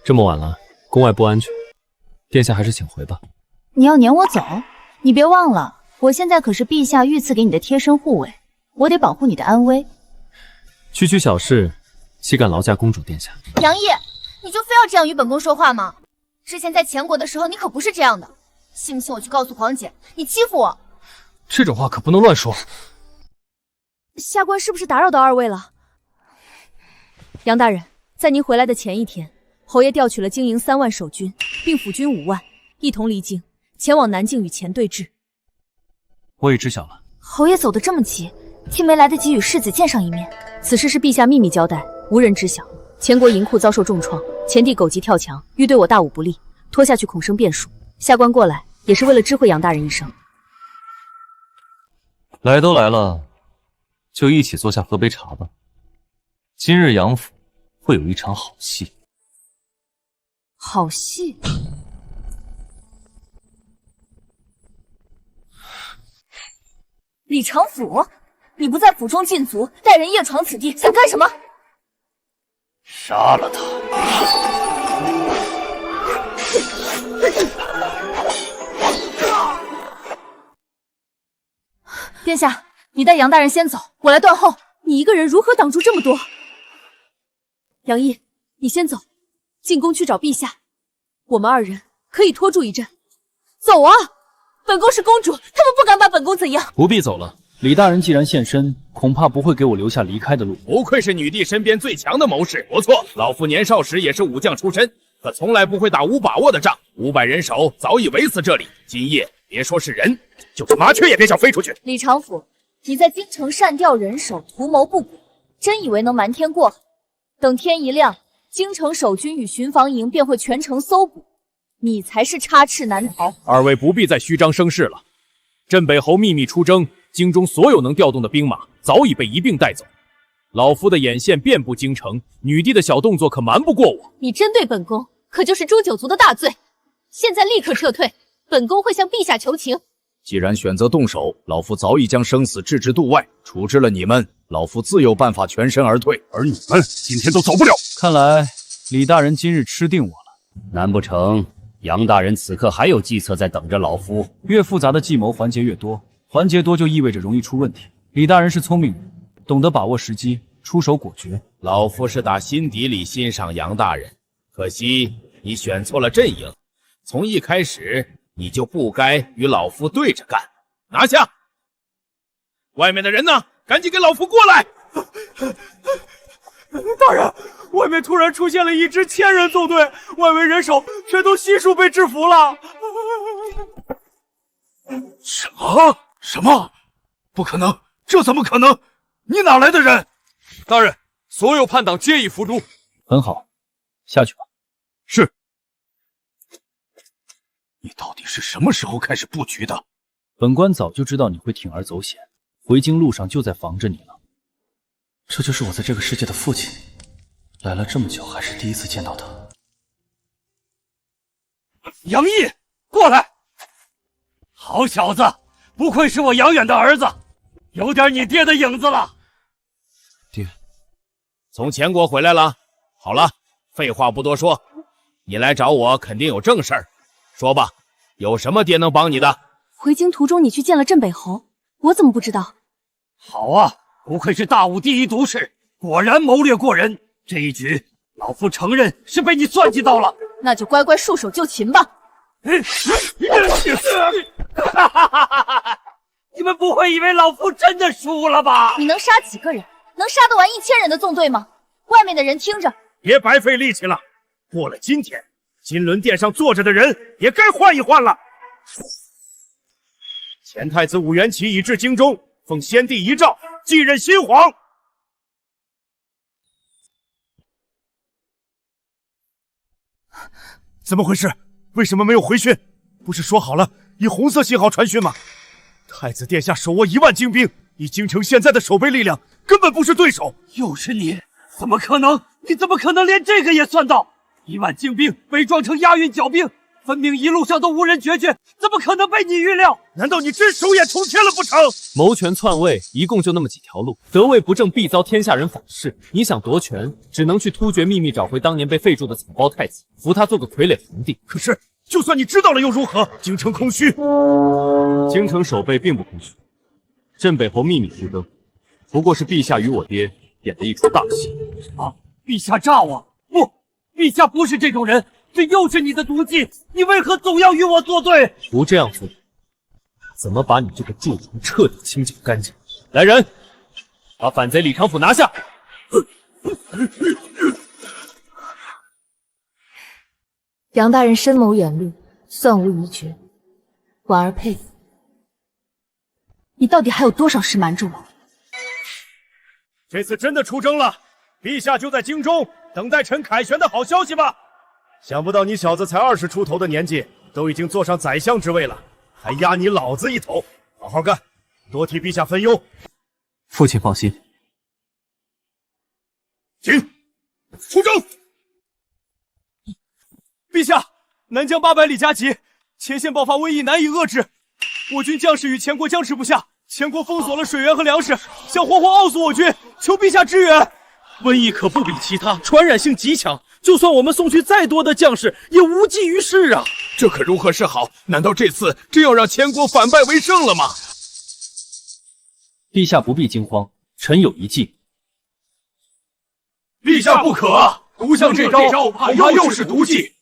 这么晚了，宫外不安全，殿下还是请回吧。你要撵我走？你别忘了，我现在可是陛下御赐给你的贴身护卫，我得保护你的安危。区区小事，岂敢劳驾公主殿下？杨毅，你就非要这样与本宫说话吗？之前在前国的时候，你可不是这样的。信不信我去告诉皇姐，你欺负我？这种话可不能乱说。下官是不是打扰到二位了？杨大人，在您回来的前一天，侯爷调取了经营3万守军，并府军5万，一同离京，前往南境与前对峙。我已知晓了。侯爷走得这么急，竟没来得及与世子见上一面。此事是陛下秘密交代，无人知晓。前国银库遭受重创，前帝狗急跳墙，欲对我大武不利，拖下去恐生变数。下官过来也是为了知会杨大人一声。来都来了，就一起坐下喝杯茶吧。今日杨府会有一场好戏。好戏？李长甫，你不在府中禁足，带人夜闯此地，想干什么？杀了他！殿下，你带杨大人先走，我来断后。你一个人如何挡住这么多？杨毅，你先走，进宫去找陛下。我们二人可以拖住一阵。走啊！本宫是公主，他们不敢把本宫怎样。不必走了，李大人既然现身，恐怕不会给我留下离开的路。不愧是女帝身边最强的谋士，不错。老夫年少时也是武将出身，可从来不会打无把握的仗。500人手早已围死这里，今夜别说是人，就是麻雀也别想飞出去。李长甫，你在京城擅调人手，图谋不轨，真以为能瞒天过海？等天一亮，京城守军与巡防营便会全城搜捕，你才是插翅难逃。二位不必再虚张声势了。镇北侯秘密出征，京中所有能调动的兵马早已被一并带走。老夫的眼线遍布京城，女帝的小动作可瞒不过我。你针对本宫，可就是诛九族的大罪。现在立刻撤退，本宫会向陛下求情。既然选择动手，老夫早已将生死置之度外，处置了你们，老夫自有办法全身而退。而你们今天都走不了。看来李大人今日吃定我了。难不成杨大人此刻还有计策在等着老夫？越复杂的计谋环节越多，环节多就意味着容易出问题。李大人是聪明人，懂得把握时机，出手果决。老夫是打心底里欣赏杨大人，可惜你选错了阵营，从一开始你就不该与老夫对着干。拿下！外面的人呢？赶紧给老夫过来！大人，外面突然出现了一支1000人纵队，外围人手全都悉数被制服了。什么？不可能！这怎么可能？你哪来的人？大人，所有叛党皆已伏诛。很好，下去吧。是。你到底是什么时候开始布局的？本官早就知道你会铤而走险，回京路上就在防着你了。这就是我在这个世界的父亲，来了这么久，还是第一次见到他。杨毅，过来！好小子，不愧是我杨远的儿子，有点你爹的影子了。爹，从前国回来了。好了，废话不多说，你来找我肯定有正事儿，说吧，有什么爹能帮你的？回京途中你去见了镇北侯，我怎么不知道？好啊，不愧是大武第一毒士，果然谋略过人。这一局，老夫承认是被你算计到了。那就乖乖束手就擒吧。你们不会以为老夫真的输了吧？你能杀几个人？能杀得完1000人的纵队吗？外面的人听着，别白费力气了。过了今天，金轮殿上坐着的人也该换一换了。前太子武元启已至京中，奉先帝遗诏，继任新皇。怎么回事？为什么没有回讯？不是说好了以红色信号传讯吗？太子殿下手握1万精兵，以京城现在的守备力量，根本不是对手。又是你？怎么可能？你怎么可能连这个也算到？1万精兵伪装成押运剿兵，分明一路上都无人决绝，怎么可能被你预料？难道你真手眼重天了不成？谋权篡位一共就那么几条路，得位不正必遭天下人反噬。你想夺权，只能去突厥秘密找回当年被废黜的草包太子，扶他做个傀儡皇帝。可是，就算你知道了又如何？京城空虚，京城守备并不空虚。镇北侯秘密出征，不过是陛下与我爹演的一出大戏。啊！陛下诈我！不，陛下不是这种人，这又是你的毒计！你为何总要与我作对？不这样做，怎么把你这个蛀虫彻底清剿干净？来人，把反贼李长甫拿下！杨大人深谋远虑，算无疑决，婉儿佩服。你到底还有多少事瞒着我？这次真的出征了，陛下就在京中等待臣凯旋的好消息吧。想不到你小子才20出头的年纪，都已经坐上宰相之位了，还压你老子一头。好好干，多替陛下分忧。父亲放心。请出征。陛下，南疆800里加急，前线爆发瘟疫，难以遏制。我军将士与前国僵持不下，前国封锁了水源和粮食，想活活熬死我军，求陛下支援。瘟疫可不比其他，传染性极强，就算我们送去再多的将士，也无济于事啊！这可如何是好？难道这次真要让前国反败为胜了吗？陛下不必惊慌，臣有一计。陛下不可！毒相这招，恐怕又是毒计。